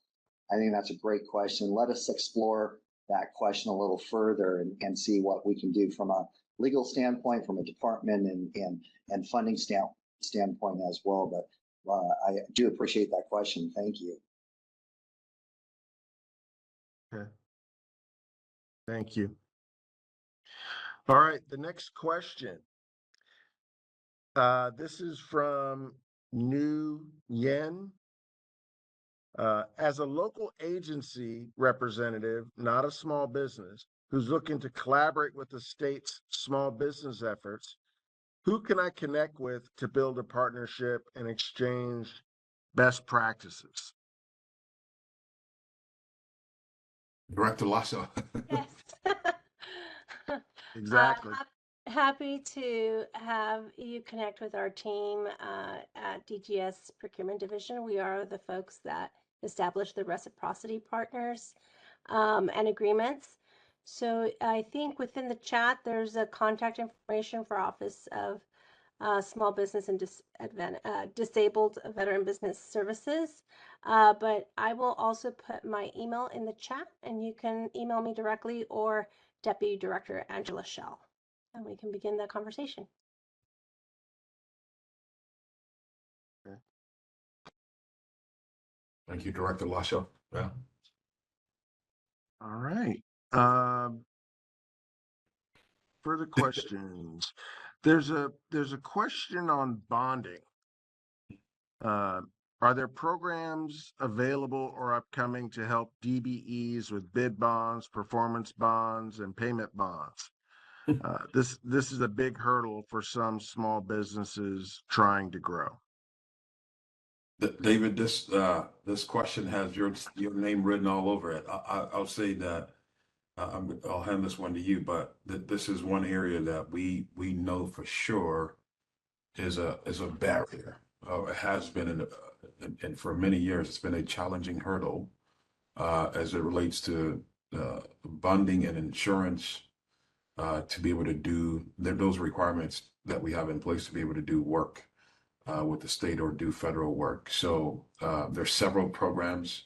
I think that's a great question. Let us explore that question a little further and see what we can do from a legal standpoint, from a department and funding standpoint as well. But I do appreciate that question. Thank you. Okay. Thank you. All right, the next question. This is from New Yen. As a local agency representative, not a small business, who's looking to collaborate with the state's small business efforts, who can I connect with to build a partnership and exchange best practices? Director Lasso. Yes. Exactly. Happy to have you connect with our team at DGS Procurement Division. We are the folks that establish the reciprocity partners and agreements. So I think within the chat, there's a contact information for Office of Small Business and Disabled Veteran Business Services. But I will also put my email in the chat, and you can email me directly or Deputy Director Angela Schell, and we can begin that conversation. Okay. Thank you, Director Lasso. Yeah. All right. Further questions. There's a question on bonding. are there programs available or upcoming to help DBEs with bid bonds, performance bonds, and payment bonds? This is a big hurdle for some small businesses trying to grow. David, this question has your name written all over it. I'll say that I'll hand this one to you, but this is one area that we know for sure is a barrier. It has been, and for many years, it's been a challenging hurdle as it relates to bonding and insurance to be able to do those requirements that we have in place to be able to do work with the state or do federal work. So there's several programs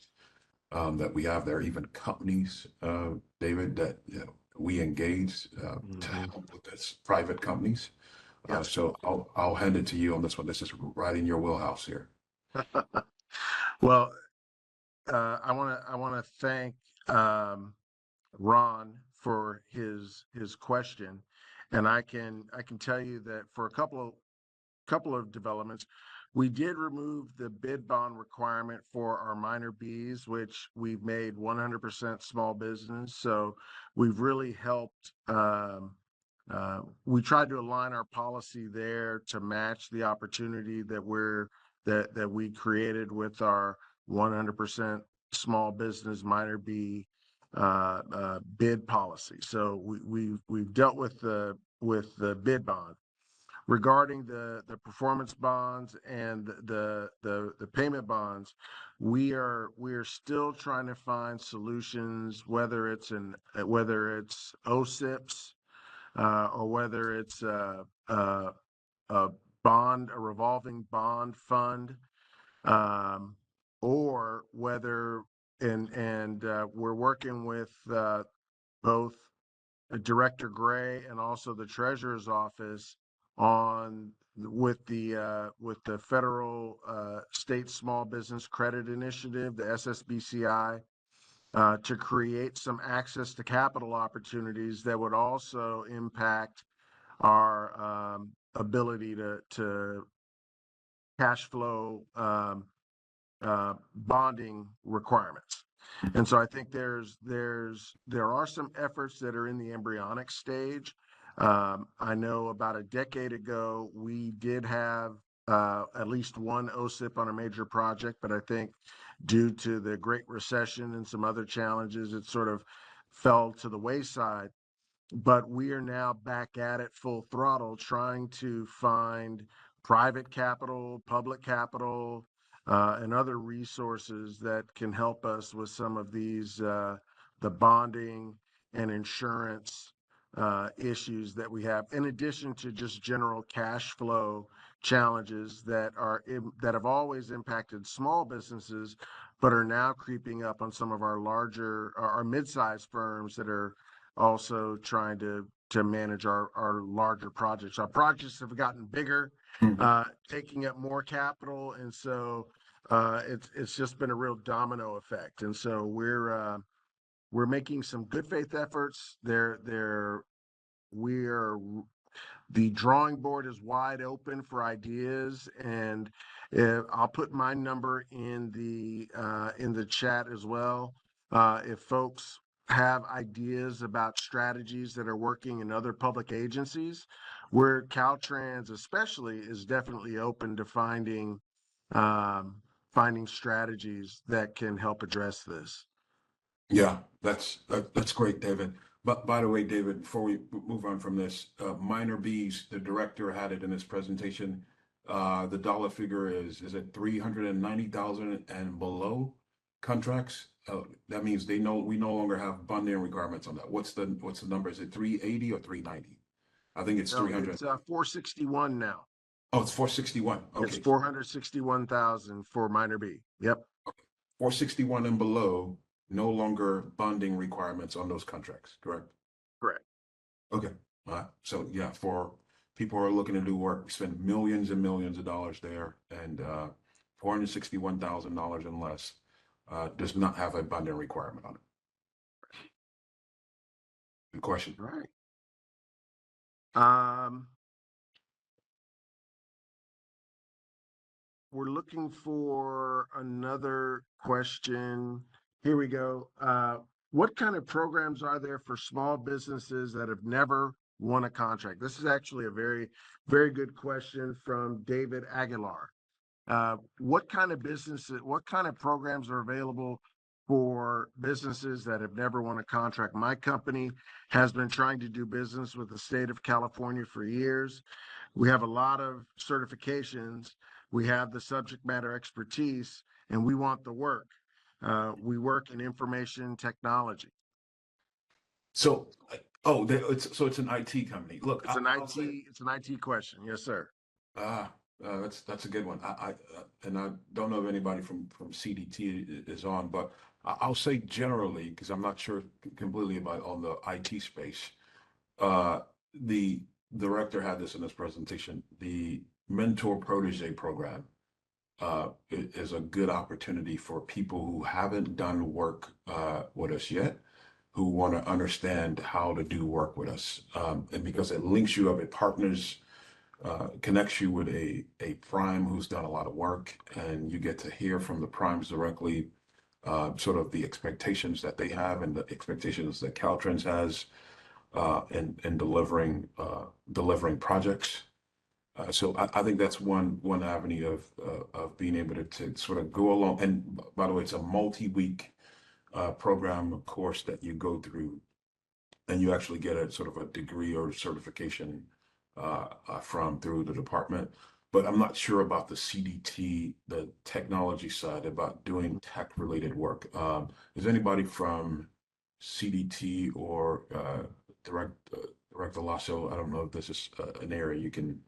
that we have. There are even companies, David, that we engage to help with this, private companies. Yes. So I'll hand it to you on this one. This is right in your wheelhouse here. Well, I want to thank Ron for his question, and I can tell you that for a couple of developments, we did remove the bid bond requirement for our minor Bs, which we've made 100% small business. So we've really helped. We tried to align our policy there to match the opportunity that we created with our 100% small business minor B bid policy. So we've dealt with the bid bond. Regarding the performance bonds and the payment bonds, we are still trying to find solutions, whether it's OSIPs or whether it's a bond, a revolving bond fund, or whether we're working with both Director Gray and also the Treasurer's Office with the federal state small business credit initiative, the SSBCI, to create some access to capital opportunities that would also impact our ability to cash flow bonding requirements. And so I think there are some efforts that are in the embryonic stage. I know about a decade ago, we did have at least one OSIP on a major project, but I think due to the Great Recession and some other challenges, it sort of fell to the wayside. But we are now back at it full throttle, trying to find private capital, public capital, and other resources that can help us with some of these, the bonding and insurance issues that we have, in addition to just general cash flow challenges that have always impacted small businesses, but are now creeping up on some of our mid-sized firms that are also trying to manage our larger projects. Our projects have gotten bigger, taking up more capital, and so it's just been a real domino effect. And so we're making some good faith efforts. The drawing board is wide open for ideas, and I'll put my number in the chat as well. If folks have ideas about strategies that are working in other public agencies, where Caltrans especially is definitely open to finding strategies that can help address this. Yeah, that's great, David. But by the way, David, before we move on from this, minor Bs, the director had it in his presentation. The dollar figure is it 390,000 and below contracts? That means we no longer have bonding requirements on that. What's the number? Is it 380 or 390? I think it's 300. It's 461 now. Oh, it's 461. Okay. It's 461,000 for minor B. Yep. 461 and below, no longer bonding requirements on those contracts, correct? Correct. Okay. So yeah, for people who are looking to do work, we spend millions and millions of dollars there, and $461,000 and less does not have a bonding requirement on it. Good question. Right. we're looking for another question. Here we go. What kind of programs are there for small businesses that have never won a contract? This is actually a very, very good question from David Aguilar. What kind of programs are available for businesses that have never won a contract? My company has been trying to do business with the state of California for years. We have a lot of certifications. We have the subject matter expertise, and we want the work. We work in information technology. So, it's an IT company. Look, It's an IT question. Yes, sir. That's a good one. And I don't know if anybody from CDT is on, but I'll say generally, because I'm not sure completely about on the IT space. The director had this in his presentation. The mentor protege program is a good opportunity for people who haven't done work with us yet, who want to understand how to do work with us, and because it links you up, it partners. Connects you with a prime who's done a lot of work, and you get to hear from the primes directly, sort of the expectations that they have and the expectations that Caltrans has in delivering projects. So I think that's one avenue of being able to sort of go along. And by the way, it's a multi-week program course that you go through, and you actually get a sort of a degree or certification from through the department. But I'm not sure about the CDT, the technology side, about doing tech related work. Is anybody from CDT or Director Lasso? I don't know if this is an area you can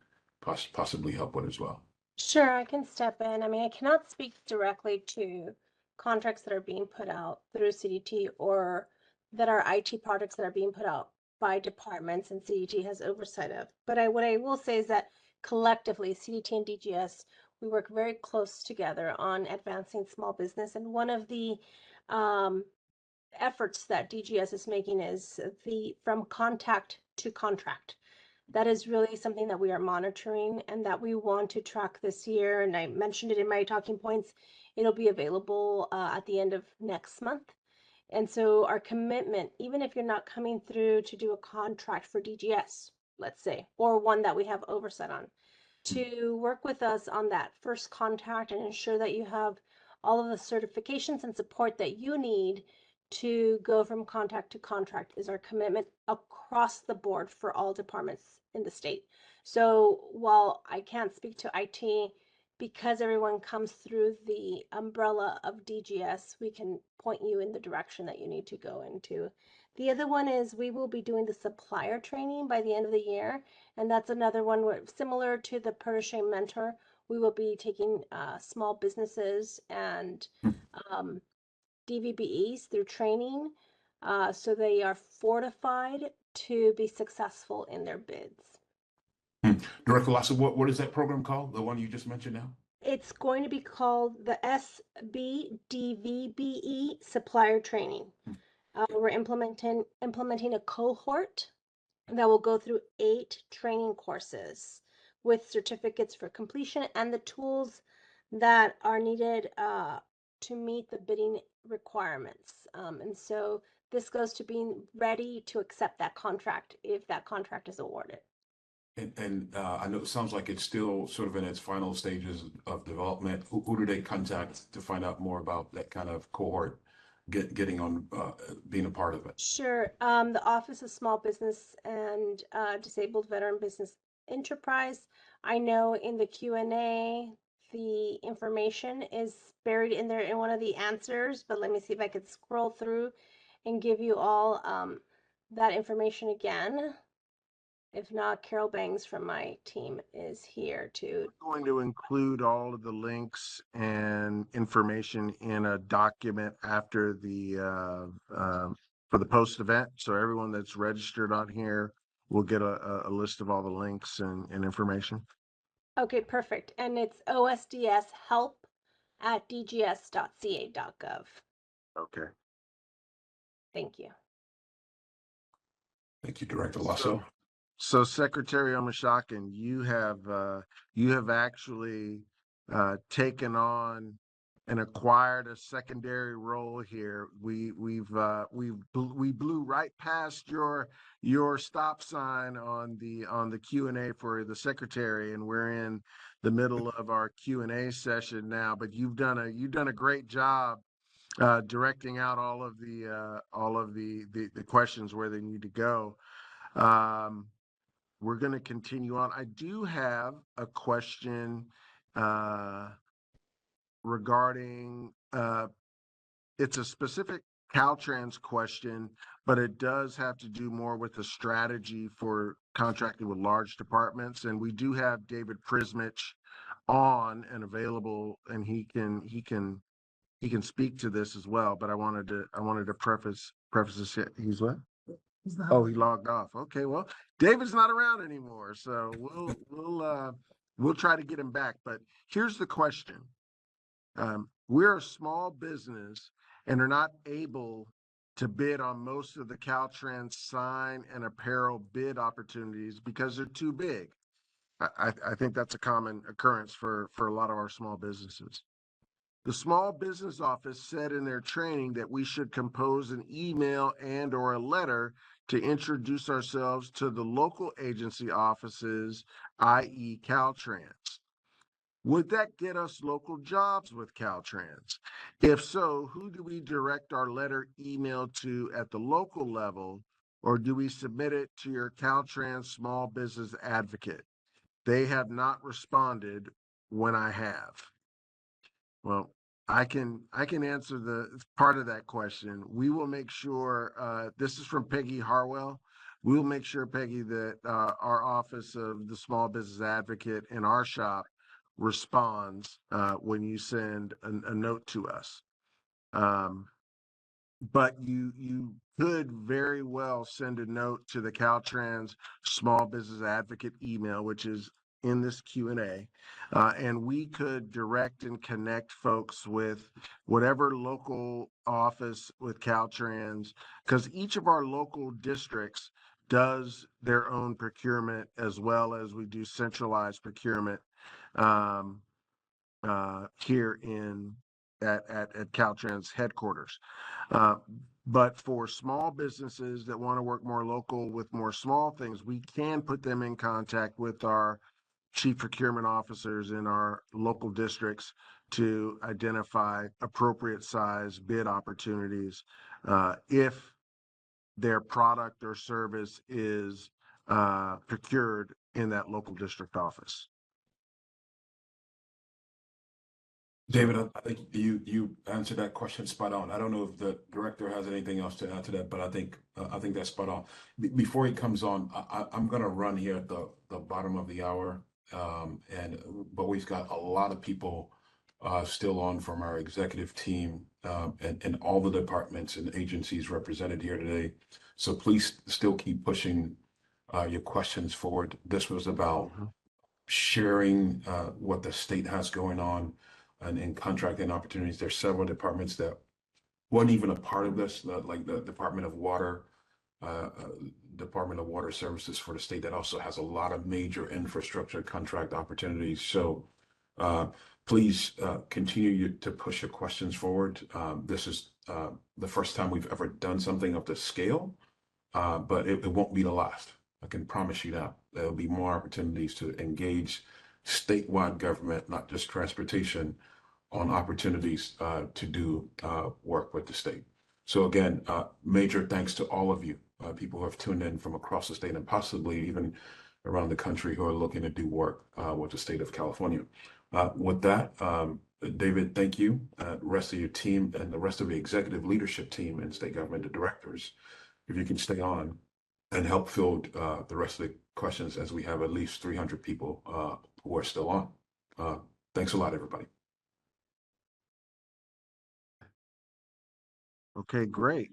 possibly help with as well. Sure, I can step in. I mean, I cannot speak directly to contracts that are being put out through CDT or that are IT projects that are being put out by departments and CDT has oversight of. But what I will say is that collectively, CDT and DGS, we work very close together on advancing small business. And one of the efforts that DGS is making is the from contact to contract. That is really something that we are monitoring and that we want to track this year. And I mentioned it in my talking points. It'll be available at the end of next month. And so our commitment, even if you're not coming through to do a contract for DGS, let's say, or one that we have oversight on, to work with us on that first contact and ensure that you have all of the certifications and support that you need to go from contact to contract is our commitment across the board for all departments in the state. So while I can't speak to IT, because everyone comes through the umbrella of DGS, we can point you in the direction that you need to go into. The other one is we will be doing the supplier training by the end of the year. And that's another one where, similar to the protege mentor, we will be taking small businesses and DVBEs through training so they are fortified to be successful in their bids. Director Lasso, what is that program called? The one you just mentioned now? It's going to be called the SBDVBE Supplier Training. We're implementing a cohort that will go through 8 training courses with certificates for completion and the tools that are needed to meet the bidding requirements. And so this goes to being ready to accept that contract if that contract is awarded. And I know it sounds like it's still sort of in its final stages of development. Who do they contact to find out more about that kind of cohort getting on, being a part of it? Sure. The Office of Small Business and Disabled Veteran Business Enterprise. I know in the Q&A, the information is buried in there in one of the answers, but let me see if I could scroll through and give you all that information again. If not, Carol Bangs from my team is here to. We're going to include all of the links and information in a document after the for the post event. So everyone that's registered on here will get a list of all the links and information. Okay, perfect. And it's osdshelp@dgs.ca.gov. Okay. Thank you. Thank you, Director Lasso. So Secretary Omashakin, you have actually taken on and acquired a secondary role here. We blew right past your stop sign on the Q&A for the secretary, and we're in the middle of our Q&A session now. But you've done a great job directing out all of the questions where they need to go. We're going to continue on. I do have a question regarding it's a specific Caltrans question, but it does have to do more with the strategy for contracting with large departments. And we do have David Prismich on and available, and he can speak to this as well. But I wanted to preface this. He's what? Oh, he logged off. Okay, well, David's not around anymore, so we'll try to get him back. But here's the question. We're a small business and are not able to bid on most of the Caltrans sign and apparel bid opportunities because they're too big. I think that's a common occurrence for a lot of our small businesses. The small business office said in their training that we should compose an email and or a letter to introduce ourselves to the local agency offices, i.e. Caltrans. Would that get us local jobs with Caltrans? If so, who do we direct our letter email to at the local level, or do we submit it to your Caltrans small business advocate? They have not responded when I have. Well, I can answer the part of that question. We will make sure, this is from Peggy Harwell. We'll make sure, Peggy, that our Office of the Small Business Advocate in our shop responds when you send a note to us. But you could very well send a note to the Caltrans Small Business Advocate email, which is in this Q&A, and we could direct and connect folks with whatever local office with Caltrans, because each of our local districts does their own procurement as well as we do centralized procurement here at Caltrans headquarters. But for small businesses that want to work more local with more small things, we can put them in contact with our chief procurement officers in our local districts to identify appropriate size bid opportunities if their product or service is procured in that local district office. David, I think you answered that question spot on. I don't know if the director has anything else to add to that, but I think that's spot on. Before he comes on, I'm going to run here at the bottom of the hour, but we've got a lot of people still on from our executive team and all the departments and agencies represented here today. So please still keep pushing your questions forward. This was about sharing what the state has going on and in contracting opportunities. There's several departments that weren't even a part of this, like the Department of Water Services for the state that also has a lot of major infrastructure contract opportunities. So please continue to push your questions forward. This is the first time we've ever done something of this scale, but it won't be the last. I can promise you that. There'll be more opportunities to engage statewide government, not just transportation, on opportunities to do work with the state. So again, major thanks to all of you, people who have tuned in from across the state and possibly even around the country who are looking to do work with the state of California. With that, David, thank you. The rest of your team and the rest of the executive leadership team and state government directors, if you can stay on and help field the rest of the questions, as we have at least 300 people who are still on. Thanks a lot, everybody. Okay, great.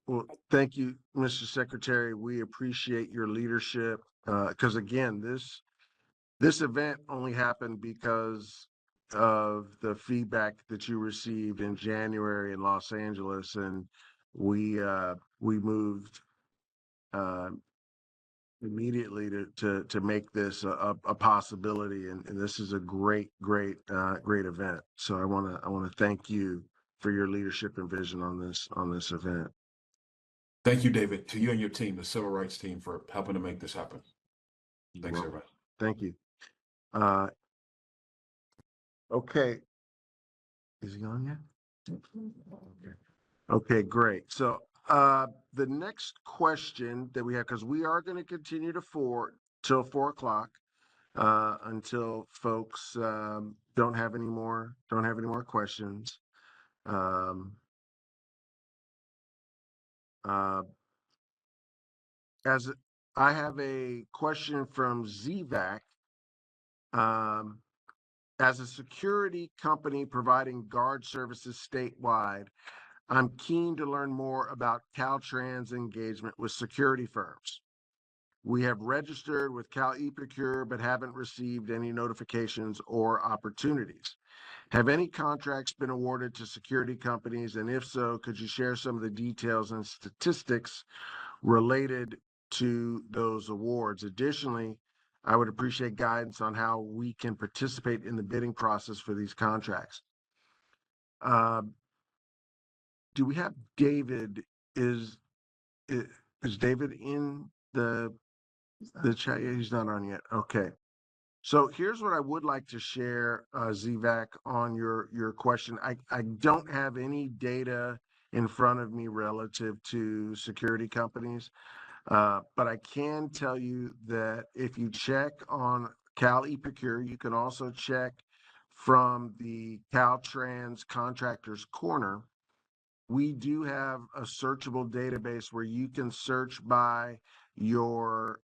Well, thank you, Mr. Secretary. We appreciate your leadership because again, this event only happened because of the feedback that you received in January in Los Angeles, and we moved immediately to make this a possibility. And this is a great event. So I want to thank you for your leadership and vision on this event. Thank you, David, to you and your team, the civil rights team, for helping to make this happen. Thanks, Well, everybody. thank you. Okay. Is he on yet? Okay, great. So the next question that we have, because we are going to continue to till 4 o'clock until folks don't have any more questions. As I have a question from ZVAC. As a security company providing guard services statewide, I'm keen to learn more about Caltrans engagement with security firms. We have registered with Cal eProcure, but haven't received any notifications or opportunities. Have any contracts been awarded to security companies? And if so, could you share some of the details and statistics related to those awards? Additionally, I would appreciate guidance on how we can participate in the bidding process for these contracts. Do we have David? Is David in the chat? Yeah, he's not on yet. Okay. So here's what I would like to share, ZVAC, on your question. I don't have any data in front of me relative to security companies, but I can tell you that if you check on Cal eProcure, you can also check from the Caltrans Contractors Corner. We do have a searchable database where you can search by your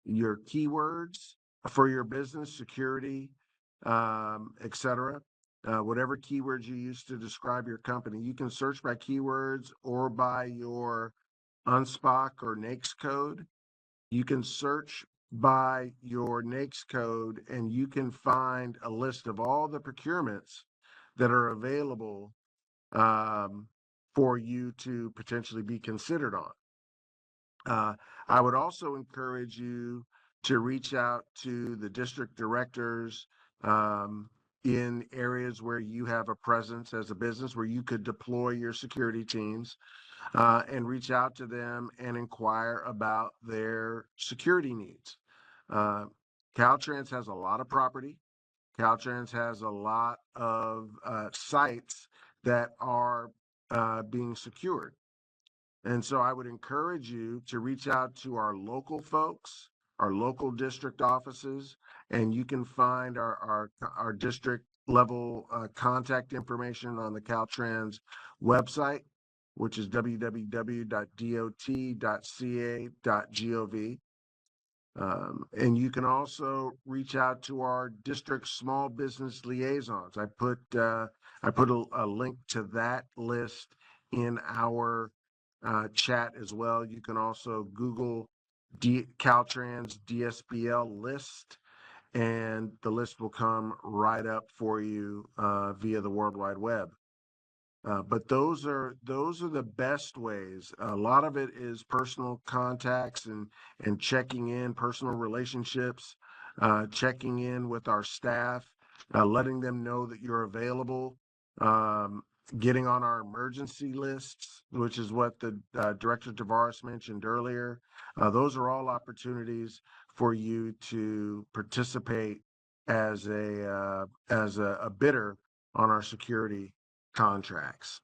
keywords for your business, security, etc. Whatever keywords you use to describe your company, you can search by keywords or by your UNSPOC or NAICS code. You can search by your NAICS code and you can find a list of all the procurements that are available for you to potentially be considered on. I would also encourage you to reach out to the district directors in areas where you have a presence as a business, where you could deploy your security teams, and reach out to them and inquire about their security needs. Caltrans has a lot of property. Caltrans has a lot of sites that are being secured. And so I would encourage you to reach out to our local folks, our local district offices, and you can find our district level contact information on the Caltrans website, which is www.dot.ca.gov. And you can also reach out to our district small business liaisons. I put a link to that list in our chat as well. You can also Google Caltrans DSBL list, and the list will come right up for you via the World Wide Web. But those are the best ways. A lot of it is personal contacts and checking in, personal relationships, checking in with our staff, letting them know that you're available, getting on our emergency lists, which is what the Director Tavares mentioned earlier. Those are all opportunities for you to participate as a bidder on our security contracts.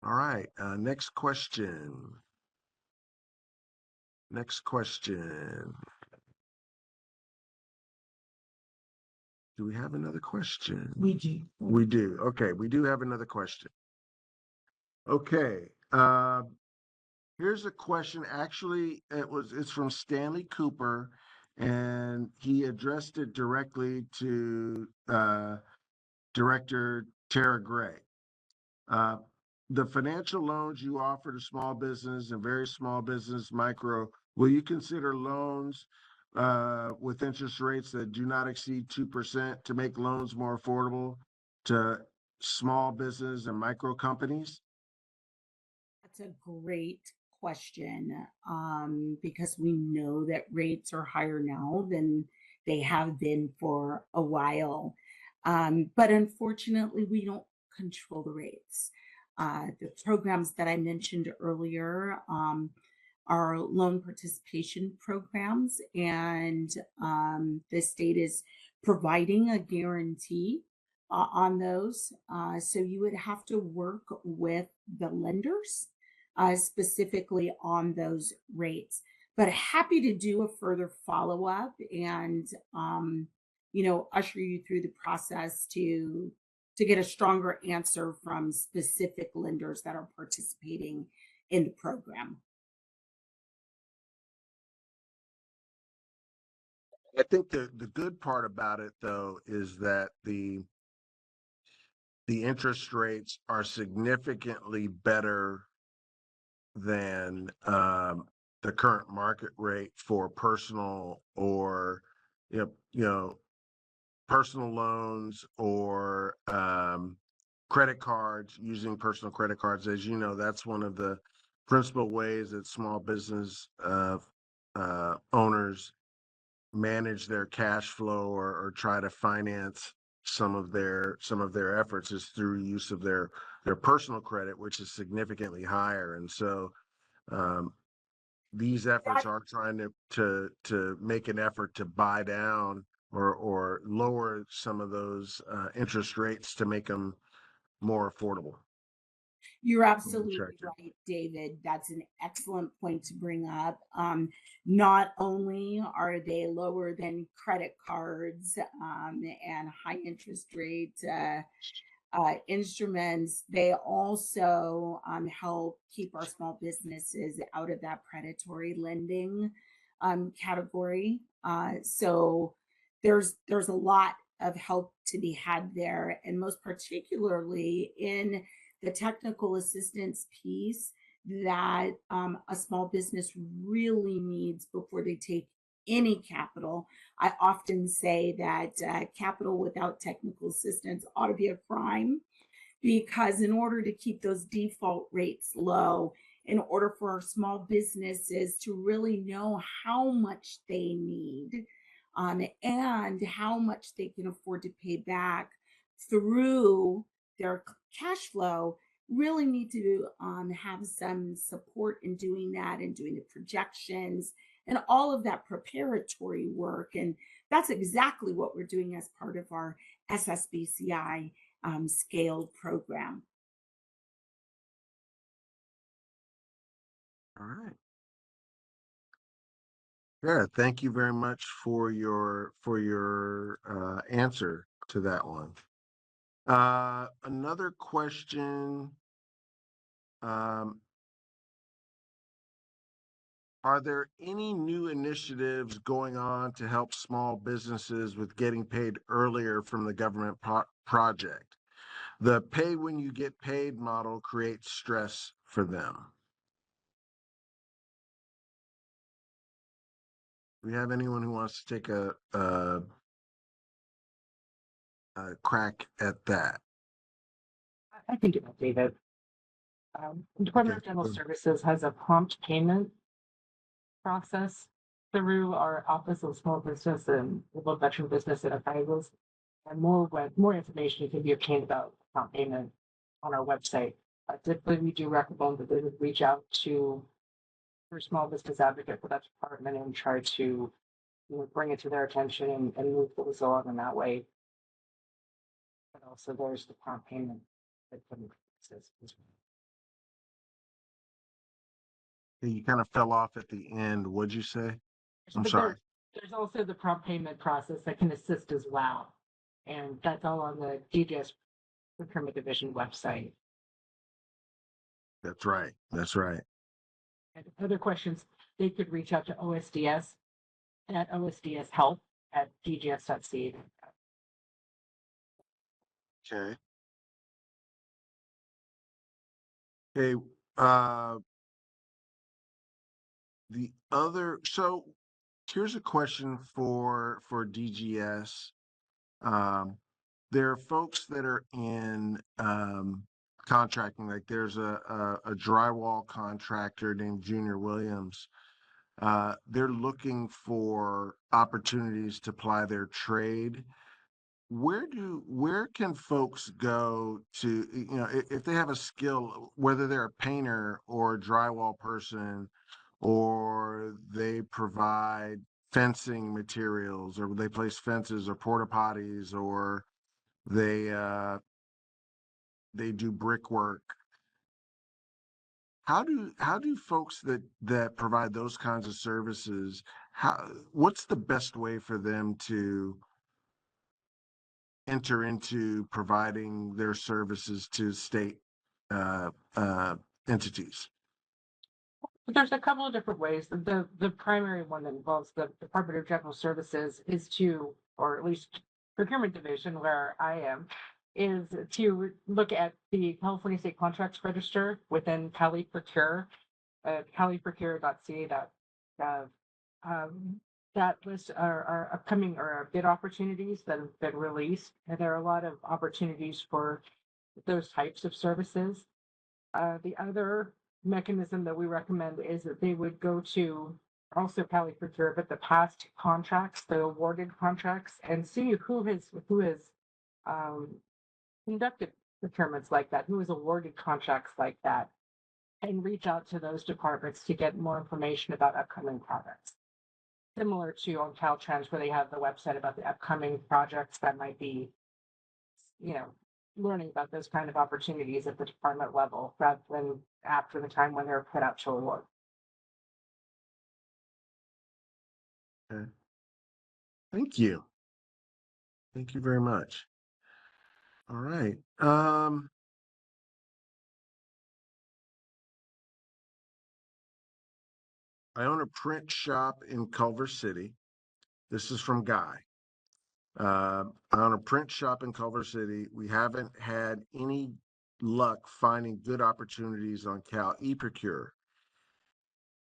All right, next question. Do we have another question? We do. We do. Okay, we do have another question. Okay, here's a question. Actually, it's from Stanley Cooper, and he addressed it directly to Director Tara Gray. The financial loans you offer to small business and very small business micro, will you consider loans with interest rates that do not exceed 2% to make loans more affordable to small business and micro companies? That's a great question because we know that rates are higher now than they have been for a while. But unfortunately, we don't control the rates. The programs that I mentioned earlier are loan participation programs, and the state is providing a guarantee on those. So you would have to work with the lenders specifically on those rates. But happy to do a further follow up and usher you through the process to get a stronger answer from specific lenders that are participating in the program. I think the good part about it though is that the interest rates are significantly better than the current market rate for personal or personal loans or credit cards, using personal credit cards. As you know, that's one of the principal ways that small business owners manage their cash flow or try to finance some of their efforts is through use of their personal credit, which is significantly higher. And so these efforts are trying to make an effort to buy down or lower some of those interest rates to make them more affordable. You're absolutely right, David. That's an excellent point to bring up. Not only are they lower than credit cards and high interest rate instruments, they also help keep our small businesses out of that predatory lending category. So there's a lot of help to be had there, and most particularly in the technical assistance piece that a small business really needs before they take any capital. I often say that capital without technical assistance ought to be a crime, because in order to keep those default rates low, in order for our small businesses to really know how much they need and how much they can afford to pay back through their cash flow, really need to have some support in doing that and doing the projections and all of that preparatory work. And that's exactly what we're doing as part of our SSBCI scaled program. All right. Yeah, thank you very much for your answer to that one. Another question. Are there any new initiatives going on to help small businesses with getting paid earlier from the government project? The pay when you get paid model creates stress for them. Do we have anyone who wants to take a crack at that? I can do that, David. The Department of General Services has a prompt payment process through our Office of Small Business and Rural Veteran Business Enterprises. And more information can be obtained about prompt payment on our website. Typically, we do recommend that they would reach out to your small business advocate for that department and try to bring it to their attention and move things along in that way. But also, there's the prompt payment that can exist as well. You kind of fell off at the end. What'd you say? I'm But sorry. There's also the prompt payment process that can assist as well. And that's all on the DGS Procurement Division website. That's right. That's right. And other questions, they could reach out to OSDS at osdshelp@dgs.ca. Okay. Okay. So here's a question for DGS. There are folks that are in contracting. Like there's a drywall contractor named Junior Williams. They're looking for opportunities to ply their trade. Where can folks go to, if they have a skill, whether they're a painter or a drywall person, or they provide fencing materials, or they place fences or porta potties, or they do brickwork. How do folks that provide those kinds of services, what's the best way for them to enter into providing their services to state uh, uh, entities? There's a couple of different ways. The primary one that involves the Department of General Services is to, or at least procurement division where I am, is to look at the California State Contracts Register within Cali Procure, caliprocure.ca.gov. That lists our upcoming or our bid opportunities that have been released, and there are a lot of opportunities for those types of services. The other mechanism that we recommend is that they would go to also Cali Procure, but the past contracts, the awarded contracts, and see who has um, conducted procurements like that, who has awarded contracts like that, and reach out to those departments to get more information about upcoming projects. Similar to on Caltrans, where they have the website about the upcoming projects that might be, learning about those kind of opportunities at the department level rather than after the time when they're put out to award. Okay. Thank you. Thank you very much. All right. I own a print shop in Culver City. This is from Guy. I own a print shop in Culver City. We haven't had any luck finding good opportunities on Cal eProcure.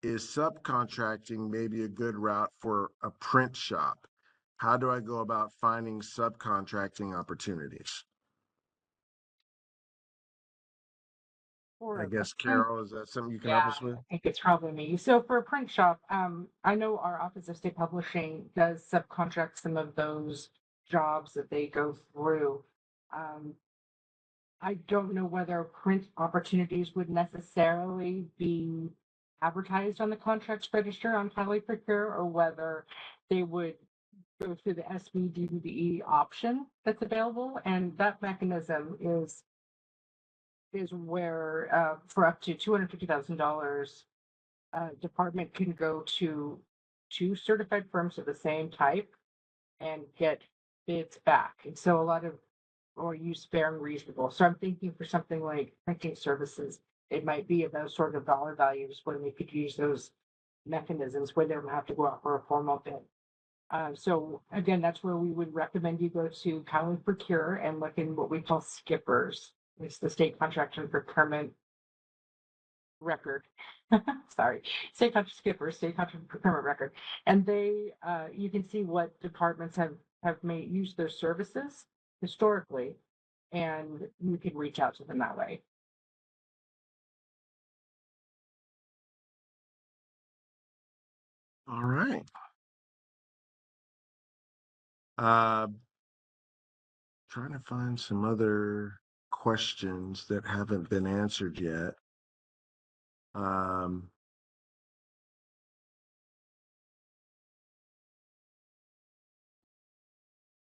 Is subcontracting maybe a good route for a print shop? How do I go about finding subcontracting opportunities? I guess, Carol, is that something you can help us with? I think it's probably me. So for a print shop, I know our Office of State Publishing does subcontract some of those jobs that they go through. I don't know whether print opportunities would necessarily be advertised on the contracts register on Cali Procure, or whether they would go through the SB option that's available. And that mechanism is where for up to $250,000, department can go to two certified firms of the same type and get bids back. And so a lot of, or use fair and reasonable. So I'm thinking for something like printing services, it might be of those sort of dollar values when we could use those mechanisms where they don't have to go out for a formal bid. So again, that's where we would recommend you go to Cali Procure and look in what we call skippers. It's the state contract and procurement record. Sorry, state contract skippers, state contract procurement record. And they, you can see what departments have made use their services historically, and you can reach out to them that way. All right. Trying to find some other questions that haven't been answered yet.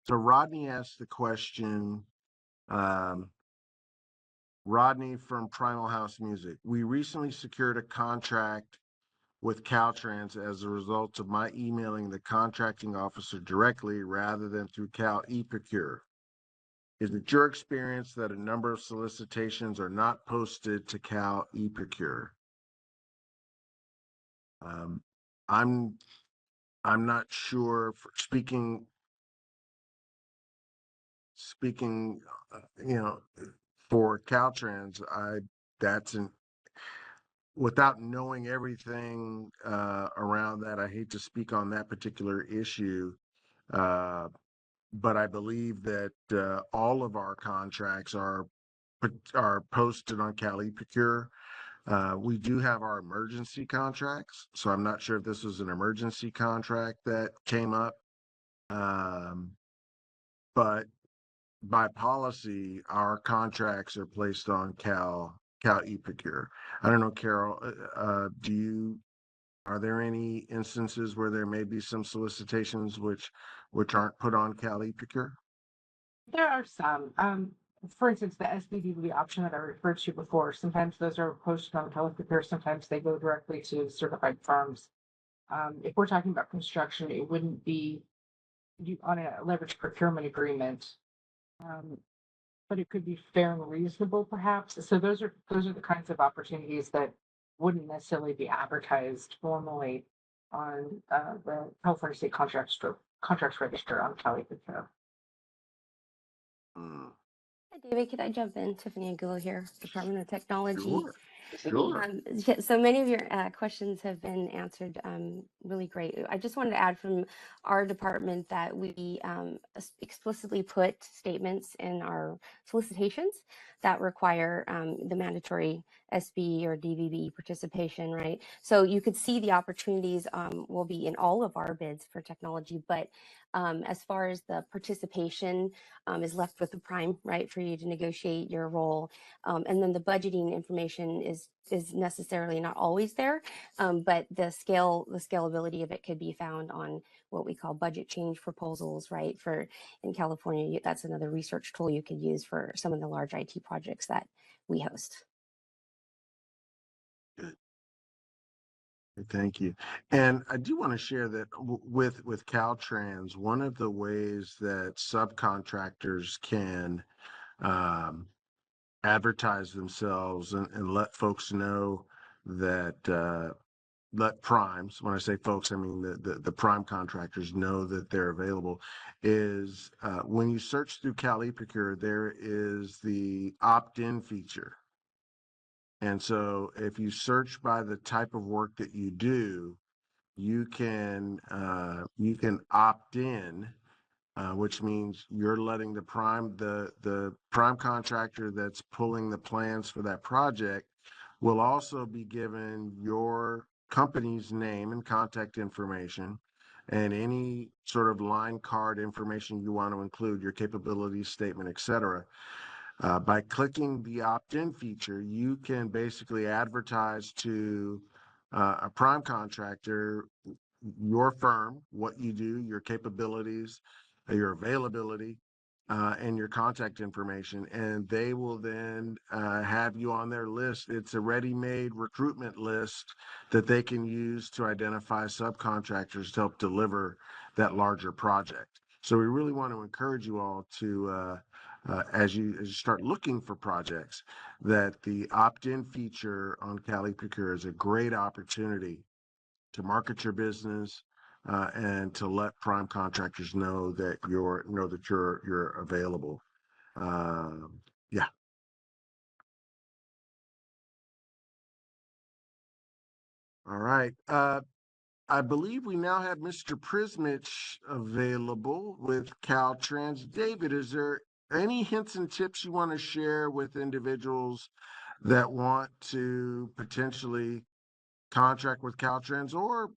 So Rodney asked the question, Rodney from Primal House Music. We recently secured a contract with Caltrans as a result of my emailing the contracting officer directly rather than through Cal eProcure. Is it your experience that a number of solicitations are not posted to Cal eProcure? I'm not sure. Speaking, for Caltrans, without knowing everything around that, I hate to speak on that particular issue. But I believe that all of our contracts are are posted on Cal eProcure. We do have our emergency contracts, so I'm not sure if this was an emergency contract that came up. But by policy, our contracts are placed on Cal eProcure. I don't know, Carol, are there any instances where there may be some solicitations which aren't put on Cal eProcure? There are some. For instance, the SBDB option that I referred to before, sometimes those are posted on Teleprepare, sometimes they go directly to certified firms. If we're talking about construction, it wouldn't be on a leveraged procurement agreement, but it could be fair and reasonable, perhaps. So those are the kinds of opportunities that wouldn't necessarily be advertised formally on the California State Contracts Register on Teleprepare. Hi, David, could I jump in? Tiffany Angulo here, Department of Technology. Sure. So many of your questions have been answered really great. I just wanted to add from our department that we explicitly put statements in our solicitations that require the mandatory SB or DVB participation, right? So you could see the opportunities will be in all of our bids for technology, but as far as the participation is left with the prime, right, for you to negotiate your role. And then the budgeting information is necessarily not always there, but the scalability of it could be found on what we call budget change proposals, right? For in California, that's another research tool you could use for some of the large IT projects that we host. Good. Thank you. And I do want to share that with Caltrans, one of the ways that subcontractors can advertise themselves and let folks know that let primes, when I say folks, I mean the prime contractors know that they're available, is when you search through Cal eProcure, there is the opt-in feature. And so if you search by the type of work that you do, you can opt in, which means you're letting the prime contractor that's pulling the plans for that project will also be given your company's name and contact information and any sort of line card information you want to include, your capabilities statement, et cetera. By clicking the opt-in feature, you can basically advertise to a prime contractor your firm, what you do, your capabilities, your availability, and your contact information, and they will then have you on their list. It's a ready-made recruitment list that they can use to identify subcontractors to help deliver that larger project. So we really want to encourage you all to, as you start looking for projects, that the opt-in feature on Cal eProcure is a great opportunity to market your business and to let prime contractors know that you're available. Yeah. All right. I believe we now have Mr. Prismich available with Caltrans. David, is there any hints and tips you want to share with individuals that want to potentially contract with Caltrans, or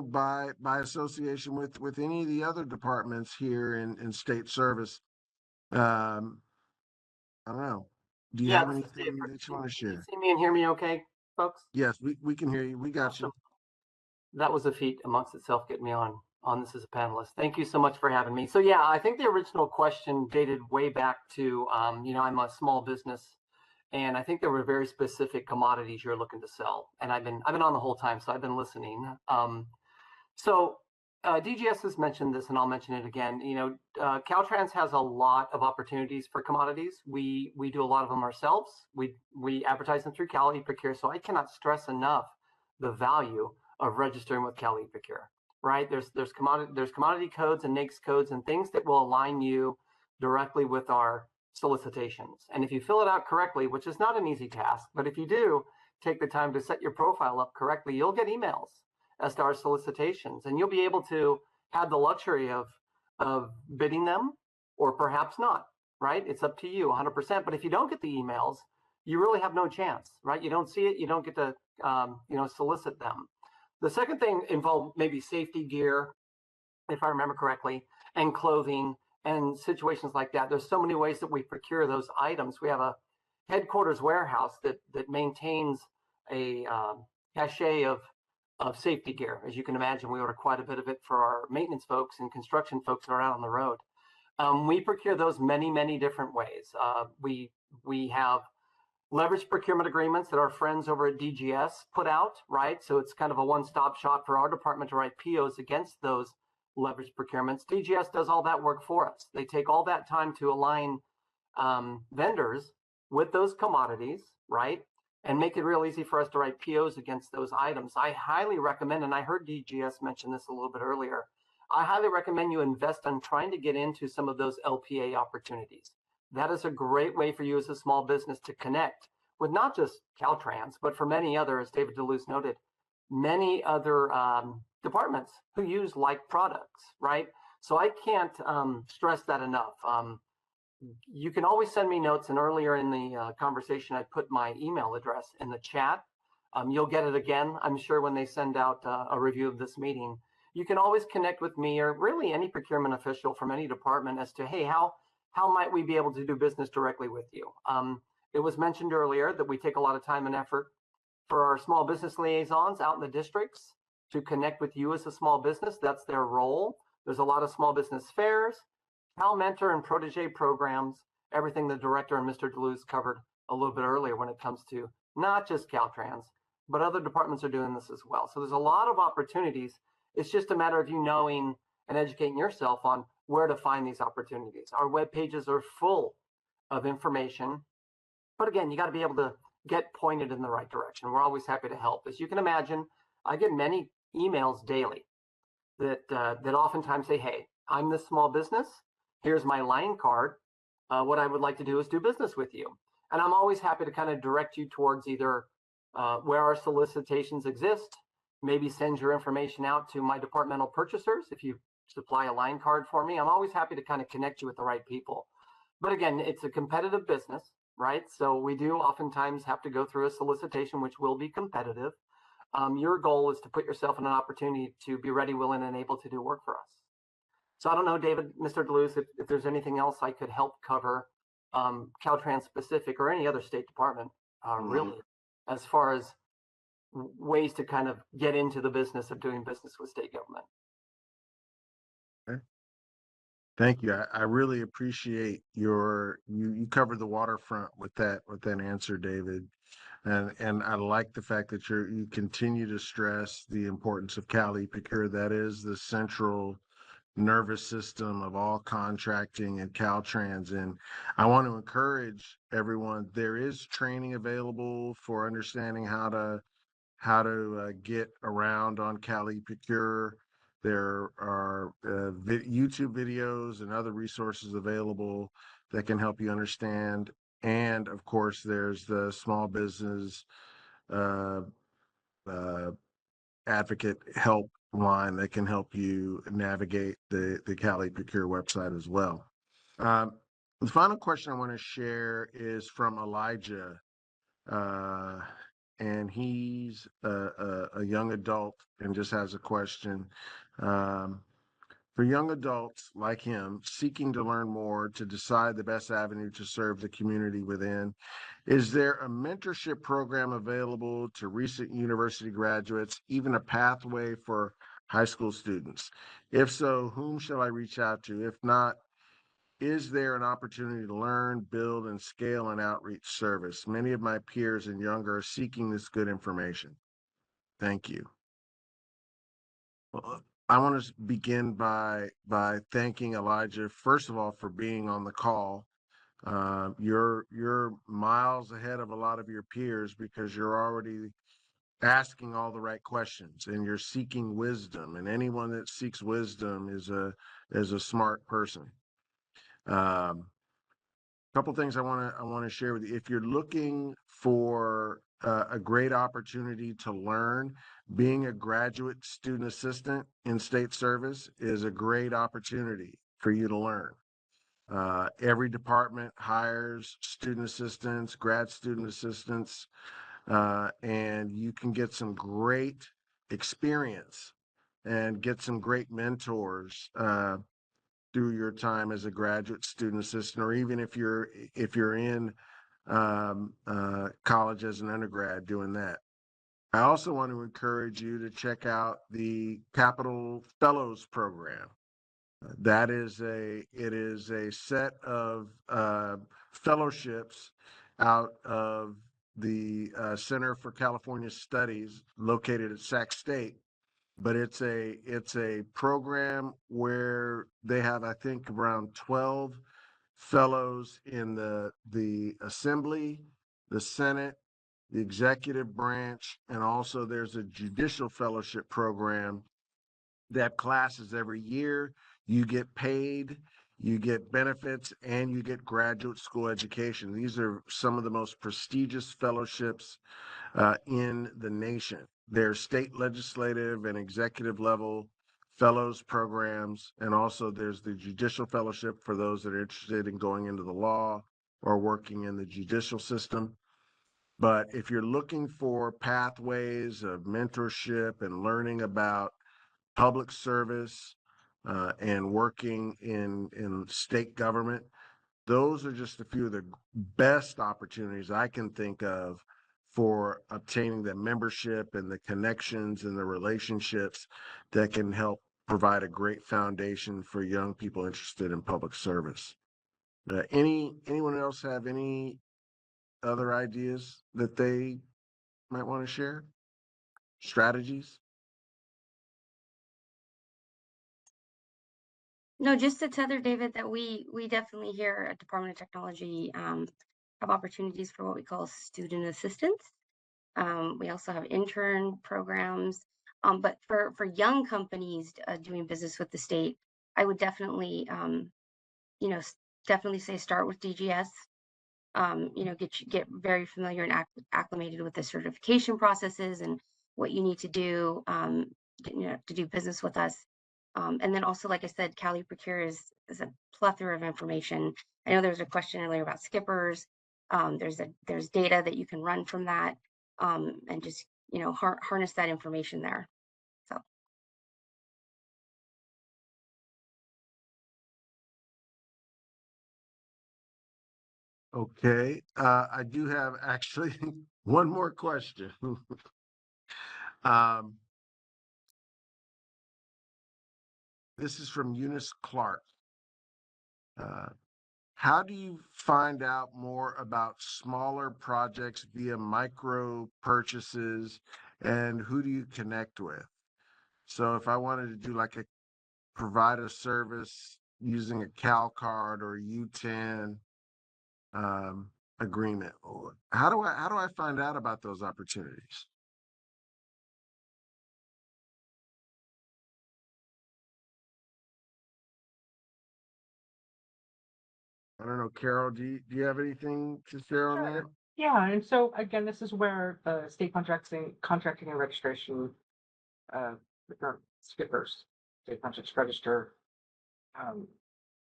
by association with any of the other departments here in state service? I don't know. Do you have This is Dave. anything that you want to Can you share? see me and hear me okay, folks? Yes, we can hear you. We got you. Awesome. That was a feat amongst itself getting me on this as a panelist. Thank you so much for having me. So yeah, I think the original question dated way back to, I'm a small business, and I think there were very specific commodities you're looking to sell. And I've been on the whole time, so I've been listening. So DGS has mentioned this, and I'll mention it again. Caltrans has a lot of opportunities for commodities. We do a lot of them ourselves. We advertise them through Cal eProcure. So I cannot stress enough the value of registering with Cal eProcure. Right? There's commodity codes and NAICS codes and things that will align you directly with our solicitations. And if you fill it out correctly, which is not an easy task, but if you do take the time to set your profile up correctly, you'll get emails as to our solicitations, and you'll be able to have the luxury of bidding them or perhaps not, right? It's up to you 100%. But if you don't get the emails, you really have no chance, right? You don't see it, you don't get to, solicit them. The second thing involved maybe safety gear, if I remember correctly, and clothing and situations like that. There's so many ways that we procure those items. We have a headquarters warehouse that maintains a cache of safety gear. As you can imagine, we order quite a bit of it for our maintenance folks and construction folks that are out on the road. We procure those many different ways. We have leverage procurement agreements that our friends over at DGS put out, right? So it's kind of a one-stop shop for our department to write POs against those leverage procurements. DGS does all that work for us. They take all that time to align vendors with those commodities, right? And make it real easy for us to write POs against those items. I highly recommend, and I heard DGS mention this a little bit earlier, I highly recommend you invest on trying to get into some of those LPA opportunities. That is a great way for you as a small business to connect with not just Caltrans, but for many other, as David Deleuze noted, many other departments who use like products, right? So I can't stress that enough. You can always send me notes, and earlier in the conversation, I put my email address in the chat. You'll get it again, I'm sure, when they send out a review of this meeting. You can always connect with me or really any procurement official from any department as to, hey, how might we be able to do business directly with you? It was mentioned earlier that we take a lot of time and effort for our small business liaisons out in the districts to connect with you as a small business. That's their role. There's a lot of small business fairs, Cal Mentor and Protege programs, everything the director and Mr. Deleuze covered a little bit earlier when it comes to not just Caltrans, but other departments are doing this as well. So there's a lot of opportunities. It's just a matter of you knowing and educating yourself on where to find these opportunities. Our web pages are full of information, but again, you got to be able to get pointed in the right direction. We're always happy to help. As you can imagine, I get many emails daily that oftentimes say, hey, I'm this small business. Here's my line card. What I would like to do is do business with you. And I'm always happy to kind of direct you towards either where our solicitations exist, maybe send your information out to my departmental purchasers. If you supply a line card for me, I'm always happy to kind of connect you with the right people. But again, it's a competitive business, right? So we do oftentimes have to go through a solicitation, which will be competitive. Your goal is to put yourself in an opportunity to be ready, willing, and able to do work for us. So I don't know, David, Mr. Deleuze, if there's anything else I could help cover, Caltrans specific or any other state department, really, as far as ways to kind of get into the business of doing business with state government. Okay. Thank you. I really appreciate you covered the waterfront with that answer, David. And I like the fact that you continue to stress the importance of Cali Procure. That is the central nervous system of all contracting at Caltrans. And I want to encourage everyone, there is training available for understanding how to get around on Cali Procure. There are YouTube videos and other resources available that can help you understand. And of course, there's the small business advocate help line that can help you navigate the Cali Procure website as well. The final question I want to share is from Elijah, and he's a young adult and just has a question. For young adults like him seeking to learn more to decide the best avenue to serve the community within, is there a mentorship program available to recent university graduates, even a pathway for high school students? If so, whom shall I reach out to? If not, is there an opportunity to learn, build, and scale an outreach service? Many of my peers and younger are seeking this good information. Thank you. Well, I want to begin by thanking Elijah, first of all, for being on the call. You're miles ahead of a lot of your peers because you're already asking all the right questions and you're seeking wisdom. And anyone that seeks wisdom is a smart person. Couple things I want to share with you. If you're looking for a great opportunity to learn, being a graduate student assistant in state service is a great opportunity for you to learn. Every department hires student assistants, grad student assistants, and you can get some great experience and get some great mentors through your time as a graduate student assistant, or even if you're in college as an undergrad doing that. I also want to encourage you to check out the Capital Fellows Program. It is a set of fellowships out of the Center for California Studies located at Sac State, but it's a program where they have, I think, around 12 fellows in the Assembly, the Senate, the executive branch, and also there's a judicial fellowship program. They have classes every year. You get paid, you get benefits, and you get graduate school education. These are some of the most prestigious fellowships in the nation. There's state legislative and executive level fellows programs, and also there's the judicial fellowship for those that are interested in going into the law or working in the judicial system. But if you're looking for pathways of mentorship and learning about public service and working in state government, those are just a few of the best opportunities I can think of for obtaining the membership and the connections and the relationships that can help provide a great foundation for young people interested in public service. Anyone else have any other ideas that they might want to share? Strategies? No, just to tether, David, that we definitely here at Department of Technology have opportunities for what we call student assistance. We also have intern programs. But for young companies doing business with the state, I would definitely, definitely say start with DGS. Get very familiar and acclimated with the certification processes and what you need to do, to do business with us. And then also, like I said, Cali Procure is a plethora of information. I know there was a question earlier about skippers. There's data that you can run from that, and just harness that information there. So. Okay, I do have actually one more question. This is from Eunice Clark. How do you find out more about smaller projects via micro purchases, and who do you connect with? So if I wanted to do like provide a service using a Cal card or U10 agreement, or how do I find out about those opportunities? I don't know, Carol, do you have anything to share on that? Yeah, and so again, this is where the state contracting and registration, or skippers, state contracts register,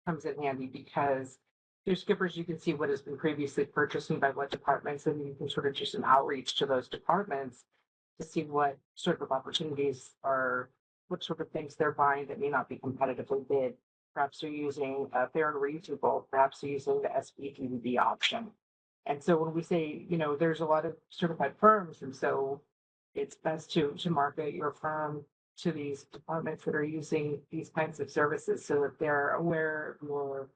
comes in handy, because through skippers you can see what has been previously purchased and by what departments, and you can sort of do some outreach to those departments to see what sort of opportunities are, what sort of things they're buying that may not be competitively bid. Perhaps they're using fair and reasonable, perhaps they're using the SBTVB option. And so when we say, there's a lot of certified firms, and so it's best to market your firm to these departments that are using these kinds of services so that they're aware of your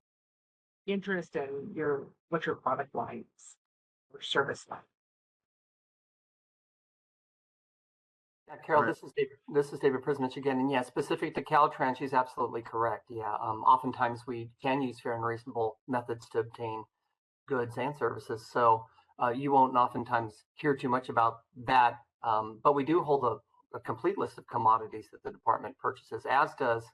interest and what your product lines or service line. Yeah, Carol, Right. this is David Prismich again, and yeah, specific to Caltrans, she's absolutely correct. Yeah, oftentimes we can use fair and reasonable methods to obtain goods and services, so you won't oftentimes hear too much about that. But we do hold a complete list of commodities that the department purchases, as does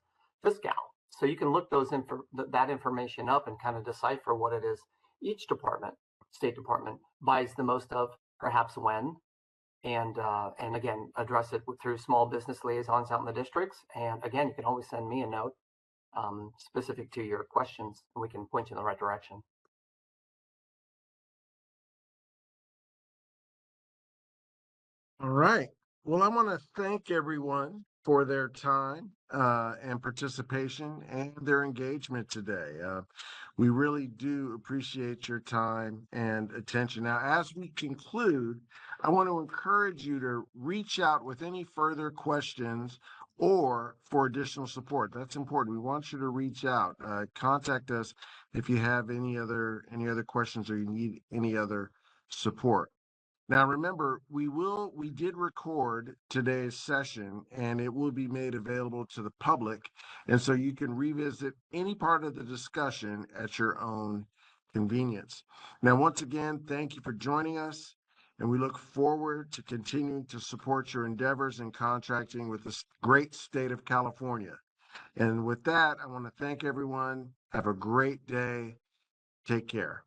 Fiscal. So you can look that information up and kind of decipher what it is each department, State Department, buys the most of, perhaps when. And again, address it through small business liaisons out in the districts. And again, you can always send me a note specific to your questions, and we can point you in the right direction. All right. Well, I want to thank everyone for their time and participation and their engagement today. We really do appreciate your time and attention. Now, as we conclude, I want to encourage you to reach out with any further questions or for additional support. That's important. We want you to reach out. Contact us if you have any other questions or you need any other support. Now, remember, we did record today's session and it will be made available to the public. And so you can revisit any part of the discussion at your own convenience. Now, once again, thank you for joining us. And we look forward to continuing to support your endeavors in contracting with the great state of California. And with that, I want to thank everyone. Have a great day. Take care.